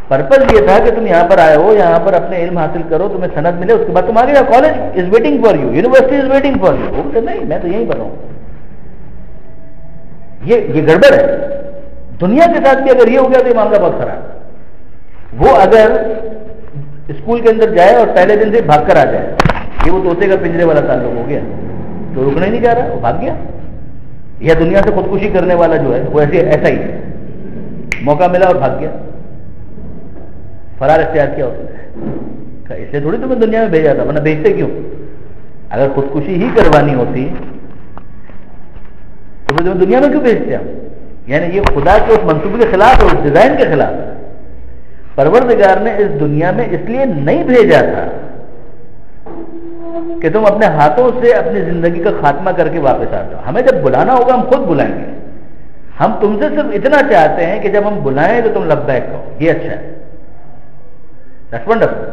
پرپز یہ تھا کہ تم یہاں پر آئے ہو، یہاں پر اپنے علم حاصل کرو، تمہیں سند ملے، اس کے بعد تم آگے جاؤ. College is waiting for you, university is waiting for you. وہ کہتے نہیں میں تو یہیں پر ہوں. یہ گڑبڑ ہے. دنیا کے ساتھ بھی اگر یہ ہو گیا تو یہ معاملہ بہت خراب. وہ اگر اسکول کے اندر جائے اور پہلے دن سے بھاگ کر آ جائے، یہ وہ طوطے کا پنجرے والا تعلق ہو گیا، تو رکنا ہی نہیں چاہ رہا، وہ بھاگ گیا. یا دنیا سے خودکشی کرنے والا جو ہے وہ ایسا ہی ہے، موقع ملا اور بھاگ گیا، فرار اختیار کیا اس نے. اس لیے تھوڑی تمہیں دنیا میں بھیجا تھا، ورنہ بھیجتے کیوں؟ اگر خودکشی ہی کروانی ہوتی تو پھر تمہیں دنیا میں کیوں بھیجتے ہم؟ یعنی یہ خدا کے اس منصوبے کے خلاف ہے، اس ڈیزائن کے خلاف ہے. پروردگار نے اس دنیا میں اس لیے نہیں بھیجا تھا کہ تم اپنے ہاتھوں سے اپنی زندگی کا خاتمہ کر کے واپس آ جاؤ. ہمیں جب بلانا ہوگا ہم خود بلائیں گے. ہم تم سے صرف اتنا چاہتے ہیں کہ جب ہم بلائیں تو تم لبیک کہو. یہ اچھا ہے، دیٹس ونڈرفل،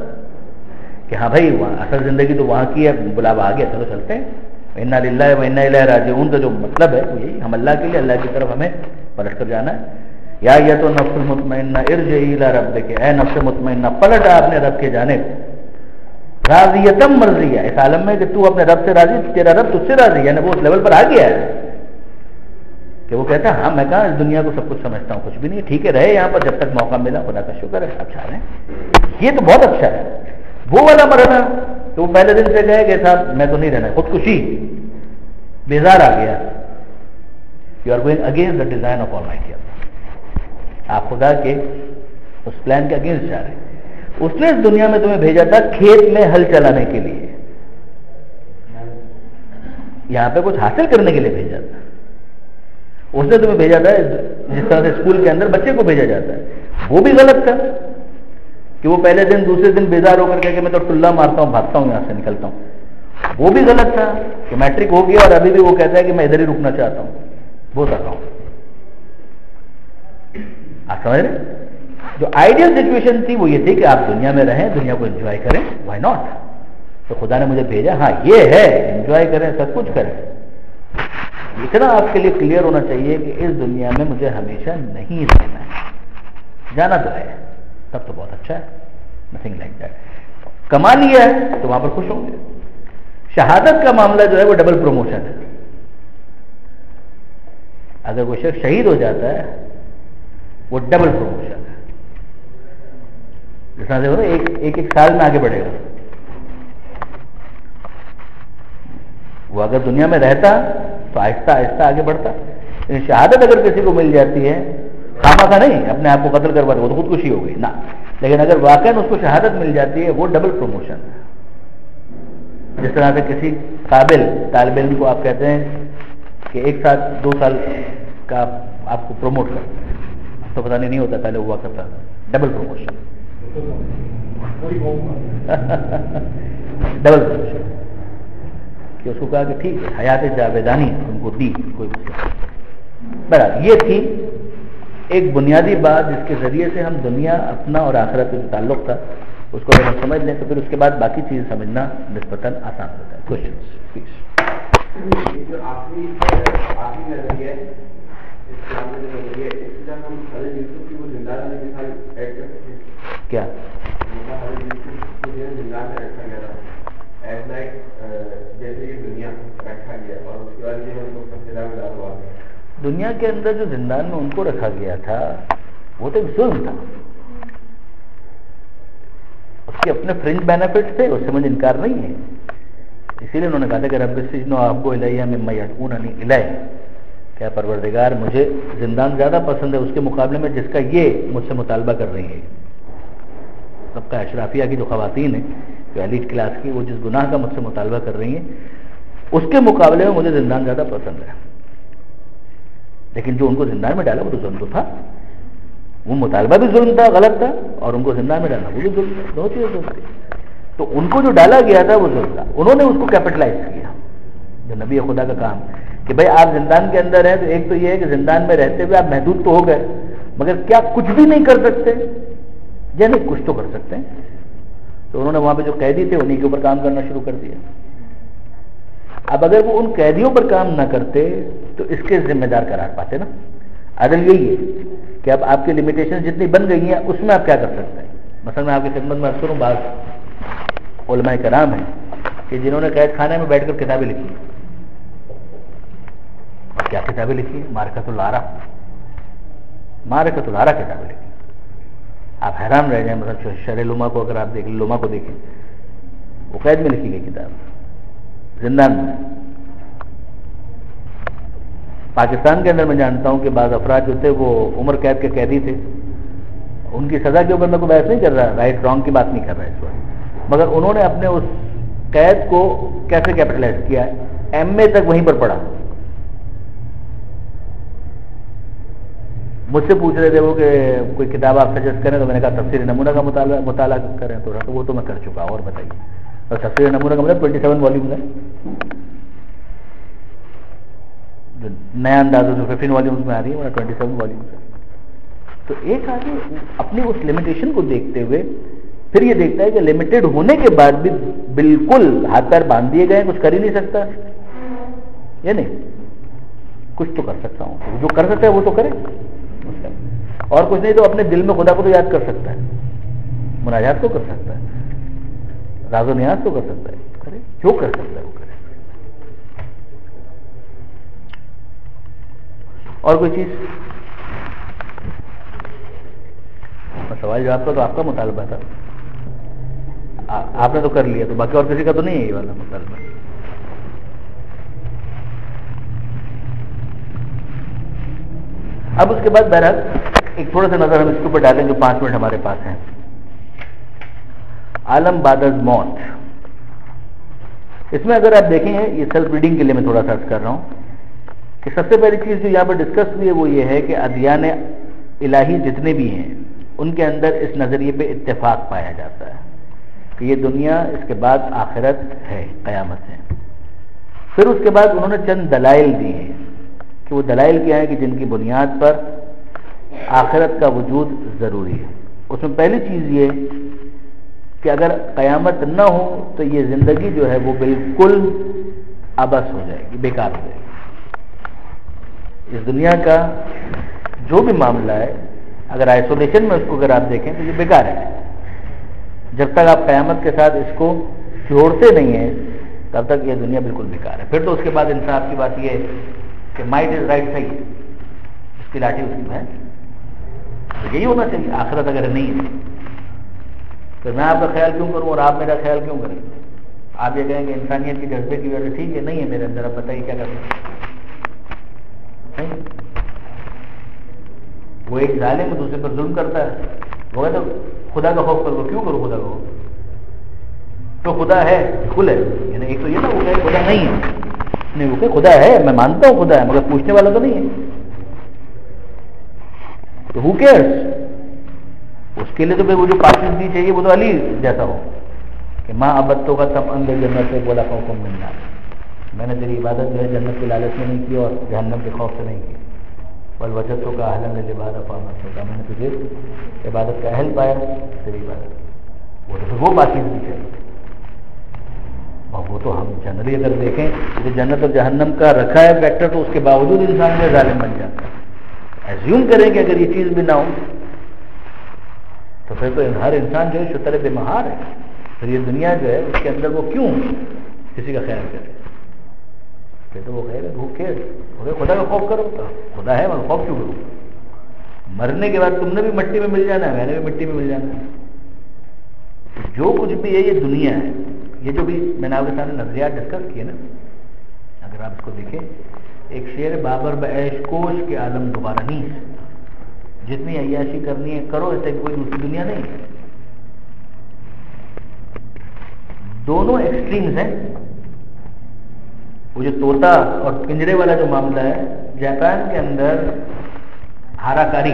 کہ ہاں بھائی اصل زندگی تو وہاں کی ہے، بلاوا آ گیا، چلو چلتے ہیں. انا للہ و انا الیہ راجعون کا جو مطلب ہے وہ یہی، ہم اللہ کے لیے، اللہ کی طرف ہمیں پلٹ کر جانا ہے. یا تو نفس المطمئنہ ارجعی الی ربک، اے نفس مطمئنہ پلٹ آ اپنے رب کے جانب، راضیتم مرضیہ، اس عالم میں کہ تو اپنے رب سے راضی، تیرا رب تجھ سے راضی. یعنی وہ اس لیول پر آ گیا ہے کہ وہ کہتا ہے ہاں میں کہاں اس دنیا کو سب کچھ سمجھتا ہوں، کچھ بھی نہیں، ٹھیک ہے رہے یہاں پر جب تک موقع ملا، خدا کا شکر ہے اچھا رہے. یہ تو بہت اچھا ہے. وہ والا مرنا تو وہ پہلے دن سے گئے کہ صاحب میں تو نہیں رہنا، خودکشی، بیزار آ گیا. You are going against the design of almighty. آپ خدا کے اس پلان کے اگینسٹ جا رہے ہیں. اس نے اس دنیا میں تمہیں بھیجا تھا کھیت میں ہل چلانے کے لیے، یہاں پہ کچھ حاصل کرنے کے لیے بھیجا تھا. اس نے تمہیں بھیجا تھا جس طرح سے اسکول کے اندر بچے کو بھیجا جاتا ہے. وہ بھی غلط تھا کہ وہ پہلے دن دوسرے دن بیزار ہو کر کے کہ میں تو ٹلہ مارتا ہوں، بھاگتا ہوں، یہاں سے نکلتا ہوں. وہ بھی غلط تھا کہ میٹرک ہو گیا اور ابھی بھی وہ کہتا ہے کہ میں ادھر ہی رکنا چاہتا ہوں، وہ کر رہا ہوں. آپ سمجھ رہے؟ جو آئیڈیل سچویشن تھی وہ یہ تھی کہ آپ دنیا میں رہیں، دنیا کو انجوائے کریں. Why not? تو خدا نے مجھے بھیجا، ہاں یہ ہے انجوائے کریں، سب کچھ کریں. اتنا آپ کے لیے کلیئر ہونا چاہیے کہ اس دنیا میں مجھے ہمیشہ نہیں رہنا ہے، جانا تو ہے، تب تو بہت اچھا ہے، نتھنگ لائک دیٹ. کما لیا ہے تو وہاں پر خوش ہوں گے. شہادت کا معاملہ جو ہے وہ ڈبل پروموشن ہے. اگر کوئی شخص شہید ہو جاتا ہے وہ ڈبل پروموشن ہے. جس طرح سے ہوتا ہے ایک سال میں آگے بڑھے گا. وہ اگر دنیا میں رہتا تو آہستہ آہستہ آگے بڑھتا. لیکن شہادت اگر کسی کو مل جاتی ہے، خامخواہ نہیں اپنے آپ کو قتل کروا دے وہ تو خودکشی ہو گئی نا، لیکن اگر واقعا اس کو شہادت مل جاتی ہے وہ ڈبل پروموشن ہے. جس طرح سے کسی قابل طالب علم کو آپ کہتے ہیں کہ 1 سال 2 سال کا آپ کو پروموٹ کرتے ہیں، تو پتہ نہیں ہوتا، پہلے ہوا کرتا، ڈبل پروموشن. ڈبل پروموشن کہ اس کو کہا کہ ٹھیک ہے حیات جاویدانی ان کو دی، کوئی مسئلہ. بہرحال یہ تھی ایک بنیادی بات جس کے ذریعے سے ہم دنیا اپنا اور آخرت کا جو تعلق تھا اس کو اگر ہم سمجھ لیں تو پھر اس کے بعد باقی چیز سمجھنا نسبتاً آسان ہوتا ہے. Questions please. جو آخری نظریہ ہے کیا دنیا کے اندر جو زندان میں ان کو رکھا گیا تھا وہ تو ایک ظلم تھا. اس کے اپنے فرنج بینیفٹ تھے، اس سے مجھے انکار نہیں ہے. اسی لیے انہوں نے کہا تھا کہ رب السجن احب الی مما یدعوننی الیہ، کیا پروردگار مجھے زندان زیادہ پسند ہے اس کے مقابلے میں جس کا یہ مجھ سے مطالبہ کر رہی ہے. سب کا اشرافیہ کی جو خواتین ہیں جو ایلیٹ کلاس کی، وہ جس گناہ کا مجھ سے مطالبہ کر رہی ہیں اس کے مقابلے میں مجھے زندان زیادہ پسند ہے. لیکن جو ان کو زندان میں ڈالا وہ تو ظلم تو تھا. وہ مطالبہ بھی ظلم تھا، غلط تھا، اور ان کو زندان میں ڈالنا وہ بھی ظلم تھا، دو چیزیں ظلم تھی. تو ان کو جو ڈالا گیا تھا وہ ظلم تھا، انہوں نے اس کو کیپٹلائز کیا. جو نبی خدا کا کام کہ بھائی آپ زندان کے اندر ہیں تو ایک تو یہ ہے کہ زندان میں رہتے ہوئے آپ محدود تو ہو گئے، مگر کیا کچھ بھی نہیں کر سکتے؟ یعنی کچھ تو کر سکتے ہیں. تو انہوں نے وہاں پہ جو قیدی تھے انہیں کے اوپر کام کرنا شروع کر دیا. اب اگر وہ ان قیدیوں پر کام نہ کرتے تو اس کے ذمہ دار قرار پاتے نا. عدل یہی ہے کہ اب آپ کی لمیٹیشن جتنی بن گئی ہیں اس میں آپ کیا کر سکتے ہیں. مثلا میں آپ کی خدمت میں عرض کروں، بعض علماء کرام ہیں کہ جنہوں نے قید خانے میں بیٹھ کر کتابیں لکھی. اور کیا کتابیں لکھی؟ معرکۃ العارہ کتابیں لکھی. آپ حیران رہ جائیں. مثلا شرح لما کو اگر آپ دیکھ لیں، لما کو دیکھیں، وہ قید میں لکھی گئی کتاب، زندان میں. پاکستان کے اندر میں جانتا ہوں کہ بعض افراد جو تھے وہ عمر قید کے قیدی تھے، ان کی سزا کے اوپر میں کوئی بحث نہیں کر رہا، رائٹ رانگ کی بات نہیں کر رہا اس وقت، مگر انہوں نے اپنے اس قید کو کیسے کیپٹلائز کیا ہے؟ ایم اے تک وہیں پر پڑھا. مجھ سے پوچھ رہے تھے وہ کہ کوئی کتاب آپ سجیسٹ کریں، تو میں نے کہا تفسیر نمونہ کا مطالعہ کریں تھوڑا. تو وہ تو میں کر چکا. اور بتائیے. اور تفسیر نمونہ کا مطلب 27 والیومز ہے، جو نیا انداز جو 15 والیومز میں آ رہی ہے، 27 والیومز ہے. تو ایک آدمی اپنی اس لمیٹیشن کو دیکھتے ہوئے پھر یہ دیکھتا ہے کہ لمیٹڈ ہونے کے بعد بھی بالکل ہاتھ پیر باندھ دیے گئے، کچھ کر ہی نہیں سکتا. یہ نہیں، کچھ تو کر سکتا ہوں. جو کر سکتا ہے وہ تو کرے، اور کچھ نہیں تو اپنے دل میں خدا کو تو یاد کر سکتا ہے، مناجات کو کر سکتا ہے، راز و نیاز کو کر سکتا ہے. کرے جو کر سکتا ہے وہ کرے. اور کوئی چیز؟ سوال جواب کا تو آپ کا مطالبہ تھا، آپ نے تو کر لیا، تو باقی اور کسی کا تو نہیں ہے یہ والا مطالبہ. اب اس کے بعد بہرحال ایک تھوڑا سا نظر ہم اس کے اوپر ڈالیں جو 5 منٹ ہمارے پاس ہیں. عالم بعد از موت. اس میں اگر آپ دیکھیں یہ سیلف ریڈنگ کے لیے میں تھوڑا سا عرض کر رہا ہوں کہ سب سے پہلی چیز جو یہاں پر ڈسکس ہوئی ہے وہ یہ ہے کہ ادیان الہی جتنے بھی ہیں ان کے اندر اس نظریے پہ اتفاق پایا جاتا ہے کہ یہ دنیا، اس کے بعد آخرت ہے، قیامت ہے. پھر اس کے بعد انہوں نے چند دلائل دی ہیں کہ وہ دلائل کیا ہیں کہ جن کی بنیاد پر آخرت کا وجود ضروری ہے. اس میں پہلی چیز یہ کہ اگر قیامت نہ ہو تو یہ زندگی جو ہے وہ بالکل عبث ہو جائے گی، بیکار ہو جائے گی. اس دنیا کا جو بھی معاملہ ہے اگر آئسولیشن میں اس کو اگر آپ دیکھیں تو یہ بیکار ہے. جب تک آپ قیامت کے ساتھ اس کو جوڑتے نہیں ہیں تب تک یہ دنیا بالکل بیکار ہے. پھر تو اس کے بعد انصاف کی بات یہ ہے کہ مائٹ از رائٹ، صحیح ہے، اس کی لاٹھی اس کی ہے. تو یہی ہونا چاہیے. آخرت اگر نہیں ہے تو میں آپ کا خیال کیوں کروں اور آپ میرا خیال کیوں کریں؟ آپ یہ کہیں کہ انسانیت کی جذبے کی وجہ سے ٹھیک ہے، نہیں ہے میرے اندر، اب بتائیے کیا کرنا. وہ ایک ظالم ہے دوسرے پر ظلم کرتا ہے، وہ تو خدا کا خوف کرو. کیوں کرو خدا کا خوف؟ تو خدا ہے، کل ہے. یعنی ایک تو یہ نا وہ کہ خدا نہیں ہے، نہیں وہ کہ خدا ہے، میں مانتا ہوں خدا ہے، مگر پوچھنے والا تو نہیں ہے. تو ہو کیئرس؟ اس کے لیے تو پھر وہ جو پاسز دی چاہیے وہ تو علی جیسا ہو کہ ماں ابتوں کا تب اندر جنت سے بولا خوف ملنا، میں نے تیری عبادت جو ہے جنت کے لالچ میں نہیں کی اور جہنم کے خوف سے نہیں کی. والوجدتوں کا اہل لباد فامت ہوگا، میں نے تجھے عبادت کا اہل پایا تیری عبادت. وہ تو وہ پاسز دی چاہیے. اور وہ تو ہم جنرلی اگر دیکھیں کہ جنت اور جہنم کا رکھا ہے فیکٹر، تو اس کے باوجود انسان جو ظالم بن جاتا ہے. ایزیوم کریں کہ اگر یہ چیز بھی نہ ہو تو پھر تو ہر انسان جو ہے شتر بے مہار ہے. پھر یہ دنیا جو ہے اس کے اندر وہ کیوں کسی کا خیال کرے؟ پھر تو وہ خیر ہے، بھوکے خدا کا خوف کرو. خدا ہے مگر خوف کیوں کروں؟ مرنے کے بعد تم نے بھی مٹی میں مل جانا ہے، میں نے بھی مٹی میں مل جانا ہے. جو کچھ بھی ہے یہ دنیا ہے. یہ جو بھی میں نے آپ کے سامنے نظریات ڈسکس کیے نا، اگر آپ اس کو دیکھیں، ایک شعر بابر بعیش کوش کے عالم دوبارہ نہیں، جتنی عیاشی کرنی ہے کرو، ایسے کوئی دوسری دنیا نہیں. دونوں ایکسٹریمز ہیں. وہ جو طوطا اور پنجرے والا جو معاملہ ہے، جاپان کے اندر ہارا کاری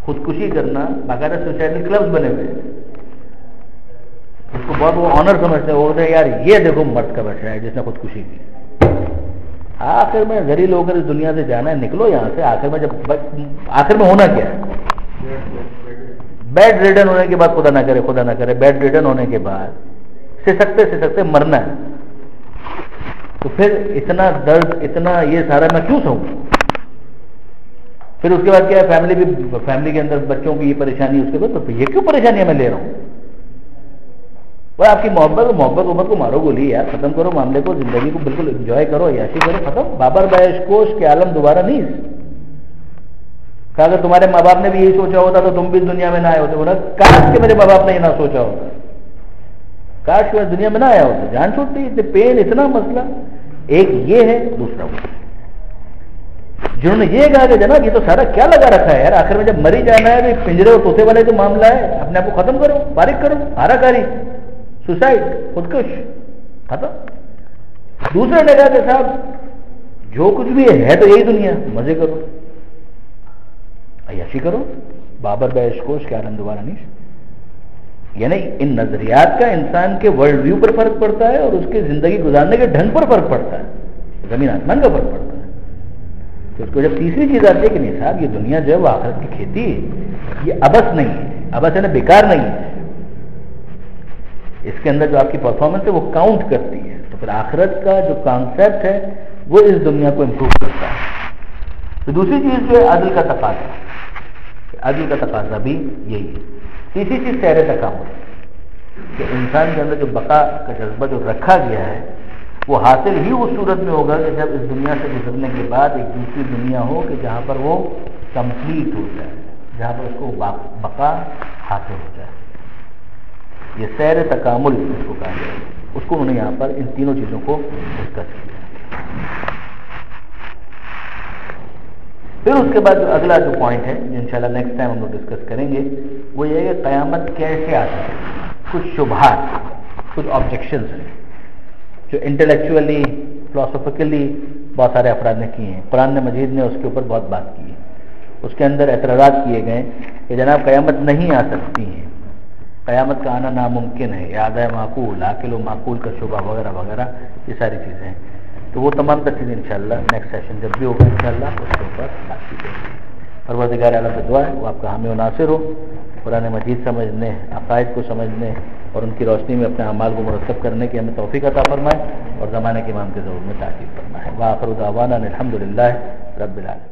خودکشی کرنا، باقاعدہ سوسائڈل کلبز بنے ہوئے ہیں، اس کو بہت وہ آنر سمجھتے ہیں، وہ بولتے ہیں یار یہ دیکھو مرد کا بچہ ہے جس نے خودکشی کی۔ آخر میں ذلیل ہو کر اس دنیا سے جانا ہے، نکلو یہاں سے۔ آخر میں ہونا کیا ہے؟ بیڈ ریڈن ہونے کے بعد، خدا نہ کرے بیڈ ریڈن ہونے کے بعد سسکتے مرنا ہے، تو پھر اتنا درد، اتنا یہ سارا میں کیوں سہوں؟ پھر اس کے بعد کیا ہے، فیملی کے اندر بچوں کی یہ پریشانی، اس کے بعد تو یہ کیوں پریشانیاں میں لے رہا ہوں؟ وہ آپ کی محبت کو مارو گولی یار، ختم کرو معاملے کو، زندگی کو بالکل انجوائے کرو، عیاشی کرو، ختم۔ بابر بیش کوش کے عالم دوبارہ نہیں۔ کہا اگر تمہارے ماں باپ نے بھی یہی سوچا ہوتا تو تم بھی اس دنیا میں نہ آئے ہوتے۔ بولا کاش کہ میرے ماں باپ نے یہ نہ سوچا ہوتا، کاش کہ میں دنیا میں نہ آیا ہوتا۔ جان چھوٹتی، اتنے پین، اتنا مسئلہ، ایک یہ ہے، دوسرا وہ جنہوں نے یہ کہا کہ جناب یہ تو سارا کیا لگا رکھا ہے یار، آخر میں جب مری جانا ہے تو پنجرے اور طوطے والے جو معاملہ ہے، اپنے آپ کو ختم کرو، فارغ کرو، ہارا کاری، سوسائڈ، خودکش، ختم۔ دوسرے نے کہا کہ صاحب جو کچھ بھی ہے تو یہی دنیا، مزے کرو، عیاشی کرو، بابر بیش کوش کے عالم دوبارہ نہیں۔ یعنی ان نظریات کا انسان کے ورلڈ ویو پر فرق پڑتا ہے اور اس کی زندگی گزارنے کے ڈھنگ پر فرق پڑتا ہے، زمین آسمان کا فرق پڑتا ہے۔ تو اس کو جب تیسری چیز آتی ہے کہ نہیں صاحب یہ دنیا جو ہے وہ آخرت کی کھیتی ہے، یہ ابس نہیں ہے، ابس ہے نا بیکار نہیں ہے، اس کے اندر جو آپ کی پرفارمنس ہے وہ کاؤنٹ کرتی ہے، تو پھر آخرت کا جو کانسیپٹ ہے وہ اس دنیا کو امپروو کرتا ہے۔ تو دوسری چیز جو ہے عدل کا تقاضا، عدل کا تقاضا بھی یہی ہے۔ تیسری چیز سیر تکامل، کہ انسان کے اندر جو بقا کا جذبہ جو رکھا گیا ہے وہ حاصل ہی اس صورت میں ہوگا کہ جب اس دنیا سے گزرنے کے بعد ایک دوسری دنیا ہو کہ جہاں پر وہ کمپلیٹ ہو جائے، جہاں پر اس کو بقا حاصل ہو جائے۔ یہ سیر تکامل اس کو کہا جائے، اس کو انہوں نے یہاں پر ان تینوں چیزوں کو ڈسکس کیا۔ پھر اس کے بعد جو اگلا جو پوائنٹ ہے جو انشاءاللہ نیکسٹ ٹائم ہم لوگ ڈسکس کریں گے وہ یہ ہے کہ قیامت کیسے آتا ہے۔ کچھ شبہات، کچھ آبجیکشنز ہیں جو انٹلیکچولی، فلاسفیکلی بہت سارے افراد نے کیے ہیں، قرآن مجید نے اس کے اوپر بہت بات کی ہے۔ اس کے اندر اعتراضات کیے گئے کہ جناب قیامت نہیں آ سکتی ہے، قیامت کا آنا ناممکن ہے، اعادہ معقول، عاقل و معقول کا شبہ وغیرہ وغیرہ، یہ ساری چیزیں ہیں۔ تو وہ تمام تر چیزیں انشاءاللہ نیکسٹ سیشن جب بھی ہوگا انشاءاللہ اس کے اوپر بات کی جائے گی۔ پروردگار اعلیٰ سے دعا ہے وہ آپ کا حامی و ناصر ہو، قرآن مجید سمجھنے، عقائد کو سمجھنے اور ان کی روشنی میں اپنے اعمال کو مرتب کرنے کی ہمیں توفیق عطا فرمائے اور زمانے کے امام کے ضرور میں تاکید فرمائے۔ وآخر دعوانا الحمدللہ رب العالمین۔